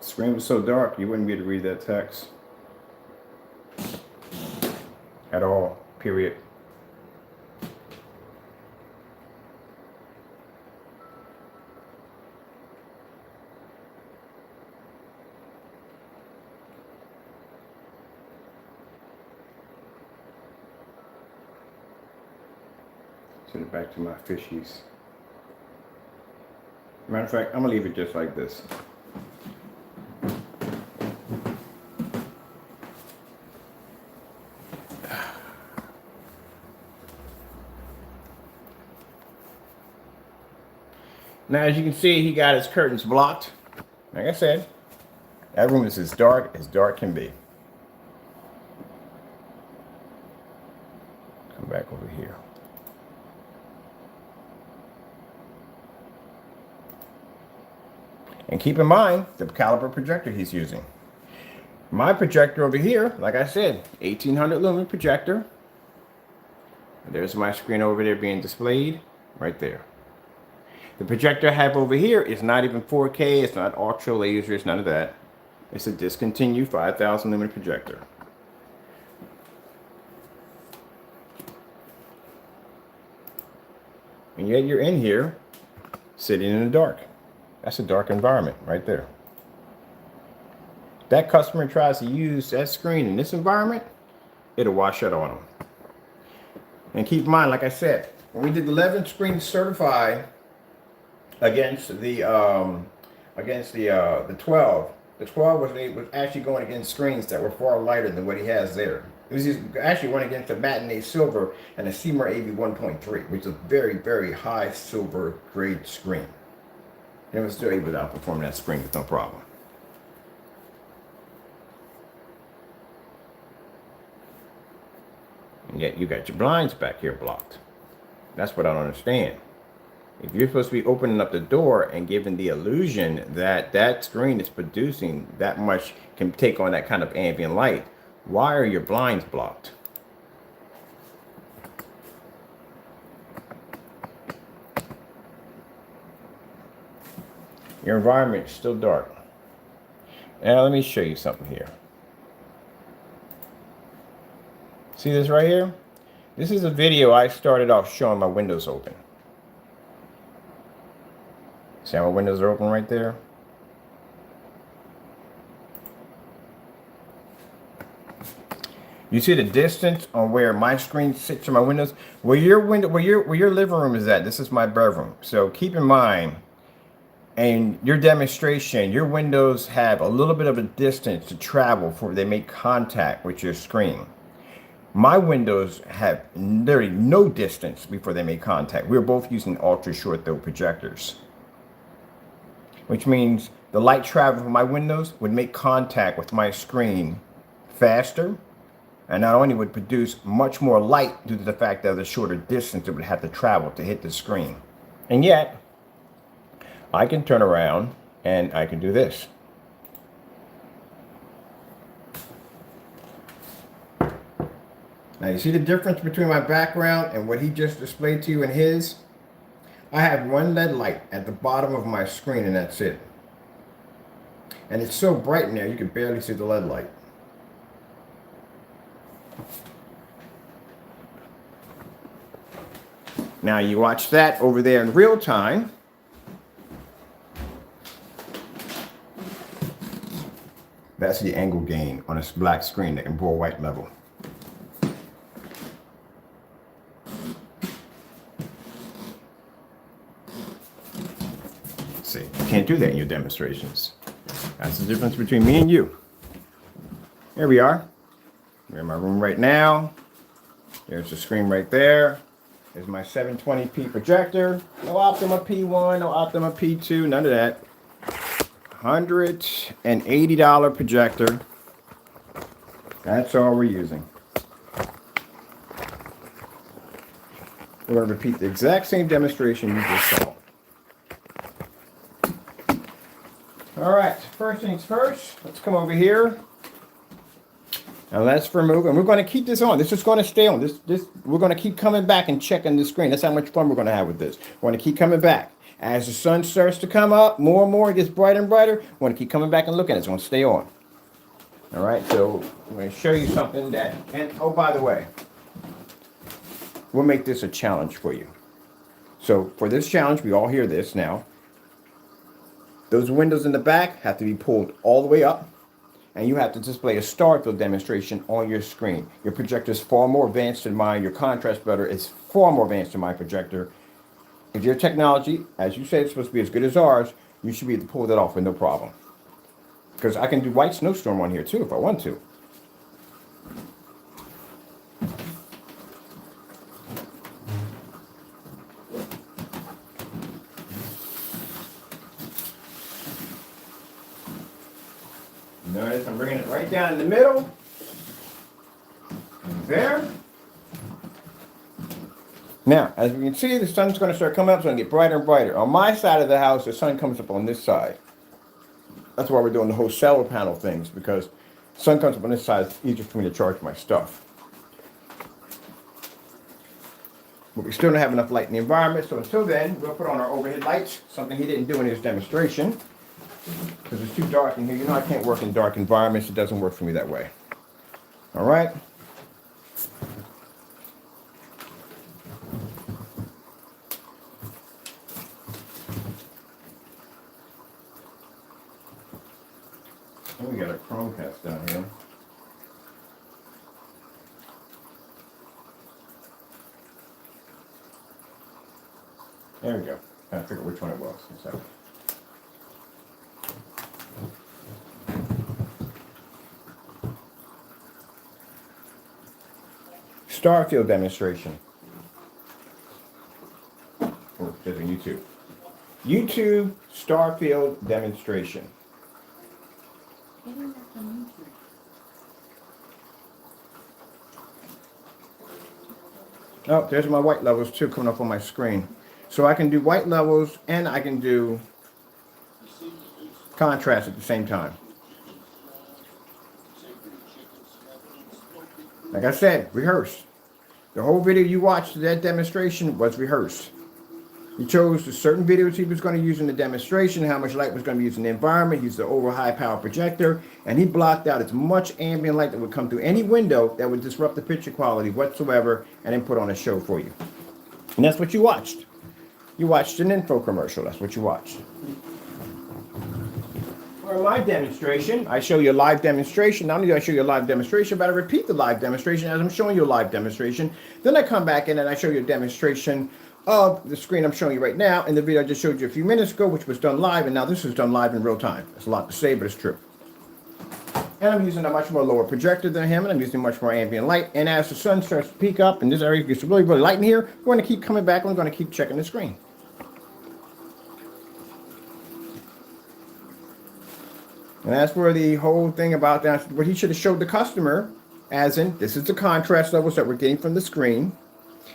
screen was so dark you wouldn't be able to read that text at all, period. Send it back to my fishies. Matter of fact, I'm gonna leave it just like this. Now, as you can see, he got his curtains blocked. Like I said, that room is as dark can be. Come back over here. And keep in mind the caliber projector he's using. My projector over here, like I said, 1800 lumen projector. There's my screen over there being displayed right there. The projector I have over here is not even 4K, it's not ultra laser, it's none of that. It's a discontinued 5000 lumen projector. And yet you're in here sitting in the dark. That's a dark environment right there. If that customer tries to use that screen in this environment, it'll wash out on them. And keep in mind, like I said, when we did the 11 screen certified against the 12, the 12 was actually going against screens that were far lighter than what he has there. It was actually went against a Matinee Silver and a Seymour AV 1.3, which is a very, very high silver grade screen. And it was still able to outperform that screen with no problem. And yet you got your blinds back here blocked. That's what I don't understand. If you're supposed to be opening up the door and giving the illusion that that screen is producing that much, can take on that kind of ambient light, why are your blinds blocked? Your environment is still dark. Now let me show you something here. See this right here? This is a video I started off showing my windows open. See how my windows are open right there? You see the distance on where my screen sits to my windows? Where your window, where your living room is at, this is my bedroom. So keep in mind, in your demonstration, your windows have a little bit of a distance to travel before they make contact with your screen. My windows have literally no distance before they make contact. We're both using ultra short throw projectors, which means the light travel from my windows would make contact with my screen faster, and not only would produce much more light due to the fact that the shorter distance it would have to travel to hit the screen. And yet, I can turn around and I can do this. Now you see the difference between my background and what he just displayed to you in his? I have one LED light at the bottom of my screen and that's it. And it's so bright in there you can barely see the LED light. Now you watch that over there in real time. That's the angle gain on a black screen that can bore white level. See, you can't do that in your demonstrations. That's the difference between me and you. Here we are. We're in my room right now. There's the screen right there. There's my 720p projector. No Optima P1, no Optima P2, none of that. $180 projector. That's all we're using. We're going to repeat the exact same demonstration you just saw. All right, first things first, let's come over here. Now let's remove, and we're going to keep this on. This is going to stay on. We're going to keep coming back and checking the screen. That's how much fun we're going to have with this. We're going to keep coming back. As the sun starts to come up, more and more, it gets brighter and brighter. I want to keep coming back and looking at it. It's going to stay on. All right, so I'm going to show you something that, and oh, by the way, we'll make this a challenge for you. So for this challenge, we all hear this now. Those windows in the back have to be pulled all the way up, and you have to display a star field demonstration on your screen. Your projector is far more advanced than mine. Your contrast better is far more advanced than my projector. If your technology, as you said, is supposed to be as good as ours, you should be able to pull that off with no problem. Because I can do white snowstorm on here too if I want to. Notice I'm bringing it right down in the middle. There. Now, as we can see, the sun's going to start coming up. It's going to get brighter and brighter. On my side of the house, the sun comes up on this side. That's why we're doing the whole solar panel things, because the sun comes up on this side. It's easier for me to charge my stuff. But we still don't have enough light in the environment, so until then, we'll put on our overhead lights, something he didn't do in his demonstration, because it's too dark in here. You know I can't work in dark environments. It doesn't work for me that way. All right? And we got a Chromecast down here. There we go. I figure which one it was. So. Starfield demonstration. Oh, there's a YouTube. YouTube Starfield demonstration. Oh, there's my white levels too coming up on my screen. So I can do white levels and I can do contrast at the same time. Like I said, rehearsed. The whole video you watched, that demonstration was rehearsed. He chose the certain videos he was going to use in the demonstration, how much light was going to be used in the environment. He used the over high power projector, and he blocked out as much ambient light that would come through any window that would disrupt the picture quality whatsoever, and then put on a show for you. And that's what you watched. You watched an info commercial. That's what you watched. For my demonstration, I show you a live demonstration. Not only do I show you a live demonstration, but I repeat the live demonstration as I'm showing you a live demonstration. Then I come back in and I show you a demonstration of the screen I'm showing you right now, and the video I just showed you a few minutes ago, which was done live, and now this is done live in real time. It's a lot to say, but it's true. And I'm using a much more lower projector than him, and I'm using much more ambient light. And as the sun starts to peak up, and this area gets really, really light in here, we're going to keep coming back, and we're going to keep checking the screen. And that's where the whole thing about that, what he should have showed the customer, as in, this is the contrast levels that we're getting from the screen.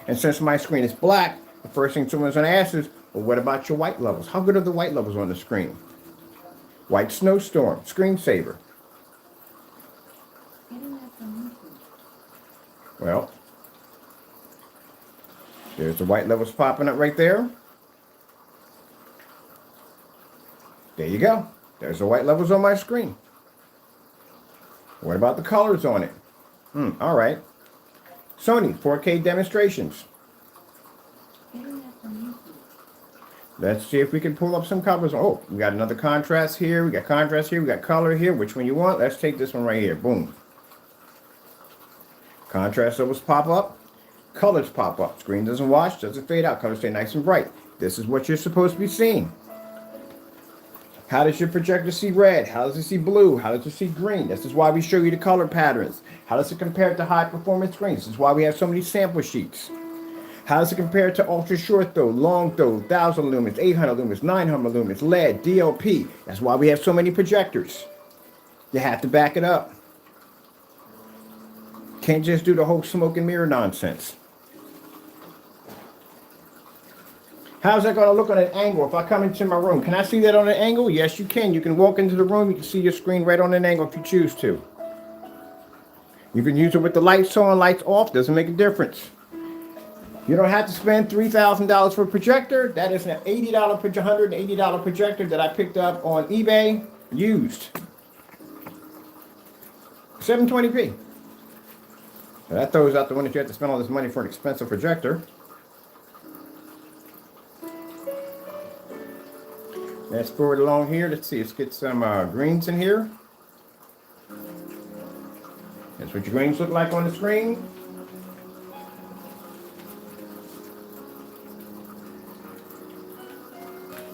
And since my screen is black, the first thing someone's going to ask is, well, what about your white levels? How good are the white levels on the screen? White snowstorm, screensaver. Well, there's the white levels popping up right there. There you go. There's the white levels on my screen. What about the colors on it? All right. Sony 4K demonstrations. Let's see if we can pull up some colors. Oh, we got another contrast here. We got contrast here. We got color here. Which one you want? Let's take this one right here. Boom. Contrast levels pop up. Colors pop up. Screen doesn't wash, doesn't fade out. Colors stay nice and bright. This is what you're supposed to be seeing. How does your projector see red? How does it see blue? How does it see green? This is why we show you the color patterns. How does it compare to high performance screens? This is why we have so many sample sheets. How does it compare to ultra short throw, long throw, 1000 lumens, 800 lumens, 900 lumens, LED, DLP? That's why we have so many projectors. You have to back it up. Can't just do the whole smoke and mirror nonsense. How's that going to look on an angle if I come into my room? Can I see that on an angle? Yes, you can. You can walk into the room. You can see your screen right on an angle if you choose to. You can use it with the lights on, lights off. Doesn't make a difference. You don't have to spend $3,000 for a projector. That is an $80 $180 projector that I picked up on eBay, used. 720p. So that throws out the one that you have to spend all this money for an expensive projector. Let's forward along here. Let's see. Let's get some greens in here. That's what your greens look like on the screen.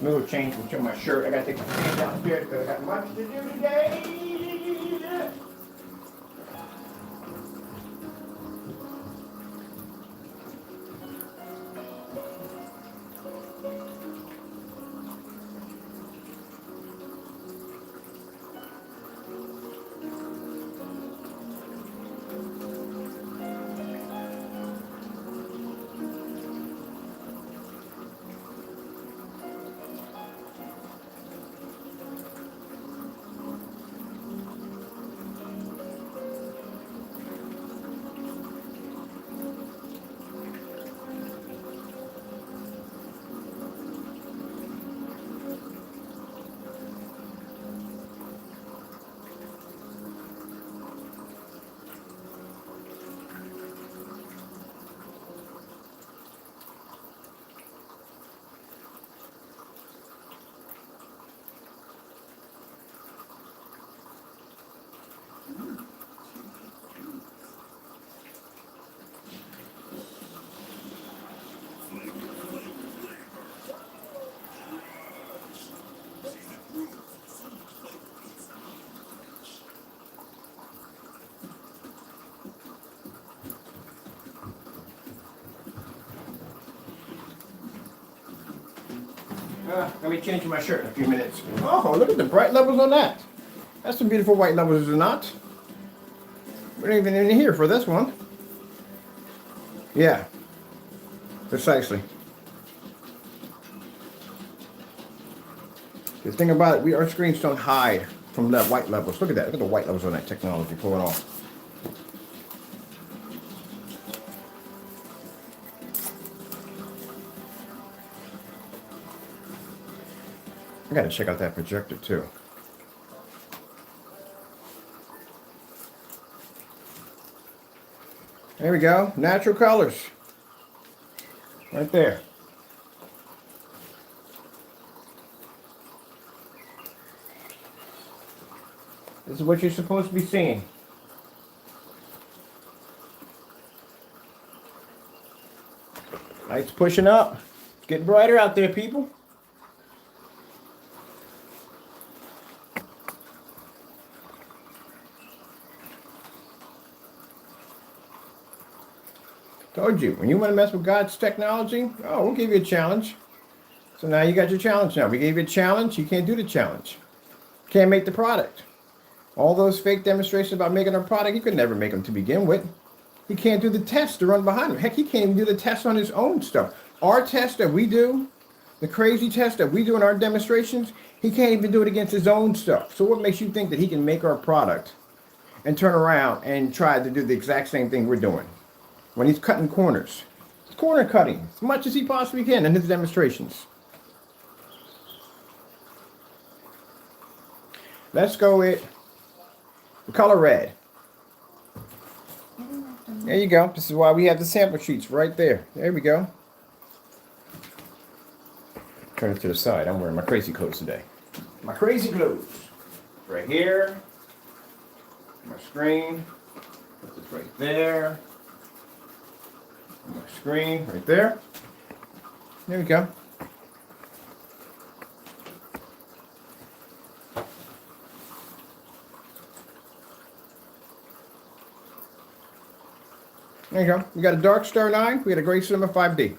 Little change into my shirt. I gotta take my pants downstairs because I got much to do today. Let me change my shirt in a few minutes. Oh, look at the bright levels on that. That's some beautiful white levels, is it not? We're not even in here for this one. Yeah, precisely. The thing about it, our screens don't hide from that white levels. Look at that. Look at the white levels on that technology pulling off. I gotta check out that projector too. There we go. Natural colors. Right there. This is what you're supposed to be seeing. Lights pushing up. It's getting brighter out there, people. Told you, when you want to mess with God's technology, oh, we'll give you a challenge. So now you got your challenge now. We gave you a challenge, you can't do the challenge. Can't make the product. All those fake demonstrations about making a product, you could never make them to begin with. He can't do the test to run behind him. Heck, he can't even do the test on his own stuff. Our test that we do, the crazy test that we do in our demonstrations, he can't even do it against his own stuff. So what makes you think that he can make our product and turn around and try to do the exact same thing we're doing? When he's cutting corners. He's corner cutting as much as he possibly can in his demonstrations. Let's go with the color red. There you go. This is why we have the sample sheets right there. There we go. Turn it to the side. I'm wearing my crazy clothes today. My crazy clothes. Right here. My screen. Put this right there. My screen right there. There we go. There you go. We got a Dark Star 9. We got a Gray Cinema 5D.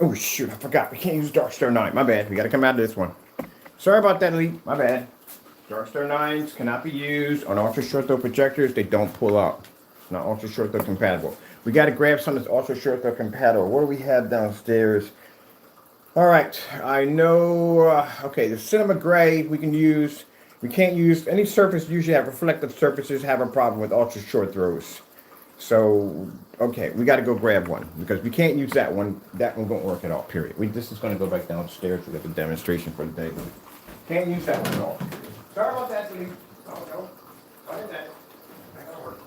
Oh, shoot. I forgot. We can't use Dark Star 9. My bad. We got to come out of this one. Sorry about that, Elite. My bad. Dark Star 9s cannot be used on ultra short throw projectors. They don't pull up. Not ultra short throw compatible. We got to grab some that's ultra short throw compatible. What do we have downstairs? All right. I know. Okay, the Cinema Gray we can use. We can't use any surface. Usually have reflective surfaces have a problem with ultra short throws. So Okay, we got to go grab one because we can't use that one. That one won't work at all, period. This is going to go back downstairs. We got the demonstration for the day. Can't use that one at all. Sorry about that, Steve. Oh, no. Why is that? I got to work.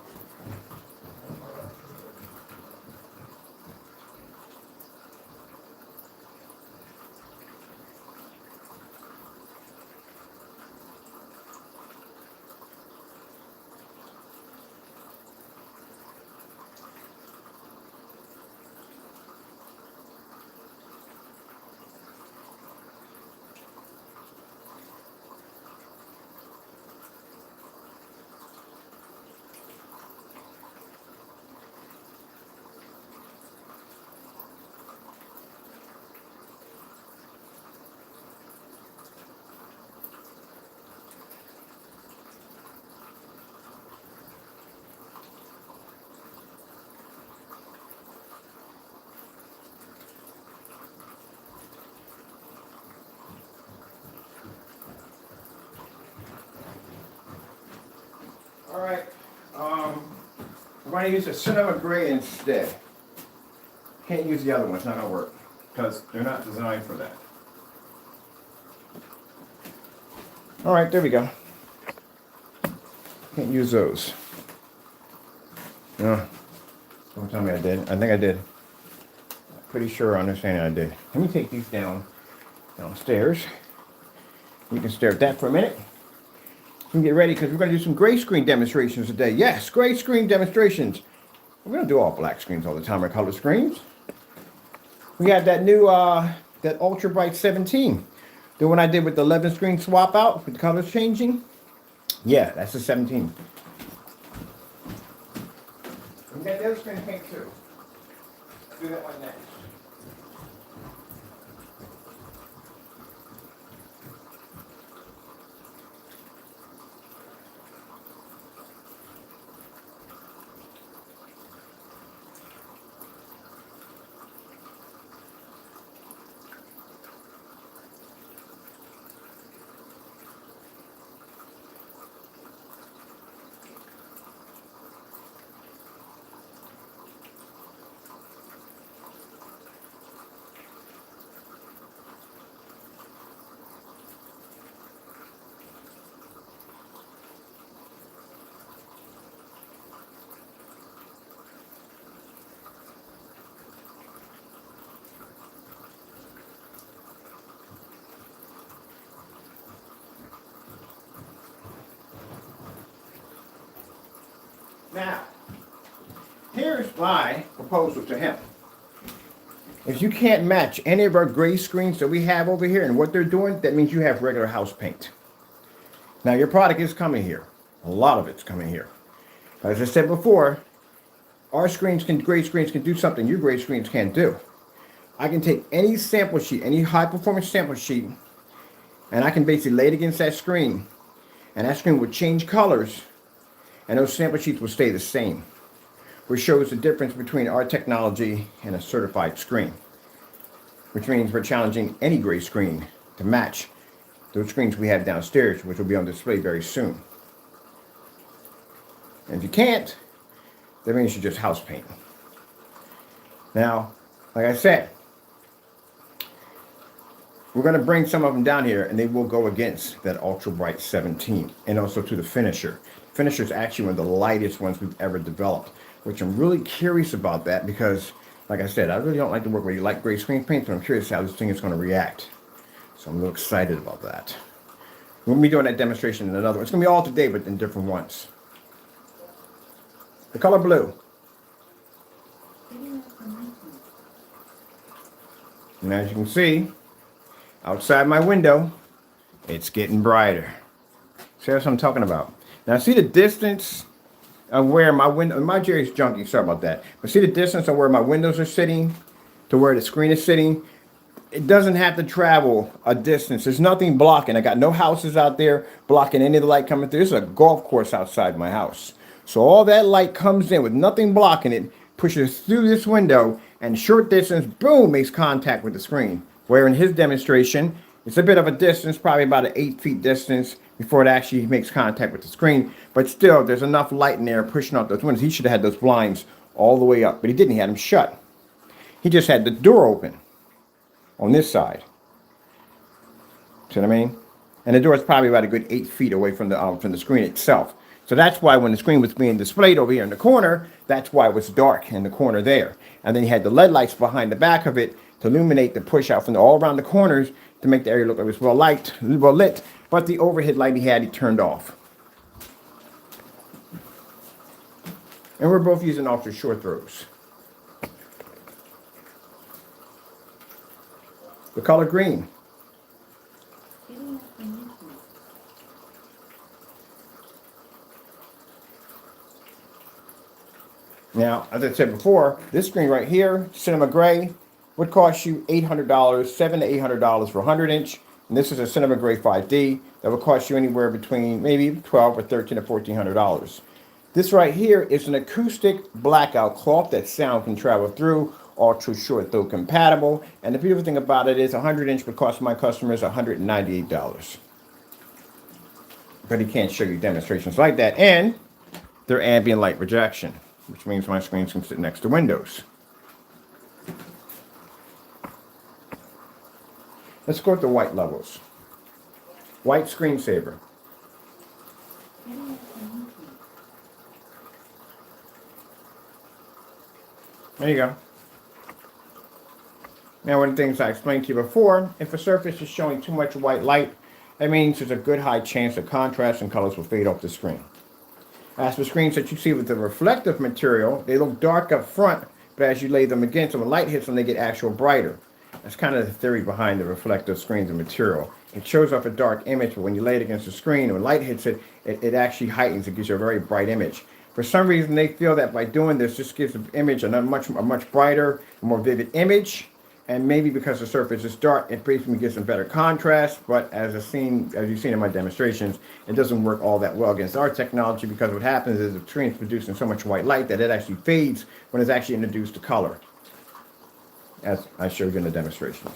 All right, we're going to use a cinema gray instead. Can't use the other one, it's not going to work because they're not designed for that. All right, there we go. Can't use those. No, don't tell me I did. I think I did. Pretty sure I understand I did. Let me take these downstairs. You can stare at that for a minute. We can get ready because we're going to do some gray screen demonstrations today. Yes, gray screen demonstrations. We're going to do all black screens all the time or color screens. We have that new, that Ultra Bright 17. The one I did with the 11 screen swap out with the colors changing. Yeah, that's the 17. We got the other screen pink too. I'll do that one next. Now, here's my proposal to him. If you can't match any of our gray screens that we have over here and what they're doing, that means you have regular house paint. Now, your product is coming here. A lot of it's coming here. As I said before, our gray screens can do something your gray screens can't do. I can take any sample sheet, any high performance sample sheet, and I can basically lay it against that screen, and that screen would change colors, and those sample sheets will stay the same, which shows the difference between our technology and a certified screen, which means we're challenging any gray screen to match those screens we have downstairs, which will be on display very soon. And if you can't, that means you're just house painting. Now, like I said, we're going to bring some of them down here, and they will go against that Ultra Bright 17, and also to the Finisher. Finisher is actually one of the lightest ones we've ever developed, which I'm really curious about that because, like I said, I really don't like to work with light gray screen paint, but I'm curious how this thing is going to react. So I'm a little excited about that. We'll be doing that demonstration in another one. It's going to be all today, but in different ones. The color blue. And as you can see, outside my window, it's getting brighter. See what I'm talking about? Now see the distance of where my window, my chair is junky, sorry about that. But see the distance of where my windows are sitting to where the screen is sitting? It doesn't have to travel a distance. There's nothing blocking. I got no houses out there blocking any of the light coming through. This is a golf course outside my house. So all that light comes in with nothing blocking it, pushes through this window, and short distance, boom, makes contact with the screen. Where in his demonstration, it's a bit of a distance, probably about an 8 feet distance before it actually makes contact with the screen. But still, there's enough light in there pushing out those windows. He should have had those blinds all the way up, but he didn't. He had them shut. He just had the door open on this side. See what I mean? And the door is probably about a good 8 feet away from the screen itself. So that's why when the screen was being displayed over here in the corner, that's why it was dark in the corner there. And then you had the LED lights behind the back of it to illuminate the push out from all around the corners to make the area look like it was well lit. But the overhead light he turned off. And we're both using ultra short throws. The color green. Now, as I said before, this screen right here, Cinema Gray, would cost you $800, $700 to $800 for 100-inch. And this is a Cinema Gray 5D that would cost you anywhere between maybe $1,200 or $1,300 to $1,400. This right here is an acoustic blackout cloth that sound can travel through, ultra short throw compatible. And the beautiful thing about it is a 100-inch would cost my customers $198. But he can't show you demonstrations like that. And they're ambient light rejection, which means my screens can sit next to windows. Let's go with the white levels. White screensaver. There you go. Now, one of the things I explained to you before, if a surface is showing too much white light, that means there's a good high chance that contrast and colors will fade off the screen. As for screens that you see with the reflective material, they look dark up front, but as you lay them against, when light hits them, they get actual brighter. That's kind of the theory behind the reflective screens and material. It shows off a dark image, but when you lay it against the screen, when light hits it, it actually heightens. It gives you a very bright image. For some reason, they feel that by doing this, just gives the image a much brighter, more vivid image. And maybe because the surface is dark, it basically gives them better contrast. But as you've seen in my demonstrations, it doesn't work all that well against our technology, because what happens is the screen is producing so much white light that it actually fades when it's actually introduced to color, as I showed you in the demonstrations.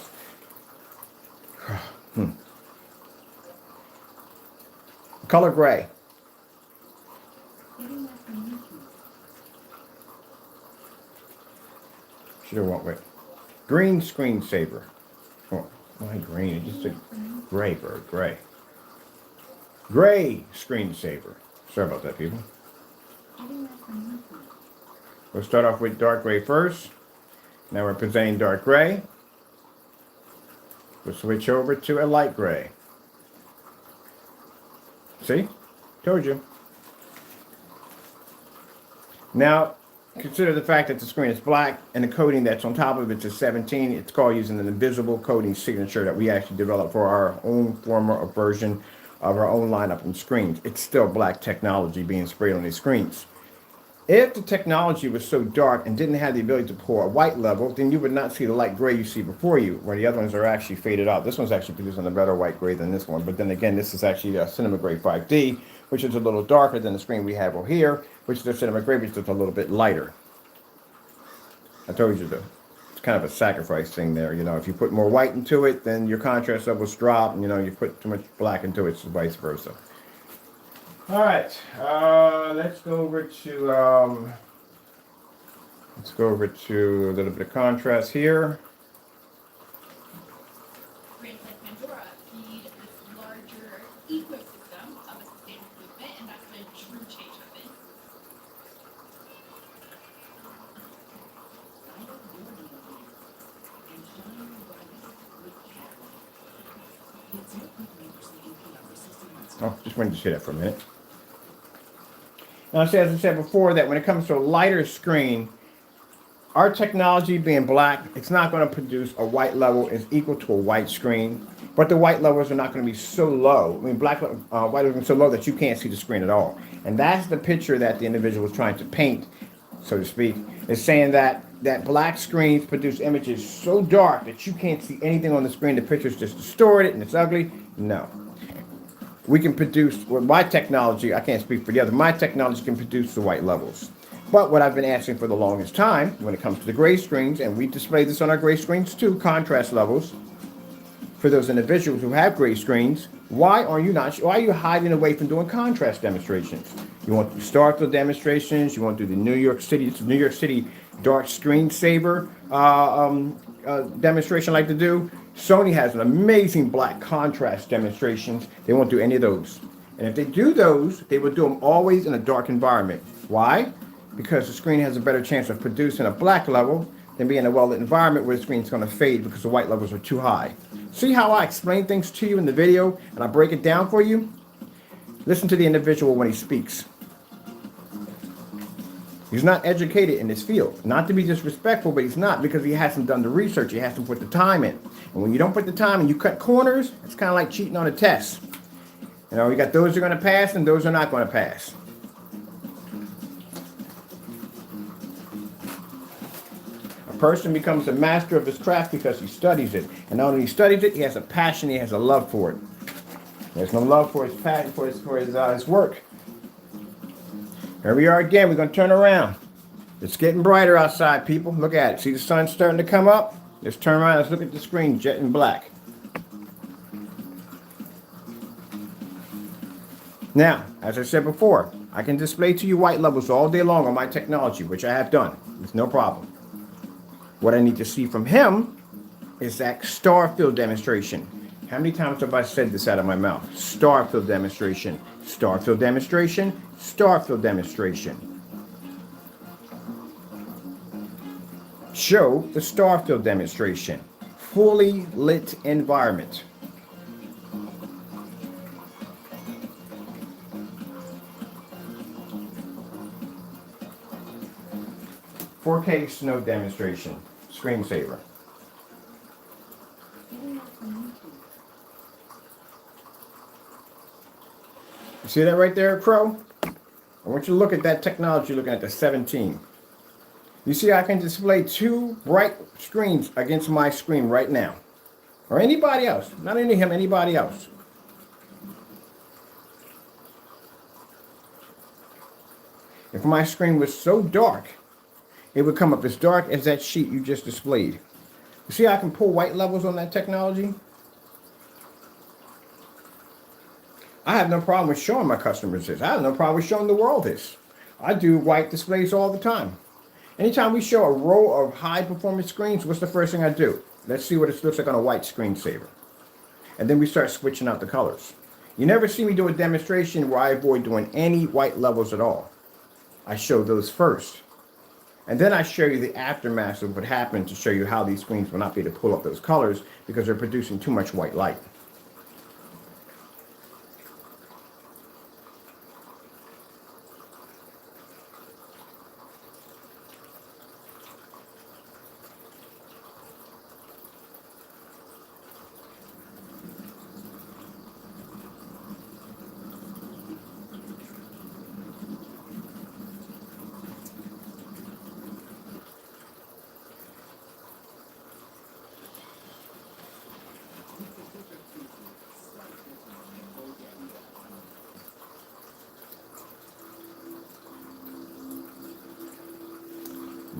Color gray. Should have went with green screensaver. Oh, why green? It just said gray bird, gray. Gray screensaver. Sorry about that, people. We'll start off with dark gray first. Now we're presenting dark gray. We'll switch over to a light gray. See? Told you. Now, consider the fact that the screen is black and the coating that's on top of it is 17. It's called using an invisible coating signature that we actually developed for our own former version of our own lineup of screens. It's still black technology being sprayed on these screens. If the technology was so dark and didn't have the ability to pour a white level, then you would not see the light gray you see before you, where the other ones are actually faded out. This one's actually producing a better white gray than this one. But then again, this is actually a Cinema Gray 5D, which is a little darker than the screen we have over here, which is a Cinema Gray, which is a little bit lighter. I told you it's kind of a sacrifice thing there. You know, if you put more white into it, then your contrast levels drop. And, you know, you put too much black into it, so vice versa. All right, let's go over to a little bit of contrast here. Brands like Pandora feed this larger ecosystem of a sustainable movement, and that's when true change happens. Oh, just wanted to say that for a minute. Now, as I said before, that when it comes to a lighter screen, our technology being black, it's not going to produce a white level is equal to a white screen, but the white levels are not going to be so low. I mean, white levels are so low that you can't see the screen at all. And that's the picture that the individual was trying to paint, so to speak, is saying that black screens produce images so dark that you can't see anything on the screen. The picture's just distorted and it's ugly. No. We can produce, with my technology, I can't speak for the other, my technology can produce the white levels. But what I've been asking for the longest time, when it comes to the gray screens, and we display this on our gray screens too, contrast levels, for those individuals who have gray screens, why are you hiding away from doing contrast demonstrations? You want to do Starfield demonstrations, you want to do the New York City dark screensaver demonstration I like to do. Sony has an amazing black contrast demonstrations. They won't do any of those. And if they do those, they will do them always in a dark environment. Why? Because the screen has a better chance of producing a black level than being in a well-lit environment where the screen's going to fade because the white levels are too high. See how I explain things to you in the video and I break it down for you? Listen to the individual when he speaks. He's not educated in this field. Not to be disrespectful, but he's not, because he hasn't done the research. He hasn't put the time in. And when you don't put the time and you cut corners, it's kind of like cheating on a test. You know, you got those who are going to pass and those who are not going to pass. A person becomes a master of his craft because he studies it. And not only he studies it, he has a passion, he has a love for it. There's no love for his passion, for his work. Here we are again. We're going to turn around. It's getting brighter outside, people. Look at it. See the sun starting to come up? Let's turn around. Let's look at the screen, jet in black. Now, as I said before, I can display to you white levels all day long on my technology, which I have done. It's no problem. What I need to see from him is that Starfield demonstration. How many times have I said this out of my mouth? Starfield demonstration. Starfield demonstration. Starfield demonstration. Show the Starfield demonstration. Fully lit environment. "4K snow demonstration. Screensaver." You see that right there, Crow? I want you to look at that technology, looking at the 17. You see I can display two bright screens against my screen right now. Or anybody else. Not only him, anybody else. If my screen was so dark, it would come up as dark as that sheet you just displayed. You see how I can pull white levels on that technology? I have no problem with showing my customers this. I have no problem with showing the world this. I do white displays all the time. Anytime we show a row of high performance screens, what's the first thing I do? Let's see what it looks like on a white screensaver. And then we start switching out the colors. You never see me do a demonstration where I avoid doing any white levels at all. I show those first. And then I show you the aftermath of what happened to show you how these screens will not be able to pull up those colors because they're producing too much white light.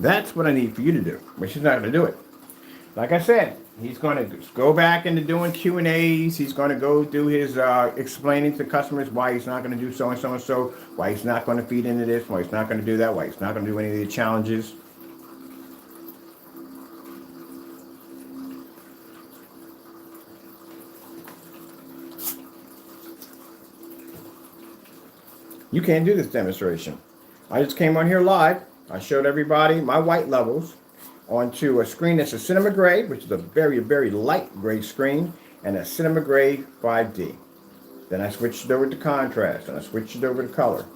That's what I need for you to do, but she's not going to do it. Like I said, he's going to go back into doing Q&As. He's going to go do his explaining to customers why he's not going to do so and so and so, why he's not going to feed into this, why he's not going to do that, why he's not going to do any of the challenges. You can't do this demonstration. I just came on here live. I showed everybody my white levels onto a screen that's a Cinema Gray, which is a very, very light gray screen, and a Cinema Gray 5D. Then I switched it over to contrast, and I switched it over to color.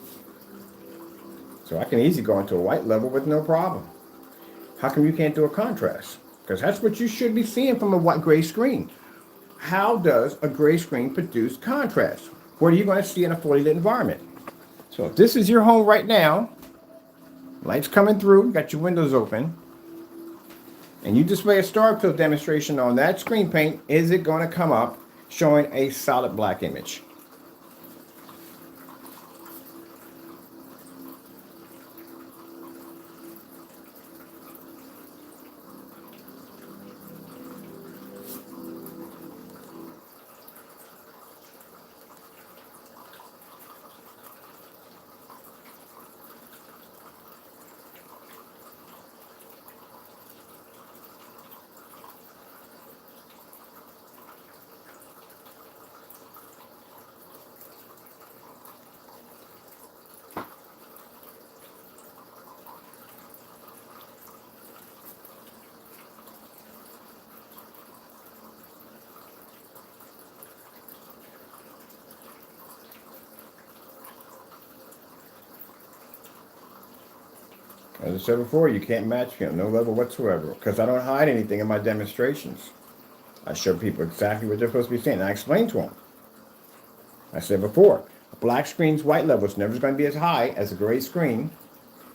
So I can easily go into a white level with no problem. How come you can't do a contrast? Because that's what you should be seeing from a white gray screen. How does a gray screen produce contrast? What are you going to see in a fully lit environment? So if this is your home right now, lights coming through, got your windows open, and you display a Starfield demonstration on that screen paint, is it going to come up showing a solid black image? As I said before, you can't match me on no level whatsoever because I don't hide anything in my demonstrations. I show people exactly what they're supposed to be seeing. I explain to them. I said before, a black screen's white level is never going to be as high as a gray screen,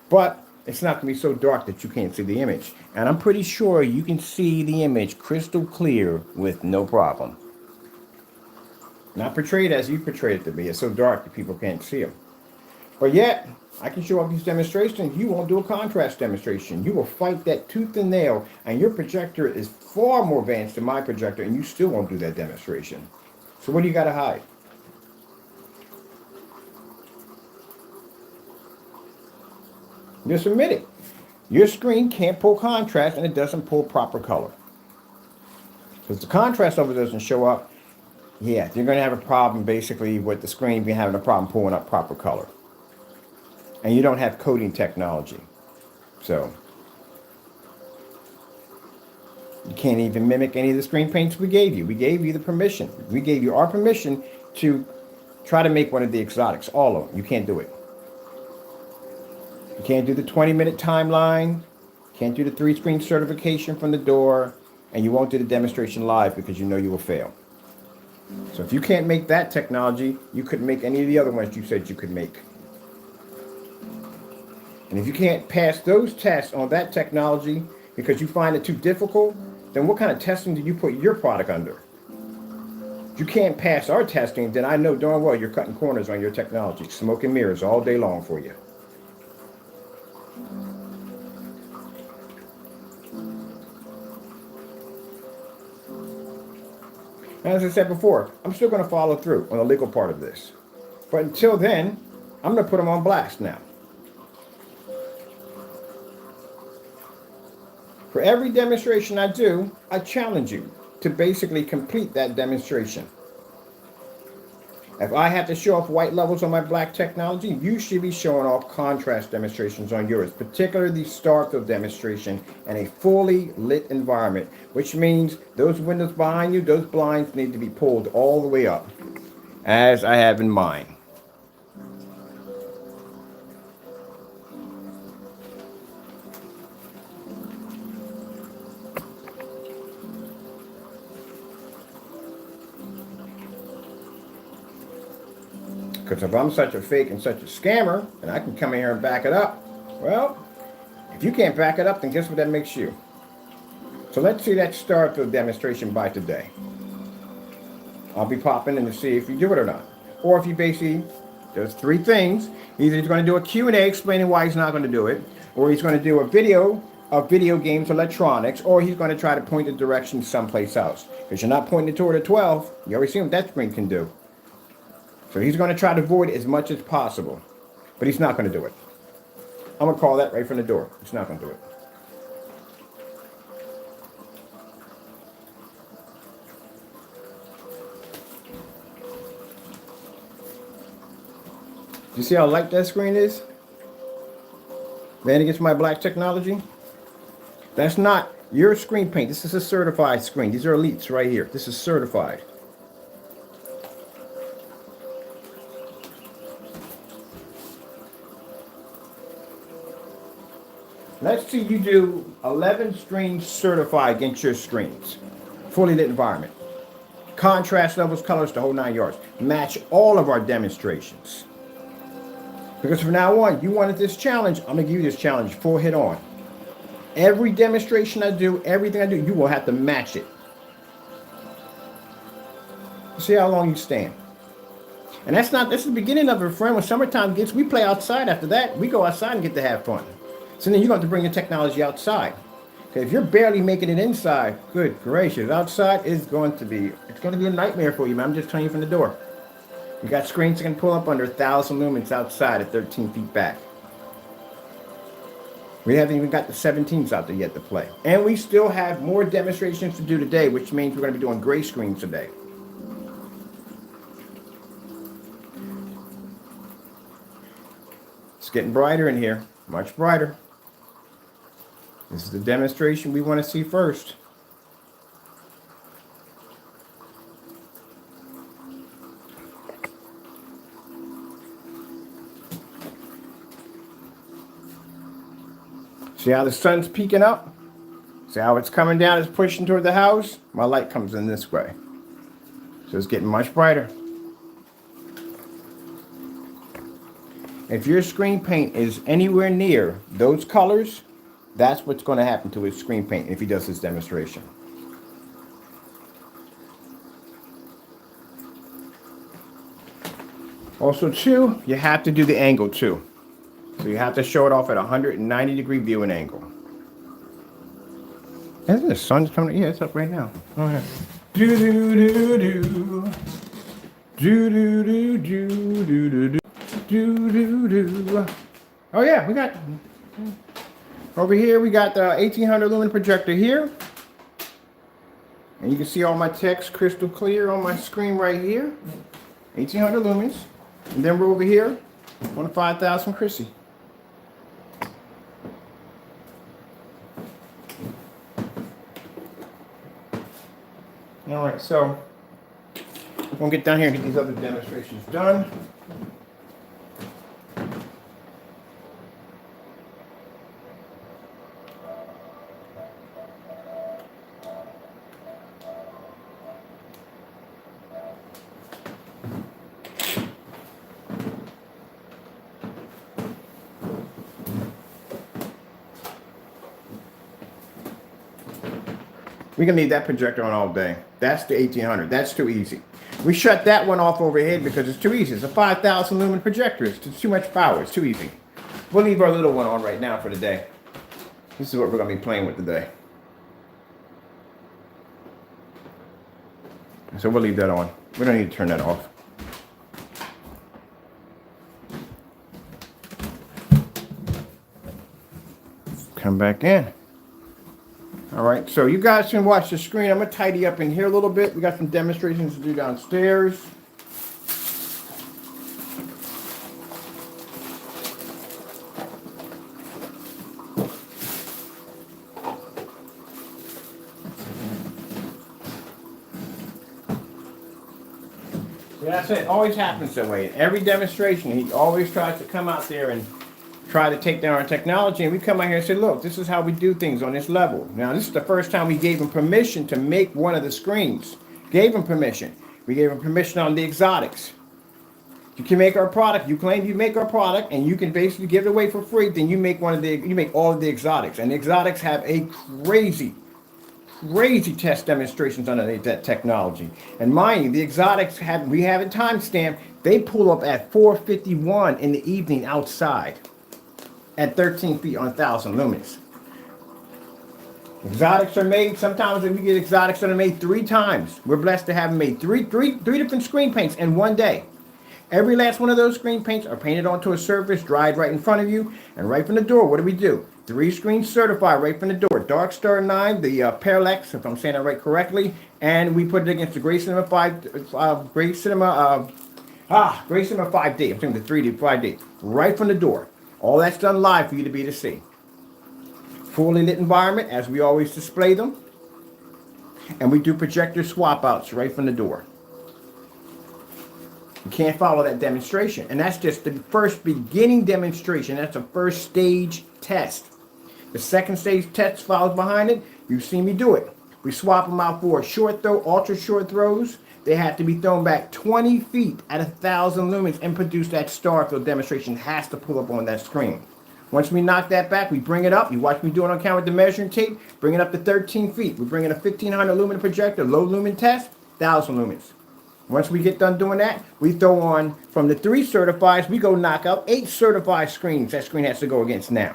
but it's not going to be so dark that you can't see the image. And I'm pretty sure you can see the image crystal clear with no problem. Not portrayed as you portrayed it to be. It's so dark that people can't see them. But yet, I can show up these demonstrations. You won't do a contrast demonstration. You will fight that tooth and nail, and your projector is far more advanced than my projector, and you still won't do that demonstration. So what do you got to hide? Just admit it. Your screen can't pull contrast, and it doesn't pull proper color. Because the contrast level doesn't show up, yeah, you're going to have a problem basically with the screen being having a problem pulling up proper color. And you don't have coding technology. So you can't even mimic any of the screen paints we gave you. We gave you the permission. We gave you our permission to try to make one of the exotics, all of them. You can't do it. You can't do the 20-minute timeline. Can't do the 3-screen certification from the door. And you won't do the demonstration live because you know you will fail. So if you can't make that technology, you couldn't make any of the other ones you said you could make. And if you can't pass those tests on that technology because you find it too difficult, then what kind of testing do you put your product under? If you can't pass our testing, then I know darn well you're cutting corners on your technology, smoke and mirrors all day long for you. As I said before, I'm still going to follow through on the legal part of this. But until then, I'm going to put them on blast now. For every demonstration I do, I challenge you to basically complete that demonstration. If I have to show off white levels on my black technology, you should be showing off contrast demonstrations on yours, particularly the Starfield demonstration in a fully lit environment, which means those windows behind you, those blinds need to be pulled all the way up, as I have in mine. Because if I'm such a fake and such a scammer, and I can come in here and back it up, well, if you can't back it up, then guess what that makes you? So let's see that Starfield demonstration by today. I'll be popping in to see if you do it or not. Or if you basically, there's 3 things. Either he's going to do a Q&A explaining why he's not going to do it, or he's going to do a video of video games electronics, or he's going to try to point the direction someplace else. Because you're not pointing it toward a 12. You already see what that screen can do. So he's going to try to avoid it as much as possible. But he's not going to do it. I'm going to call that right from the door. He's not going to do it. You see how light that screen is? Ran against my black technology? That's not your screen paint. This is a certified screen. These are elites right here. This is certified. Let's see you do 11 screens certified against your screens. Fully lit environment. Contrast levels, colors, the whole 9 yards. Match all of our demonstrations. Because from now on, you wanted this challenge, I'm going to give you this challenge full hit on. Every demonstration I do, everything I do, you will have to match it. See how long you stand. And that's the beginning of it, friend. When summertime gets, we play outside after that. We go outside and get to have fun. So then you're going to have to bring the technology outside. Okay, if you're barely making it inside, good gracious, outside is going to be, it's going to be a nightmare for you, man. I'm just telling you from the door. You got screens that can pull up under 1,000 lumens outside at 13 feet back. We haven't even got the 17s out there yet to play. And we still have more demonstrations to do today, which means we're going to be doing gray screens today. It's getting brighter in here, much brighter. This is the demonstration we want to see first. See how the sun's peeking up? See how it's coming down, it's pushing toward the house? My light comes in this way. So it's getting much brighter. If your screen paint is anywhere near those colors, that's what's going to happen to his screen paint if he does his demonstration. Also too, you have to do the angle too. So you have to show it off at a 190-degree viewing angle. Isn't the sun coming? Yeah, it's up right now. Oh, yeah. Do do do do. Do do do do do do do do do. Oh yeah, we got over here. We got the 1800 lumen projector here, and you can see all my text crystal clear on my screen right here. 1800 lumens, and then we're over here on the 5000 Chrissy. All right, so I'm gonna get down here and get these other demonstrations done. We can leave that projector on all day. That's the 1800. That's too easy. We shut that one off overhead because it's too easy. It's a 5000 lumen projector. It's too much power. It's too easy. We'll leave our little one on right now for the day. This is what we're going to be playing with today. So we'll leave that on. We don't need to turn that off. Come back in. All right, so you guys can watch the screen. I'm going to tidy up in here a little bit. We got some demonstrations to do downstairs. That's it. Always happens that way. In every demonstration, he always tries to come out there and try to take down our technology, and we come out here and say, look, this is how we do things on this level. Now, this is the first time we gave him permission to make one of the screens. Gave him permission. We gave him permission on the exotics. You can make our product. You claim you make our product, and you can basically give it away for free. Then you make all of the exotics, and the exotics have a crazy test demonstrations underneath that technology. And mind you, the exotics we have a timestamp. They pull up at 4:51 in the evening outside. At 13 feet on 1000 lumens. Exotics are made, sometimes we get exotics that are made 3 times. We're blessed to have them made three different screen paints in one day. Every last one of those screen paints are painted onto a surface, dried right in front of you, and right from the door, what do? 3 screens certified right from the door. Dark Star 9, the Parallax, if I'm saying that right correctly, and we put it against the Grey Cinema 5, Grey Cinema 5D, I'm saying the 3D, 5D, right from the door. All that's done live for you to be able to see. Fully lit environment, as we always display them. And we do projector swap outs right from the door. You can't follow that demonstration. And that's just the first beginning demonstration. That's a first stage test. The second stage test follows behind it. You've seen me do it. We swap them out for short throw, ultra short throws. They have to be thrown back 20 feet at 1000 lumens and produce that star field demonstration. Has to pull up on that screen. Once we knock that back, we bring it up. You watch me do it on camera with the measuring tape. Bring it up to 13 feet. We bring in a 1500 lumen projector, low lumen test, 1000 lumens. Once we get done doing that, we throw on, from the 3 certifieds, we go knock out 8 certified screens. That screen has to go against now.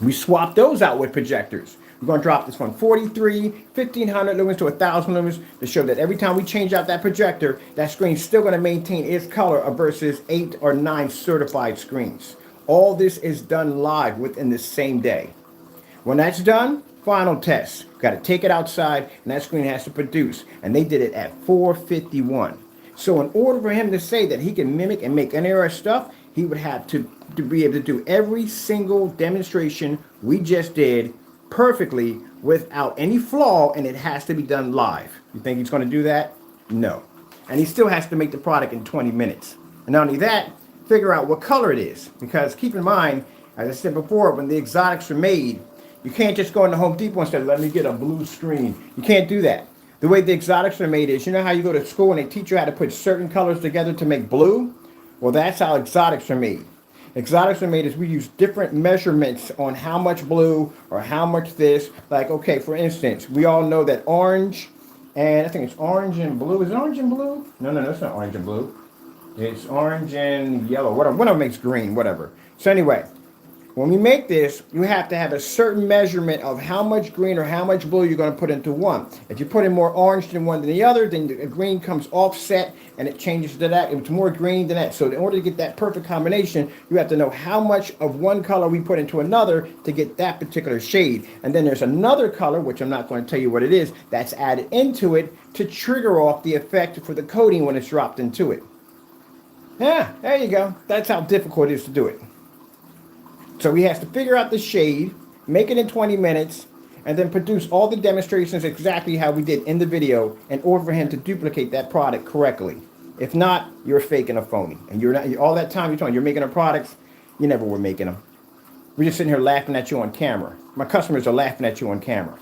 We swap those out with projectors. We're going to drop this from 43, 1500 lumens to 1000 lumens to show that every time we change out that projector, that screen's still going to maintain its color versus 8 or 9 certified screens. All this is done live within the same day. When that's done, final test. Got to take it outside, and that screen has to produce. And they did it at 4:51. So in order for him to say that he can mimic and make any of our stuff, he would have to be able to do every single demonstration we just did perfectly without any flaw, and it has to be done live. You think he's going to do that? No. And he still has to make the product in 20 minutes. And not only that, figure out what color it is. Because keep in mind, As I said before, when the exotics are made, you can't just go into Home Depot and say, let me get a blue screen. You can't do that. The way the exotics are made is, you know how you go to school and they teach you how to put certain colors together to make blue? Well, that's how exotics are made. Exotics are made is we use different measurements on how much blue or how much this. Like, okay, for instance, we all know that orange, and I think it's orange and blue. Is it orange and blue? No, it's not orange and blue. It's orange and yellow. Whatever makes green, whatever. So anyway, when we make this, you have to have a certain measurement of how much green or how much blue you're going to put into one. If you put in more orange than one than the other, then the green comes offset and it changes to that. It's more green than that. So in order to get that perfect combination, you have to know how much of one color we put into another to get that particular shade. And then there's another color, which I'm not going to tell you what it is, that's added into it to trigger off the effect for the coating when it's dropped into it. Yeah, there you go. That's how difficult it is to do it. So he has to figure out the shade, make it in 20 minutes, and then produce all the demonstrations exactly how we did in the video in order for him to duplicate that product correctly. If not, you're faking a phony. And you're not, all that time you're making our products, you never were making them. We're just sitting here laughing at you on camera. My customers are laughing at you on camera.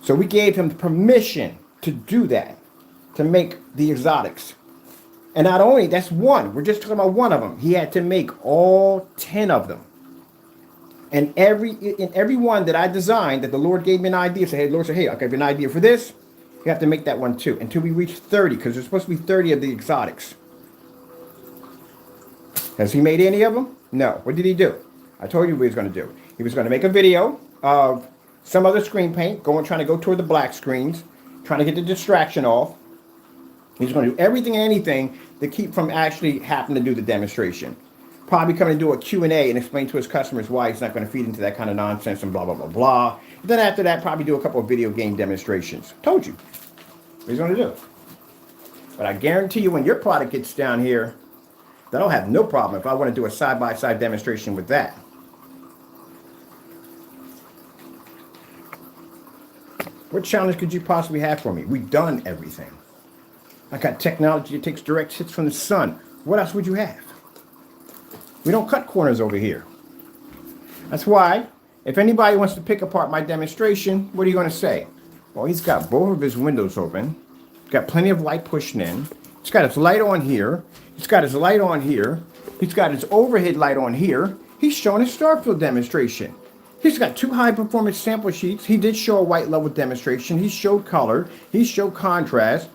So we gave him permission to do that, to make the exotics. And not only, that's one. We're just talking about one of them. He had to make all 10 of them. And in every one that I designed, that the Lord gave me an idea, say, hey, Lord said, hey, I'll give you an idea for this. You have to make that one too, until we reach 30, because there's supposed to be 30 of the exotics. Has he made any of them? No. What did he do? I told you what he was going to do. He was going to make a video of some other screen paint, trying to go toward the black screens, trying to get the distraction off. He's going to do everything and anything to keep from actually having to do the demonstration. Probably come and do a Q&A and explain to his customers why he's not going to feed into that kind of nonsense and blah, blah, blah, blah. Then after that, probably do a couple of video game demonstrations. Told you what he's going to do. But I guarantee you when your product gets down here, that'll have no problem if I want to do a side-by-side demonstration with that. What challenge could you possibly have for me? We've done everything. I got technology that takes direct hits from the sun. What else would you have? We don't cut corners over here. That's why, if anybody wants to pick apart my demonstration, what are you going to say? Well, he's got both of his windows open. He's got plenty of light pushing in. He's got his light on here. He's got his light on here. He's got his overhead light on here. He's showing his Starfield demonstration. He's got 2 high-performance sample sheets. He did show a white level demonstration. He showed color. He showed contrast.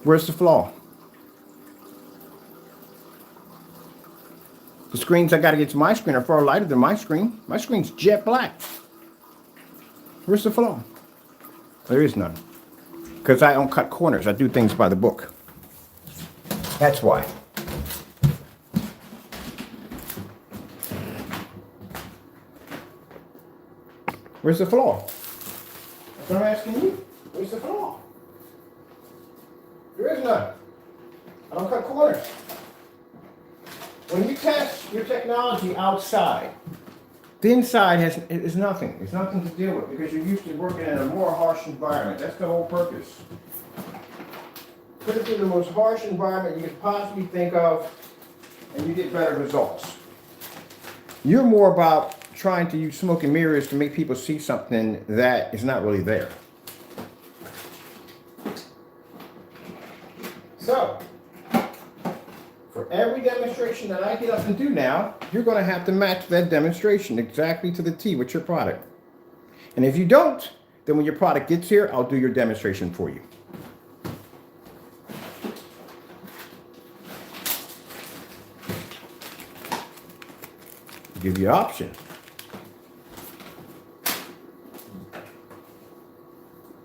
Where's the flaw? The screens I got against my screen are far lighter than my screen. My screen's jet black. Where's the flaw? There is none. Because I don't cut corners. I do things by the book. That's why. Where's the flaw? That's what I'm asking you. Where's the flaw? There is none. I don't cut corners. When you test your technology outside, the inside is nothing. It's nothing to deal with because you're used to working in a more harsh environment. That's the whole purpose. Put it through the most harsh environment you could possibly think of, and you get better results. You're more about trying to use smoke and mirrors to make people see something that is not really there. So, for every demonstration that I get up and do now, you're going to have to match that demonstration exactly to the T with your product. And if you don't, then when your product gets here, I'll do your demonstration for you. Give you an option.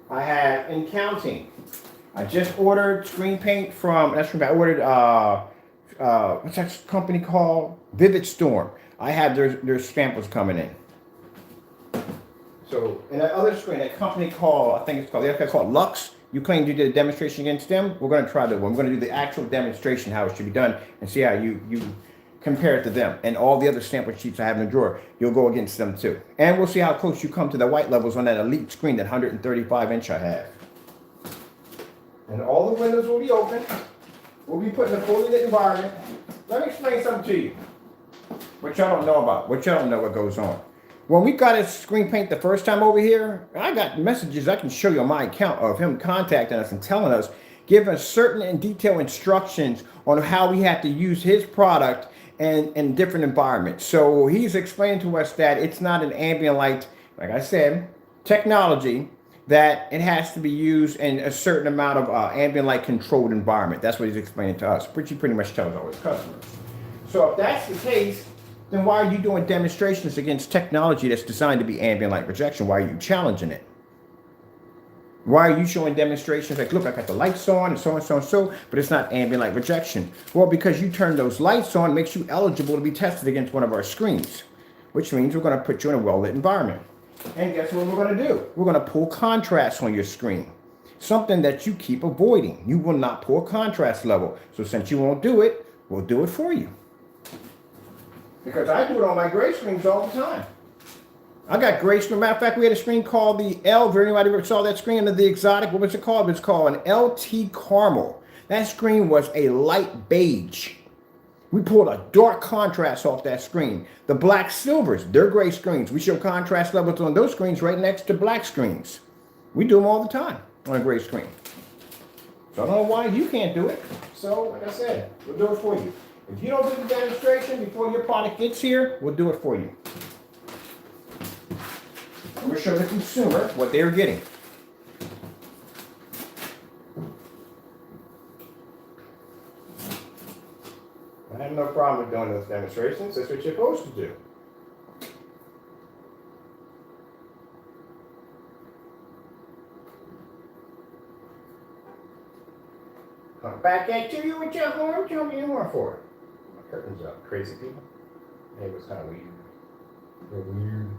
I have in counting. I just ordered screen paint from, I ordered, what's that company called? Vivid Storm. I have their samples coming in. So, and that other screen, that company called, I think it's called Lux. You claimed you did a demonstration against them. We're going to try that one. We're going to do the actual demonstration, how it should be done, and see how you compare it to them. And all the other sample sheets I have in the drawer, you'll go against them too. And we'll see how close you come to the white levels on that elite screen, that 135 inch I have. And all the windows will be open. We'll be put in a fully lit environment. Let me explain something to you. What y'all don't know about. What y'all don't know what goes on. When we got his screen paint the first time over here, I got messages I can show you on my account of him contacting us and telling us, giving us certain and detailed instructions on how we have to use his product and in different environments. So he's explaining to us that it's not an ambient light, like I said, technology, that it has to be used in a certain amount of ambient light controlled environment. That's what he's explaining to us, which he pretty much tells all his customers. So if that's the case, then why are you doing demonstrations against technology that's designed to be ambient light rejection? Why are you challenging it? Why are you showing demonstrations like, look, I got the lights on and so and so and so, but it's not ambient light rejection? Well, because you turn those lights on makes you eligible to be tested against one of our screens, which means we're going to put you in a well-lit environment. And guess what we're going to do? We're going to pull contrast on your screen, something that you keep avoiding. You will not pull a contrast level. So since you won't do it, we'll do it for you. Because I do it on my gray screens all the time. I got gray screen. Matter of fact, we had a screen called the L. Anybody ever saw that screen under the exotic? What was it called? It's called an LT Caramel. That screen was a light beige. We pulled a dark contrast off that screen. The black silvers, they're gray screens. We show contrast levels on those screens right next to black screens. We do them all the time on a gray screen. So I don't know why you can't do it. So, like I said, we'll do it for you. If you don't do the demonstration before your product gets here, we'll do it for you. We'll show the consumer what they're getting. I have no problem with doing those demonstrations. That's what you're supposed to do. Come back at you with your horn. What you want me your horn for? My curtains up. Crazy people. It was kind of weird. They're weird.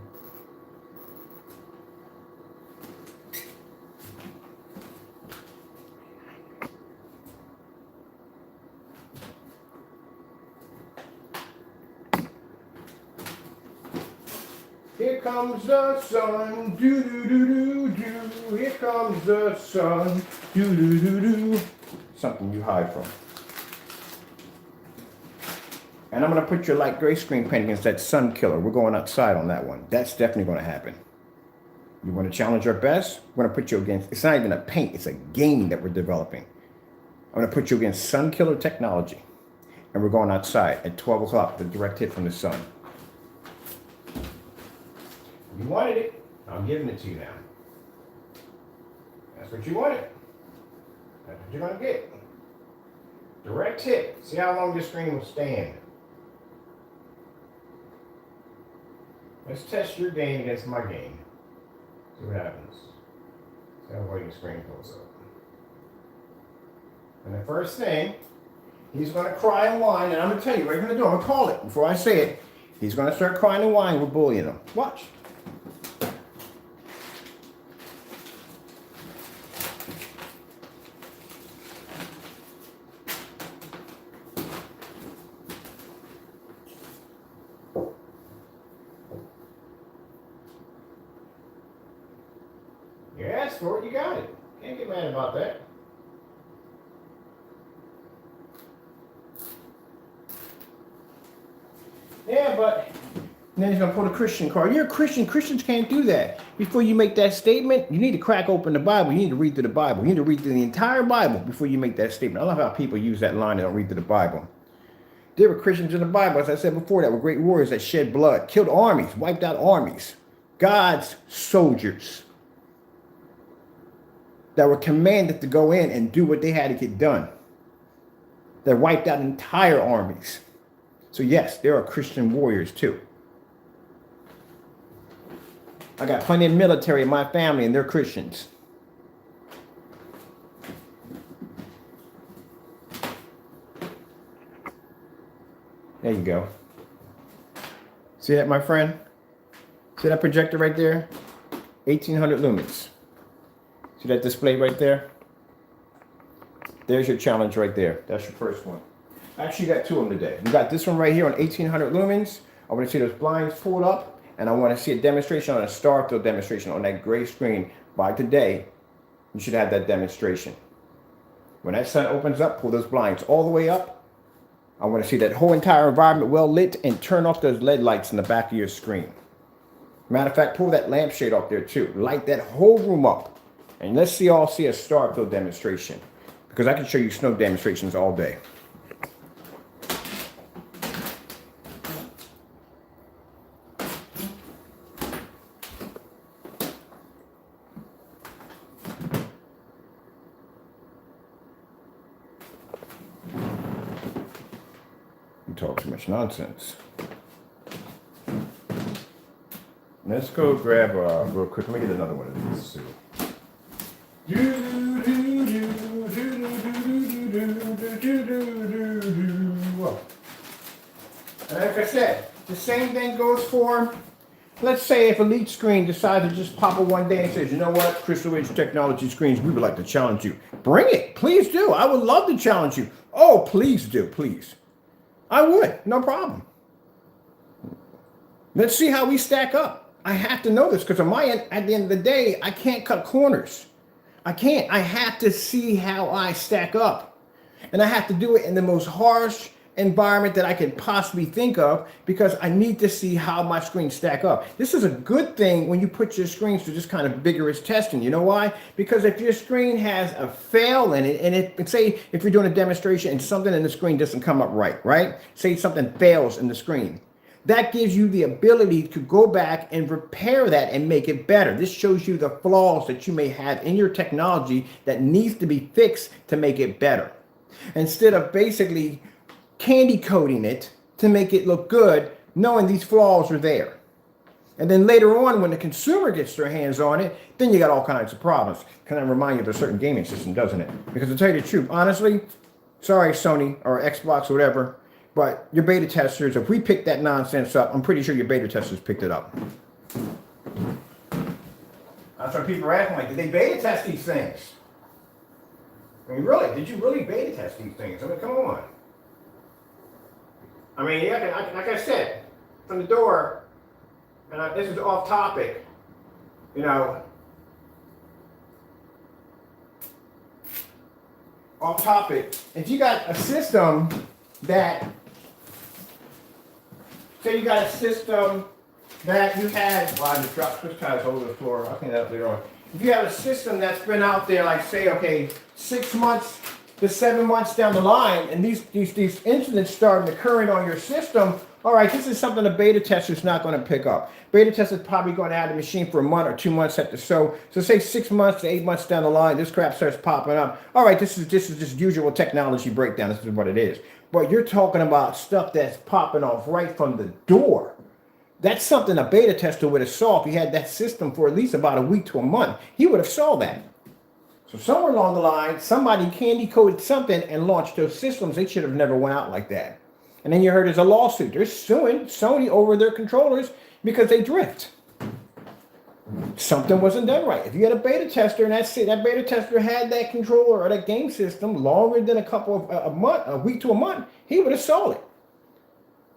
Here comes the sun, do do do do do. Here comes the sun, do do do do. Something you hide from. And I'm going to put your light gray screen paint against that sun killer. We're going outside on that one. That's definitely going to happen. You want to challenge our best? We're going to put you against, it's not even a paint, it's a game that we're developing. I'm going to put you against sun killer technology. And we're going outside at 12 o'clock, the direct hit from the sun. You wanted it, I'm giving it to you now. That's what you wanted. That's what you're going to get. Direct hit. See how long this screen will stand. Let's test your game against my game. See what happens. See how well your screen pulls up. And the first thing, he's going to cry and whine, and I'm going to tell you what he's going to do. I'm going to call it before I say it. He's going to start crying and whining. We're bullying him. Watch. You asked for it, you got it. Can't get mad about that. Yeah, but then he's gonna put a Christian card. You're a Christian. Christians can't do that. Before you make that statement, you need to crack open the Bible. You need to read through the Bible. You need to read through the entire Bible before you make that statement. I love how people use that line, they don't read through the Bible. There were Christians in the Bible, as I said before, that were great warriors that shed blood, killed armies, wiped out armies. God's soldiers that were commanded to go in and do what they had to get done. That wiped out entire armies. So yes, there are Christian warriors too. I got plenty of military in my family and they're Christians. There you go. See that, my friend? See that projector right there? 1800 lumens. See that display right there? There's your challenge right there. That's your first one. I actually got two of them today. We got this one right here on 1800 lumens. I want to see those blinds pulled up, and I want to see a demonstration on a star field demonstration on that gray screen. By today, you should have that demonstration. When that sun opens up, pull those blinds all the way up I want to see that whole entire environment well lit, and turn off those LED lights in the back of your screen. Matter of fact, pull that lampshade off there too. Light that whole room up. And let's see a star field demonstration. Because I can show you snow demonstrations all day. You talk too much nonsense. Let's go grab real quick. Let me get another one of these too. Like I said, the same thing goes for, let's say if Elite Screen decides to just pop up one day and says, you know what, Crystal Edge Technology Screens, we would like to challenge you. Bring it, please do. I would love to challenge you. Oh, please do, please. I would, no problem. Let's see how we stack up. I have to know this because on my end, at the end of the day, I can't cut corners. I can't. I have to see how I stack up. And I have to do it in the most harsh environment that I can possibly think of because I need to see how my screens stack up. This is a good thing when you put your screens to just kind of vigorous testing. You know why? Because if your screen has a fail in it, and say if you're doing a demonstration and something in the screen doesn't come up right? Say something fails in the screen. That gives you the ability to go back and repair that and make it better. This shows you the flaws that you may have in your technology that needs to be fixed to make it better. Instead of basically candy coating it to make it look good, knowing these flaws are there. And then later on, when the consumer gets their hands on it, then you got all kinds of problems. Kind of remind you of a certain gaming system, doesn't it? Because to tell you the truth, honestly, sorry, Sony or Xbox or whatever, but your beta testers, if we pick that nonsense up, I'm pretty sure your beta testers picked it up. That's why people are asking, like, did they beta test these things? I mean, really, did you really beta test these things? I mean, come on. I mean, yeah, like I said, from the door, and this is off topic, you know, off topic. If you got a system that, say you got a system that you had, well, I just dropped switch ties over the floor. I'll clean that up later on. If you have a system that's been out there, like say, okay, 6 months to 7 months down the line, and these incidents start occurring on your system, all right, this is something a beta tester is not going to pick up. Beta tester is probably going to have the machine for a month or 2 months at the so say 6 months to 8 months down the line, this crap starts popping up. All right, this is just usual technology breakdown. This is what it is. But you're talking about stuff that's popping off right from the door. That's something a beta tester would have saw if he had that system for at least about a week to a month. He would have saw that. So somewhere along the line, somebody candy coated something and launched those systems. They should have never went out like that. And then you heard there's a lawsuit. They're suing Sony over their controllers because they drift. Something wasn't done right. If you had a beta tester and that beta tester had that controller or that game system longer than a week to a month, he would have saw it.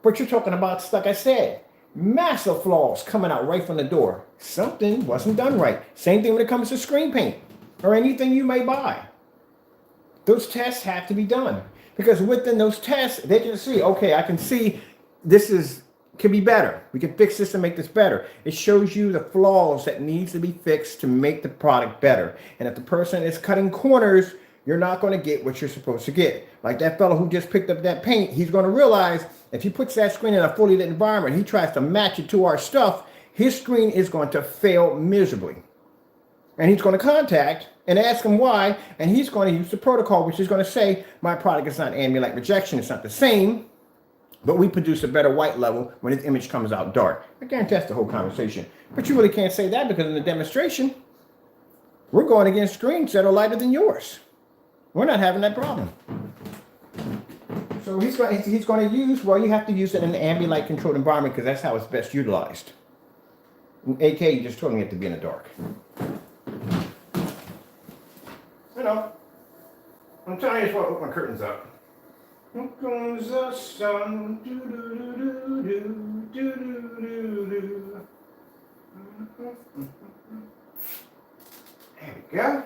But you're talking about, like I said, massive flaws coming out right from the door. Something wasn't done right. Same thing when it comes to screen paint or anything you may buy. Those tests have to be done because within those tests, they can see, okay, I can see this can be better. We can fix this and make this better. It shows you the flaws that needs to be fixed to make the product better. And if the person is cutting corners, you're not going to get what you're supposed to get. Like that fellow who just picked up that paint, he's going to realize if he puts that screen in a fully lit environment, he tries to match it to our stuff, his screen is going to fail miserably. And he's going to contact and ask him why, and he's going to use the protocol, which is going to say, my product is not ambient light rejection, it's not the same, but we produce a better white level when its image comes out dark. I guarantee that's the whole conversation. But you really can't say that because in the demonstration, we're going against screens that are lighter than yours. We're not having that problem. So he's going to use, well, you have to use it in an ambient light controlled environment because that's how it's best utilized. AK, you just told me it to be in the dark. You know, I'm telling you, what, my curtains up. Here comes the sun. There we go.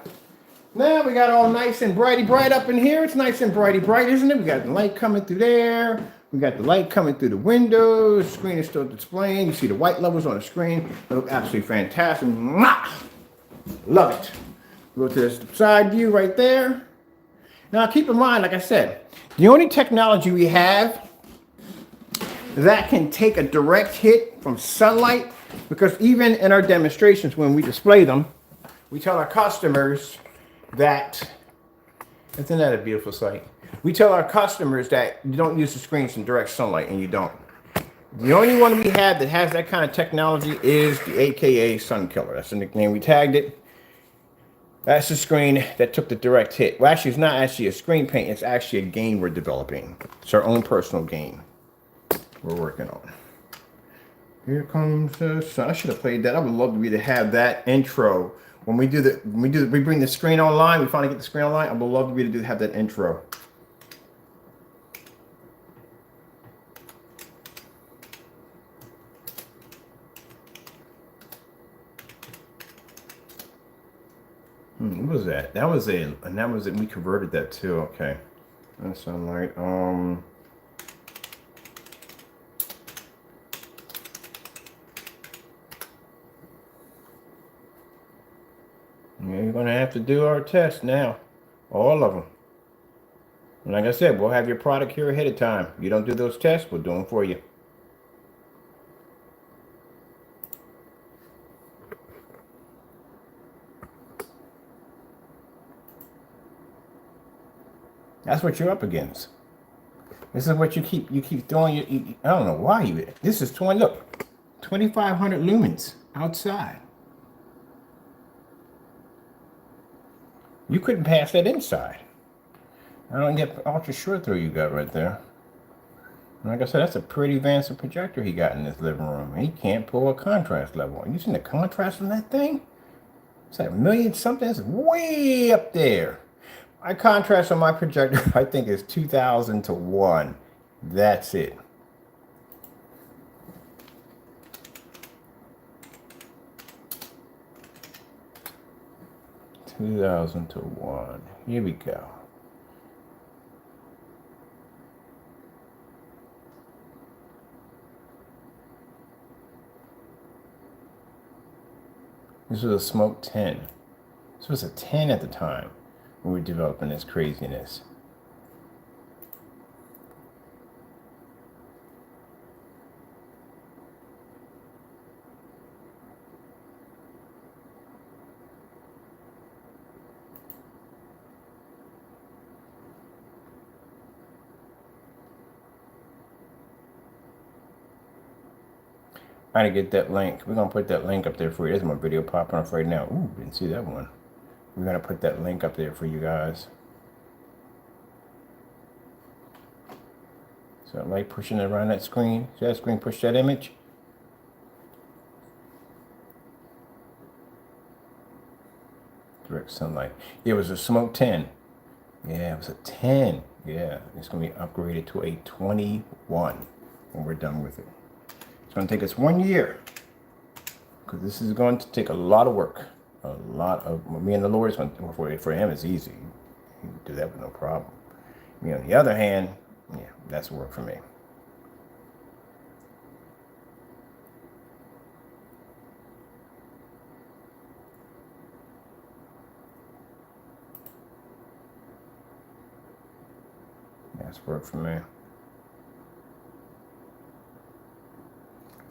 Now we got all nice and brighty bright up in here. It's nice and brighty bright, isn't it? We got the light coming through there. We got the light coming through the windows. The screen is still displaying. You see the white levels on the screen. They look absolutely fantastic. Mwah! Love it. Go to the side view right there. Now keep in mind, like I said, the only technology we have that can take a direct hit from sunlight, because even in our demonstrations when we display them, we tell our customers that, isn't that a beautiful sight? We tell our customers that you don't use the screens in direct sunlight, and you don't. The only one we have that has that kind of technology is the AKA Sun Killer. That's the nickname we tagged it. That's the screen that took the direct hit. Well, actually, it's not actually a screen paint. It's actually a game we're developing. It's our own personal game we're working on. Here comes the sun. I should have played that. I would love to be to have that intro when we bring the screen online. We finally get the screen online. I would love to be to have that intro. What was that? That was and that was it. We converted that too. Okay. That's sunlight. Yeah, you're gonna have to do our test now. All of them. And like I said, we'll have your product here ahead of time. You don't do those tests, we'll do them for you. That's what you're up against. This is what you keep throwing. I don't know why you. This is 2,500 lumens outside. You couldn't pass that inside. I don't get ultra short through you got right there. Like I said, that's a pretty advanced projector he got in this living room. He can't pull a contrast level. You seen the contrast on that thing? It's like 1,000,000 something. It's way up there. My contrast on my projector, I think, is 2,000 to 1. That's it. $2,000 to 1. Here we go. This was a Smoke 10. This was a 10 at the time when we were developing this craziness. Trying to get that link. We're going to put that link up there for you. There's my video popping off right now. Ooh, didn't see that one. We're going to put that link up there for you guys. So light pushing around that screen. See that screen push that image? Direct sunlight. It was a Smoke 10. Yeah, it was a 10. Yeah, it's going to be upgraded to a 21 when we're done with it. It's going to take us 1 year, because this is going to take a lot of work. A lot of, me and the Lord is going to, for him it's easy. He can do that with no problem. Me on the other hand, yeah, that's work for me. That's work for me.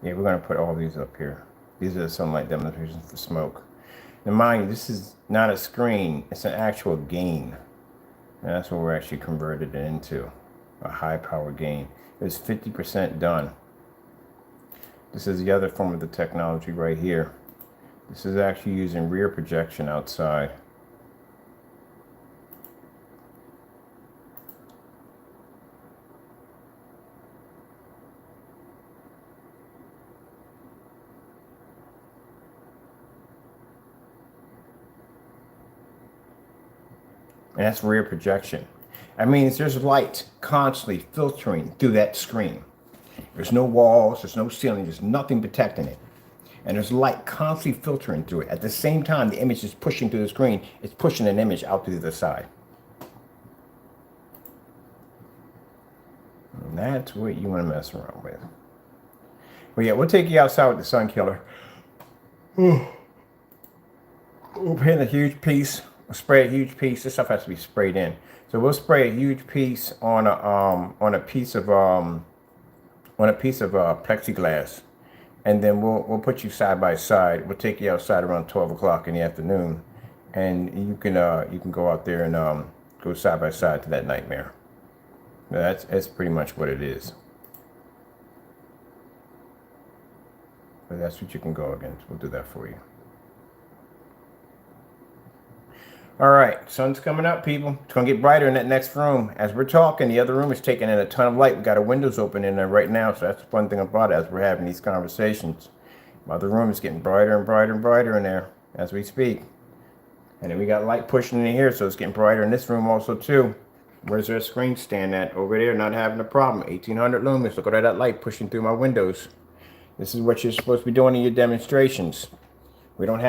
Yeah, we're going to put all these up here. These are the sunlight demonstrations for Smoke. Now mind you, this is not a screen, it's an actual gain. And that's what we're actually converted it into, a high power gain. It's 50% done. This is the other form of the technology right here. This is actually using rear projection outside. And that's rear projection. That means there's light constantly filtering through that screen. There's no walls, there's no ceiling, there's nothing protecting it. and there's light constantly filtering through it. At the same time, the image is pushing through the screen. It's pushing an image out to the other side. And that's what you want to mess around with. Well, yeah, we'll take you outside with the sun killer. We'll paint a huge piece. We'll spray a huge piece. This stuff has to be sprayed in. So we'll spray a huge piece on a piece of plexiglass, and then we'll put you side by side. We'll take you outside around 12 o'clock in the afternoon, and you can go out there and go side by side to that nightmare. That's pretty much what it is. But that's what you can go against. We'll do that for you. All right, sun's coming up, people. It's going to get brighter in that next room. As we're talking, the other room is taking in a ton of light. We got our windows open in there right now, so that's the fun thing about it as we're having these conversations. My other room is getting brighter and brighter and brighter in there as we speak. And then we got light pushing in here, so it's getting brighter in this room also, too. Where's our screen stand at? Over there, not having a problem. 1800 lumens. Look at that light pushing through my windows. This is what you're supposed to be doing in your demonstrations. We're not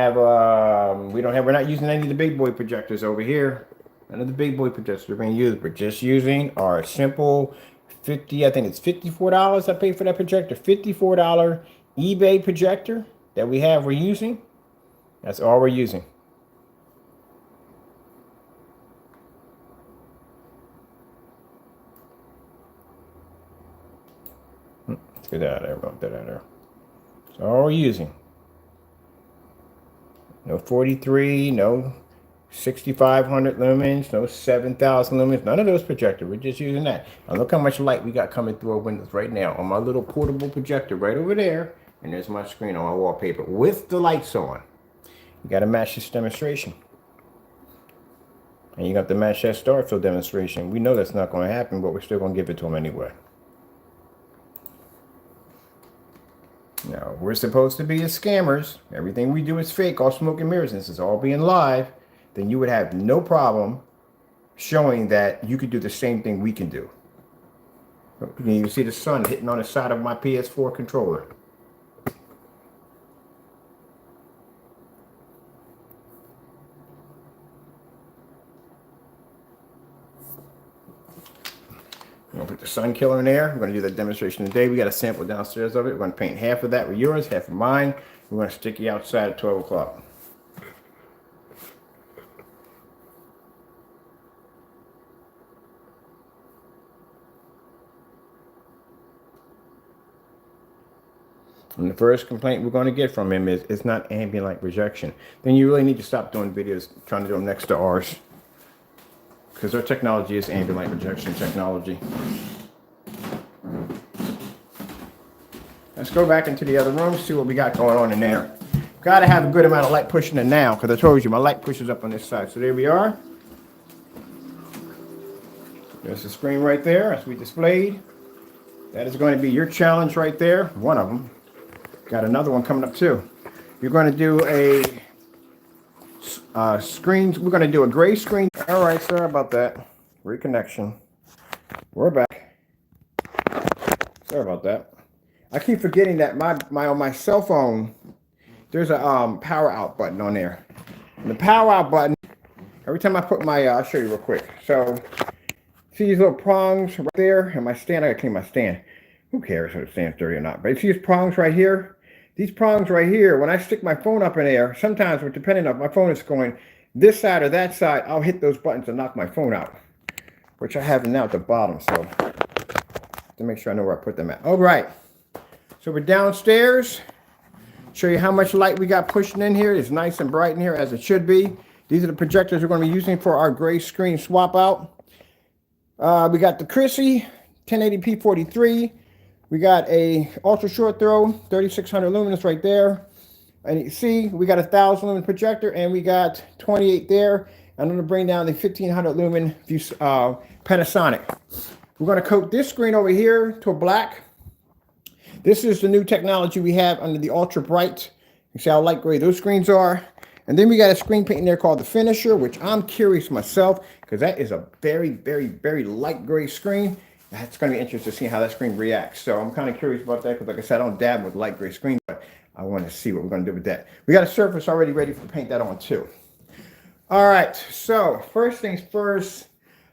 using any of the big boy projectors over here. None of the big boy projectors are being used. We're just using our simple I think it's $54 I paid for that projector. $54 eBay projector that we're using. That's all we're using. Let's get that out of there. Want that out of there. That's all we're using. No 43, no 6,500 lumens, no 7,000 lumens, none of those projectors. We're just using that. Now look how much light we got coming through our windows right now on my little portable projector right over there. And there's my screen on my wallpaper with the lights on. You got to match this demonstration. And you got to match that Starfield demonstration. We know that's not going to happen, but we're still going to give it to them anyway. Now, we're supposed to be as scammers. Everything we do is fake, all smoke and mirrors. This is all being live. Then you would have no problem showing that you could do the same thing we can do. You see the sun hitting on the side of my PS4 controller. I'm going to put the sun killer in there. We're going to do that demonstration today. We got a sample downstairs of it. We're going to paint half of that with yours, half of mine. We're going to stick you outside at 12 o'clock. And the first complaint we're going to get from him is it's not ambient light projection. Then you really need to stop doing videos trying to do them next to ours. Because our technology is ambient light projection technology. Let's go back into the other room, see what we got going on in there. Got to have a good amount of light pushing in now, because I told you my light pushes up on this side. So there we are. There's the screen right there as we displayed. That is going to be your challenge right there. One of them. Got another one coming up too. You're going to do a screen. We're going to do a gray screen. All right, sorry about that. Reconnection. We're back. Sorry about that. I keep forgetting that on my cell phone, there's a power out button on there. And the power out button, every time I put my, I'll show you real quick. So, see these little prongs right there? And my stand, I gotta clean my stand. Who cares if the stand's dirty or not? But see these prongs right here? These prongs right here, when I stick my phone up in there, sometimes, depending on if my phone is going this side or that side, I'll hit those buttons and knock my phone out. Which I have them now at the bottom, so to make sure I know where I put them at. All right. So we're downstairs. Show you how much light we got pushing in here. It's nice and bright in here as it should be. These are the projectors we're going to be using for our gray screen swap out. We got the Chrissy 1080p 43. We got a ultra short throw 3600 lumens right there. And you see we got a 1000 lumen projector and we got 28 there. I'm going to bring down the 1500 lumen Panasonic. We're going to coat this screen over here to a black. This is the new technology we have under the ultra bright. You see how light gray those screens are. And then we got a screen paint in there called the Finisher, which I'm curious myself because that is a very, very, very light gray screen. That's going to be interesting to see how that screen reacts. So I'm kind of curious about that because, like I said, I don't dab with light gray screens. But I want to see what we're going to do with that. We got a surface already ready to paint that on too. All right, so first things first,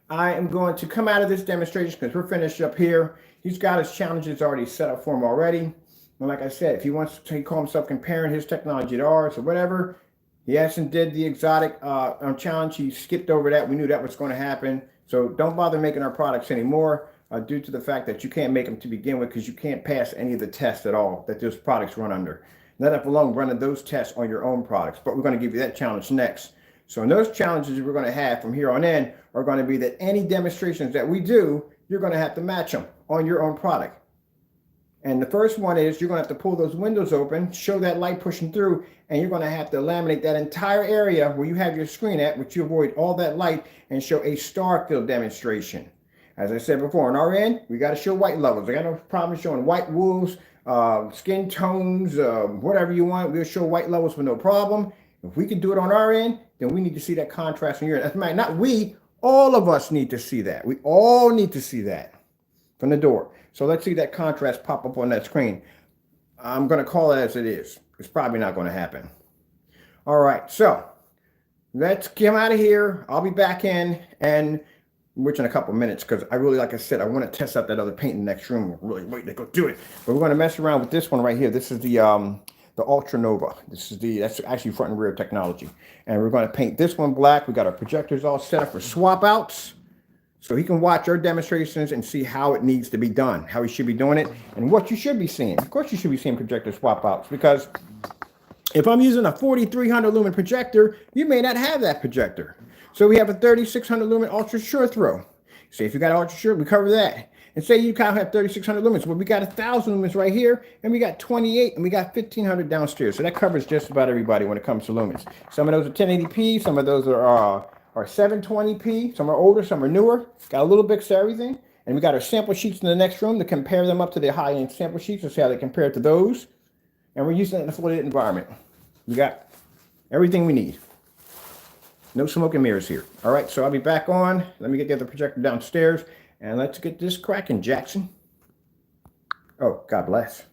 I am going to come out of this demonstration because we're finished up here. He's got his challenges already set up for him already. And like I said, if he wants to call himself comparing his technology to ours or whatever, he hasn't did the exotic challenge. He skipped over that. We knew that was going to happen. So don't bother making our products anymore due to the fact that you can't make them to begin with because you can't pass any of the tests at all that those products run under. Let alone running those tests on your own products. But we're going to give you that challenge next. So in those challenges we're going to have from here on in are going to be that any demonstrations that we do, you're going to have to match them on your own product. And the first one is you're going to have to pull those windows open, show that light pushing through, and you're going to have to laminate that entire area where you have your screen at, which you avoid all that light, and show a star field demonstration. As I said before, on our end, we got to show white levels. I got no problem showing white wolves, skin tones, whatever you want. We'll show white levels with no problem. If we can do it on our end, then we need to see that contrast on your end. That's right, not we, all of us need to see that. We all need to see that from the door. So let's see that contrast pop up on that screen. I'm going to call it as it is. It's probably not going to happen. All right, so let's come out of here. I'll be back in, and which in a couple minutes, because I really, like I said, I want to test out that other paint in the next room. I'm really waiting to go do it. But we're going to mess around with this one right here. This is the Ultra Nova. That's actually front and rear technology. And we're going to paint this one black. We got our projectors all set up for swap outs. So he can watch our demonstrations and see how it needs to be done, how he should be doing it, and what you should be seeing. Of course, you should be seeing projector swap outs, because if I'm using a 4300 lumen projector, you may not have that projector. So we have a 3600 lumen ultra sure throw. Say if you got ultra sure, we cover that. And say you kind of have 3600 lumens, well, we got 1000 lumens right here, and we got 28, and we got 1500 downstairs. So that covers just about everybody when it comes to lumens. Some of those are 1080p, some of those are 720p, some are older, some are newer. Got a little bit of everything. And we got our sample sheets in the next room to compare them up to the high-end sample sheets and see how they compare to those. And we're using it in a fully lit environment. We got everything we need. No smoke and mirrors here. All right, so I'll be back on. Let me get the other projector downstairs, and let's get this cracking, Jackson. Oh, God bless.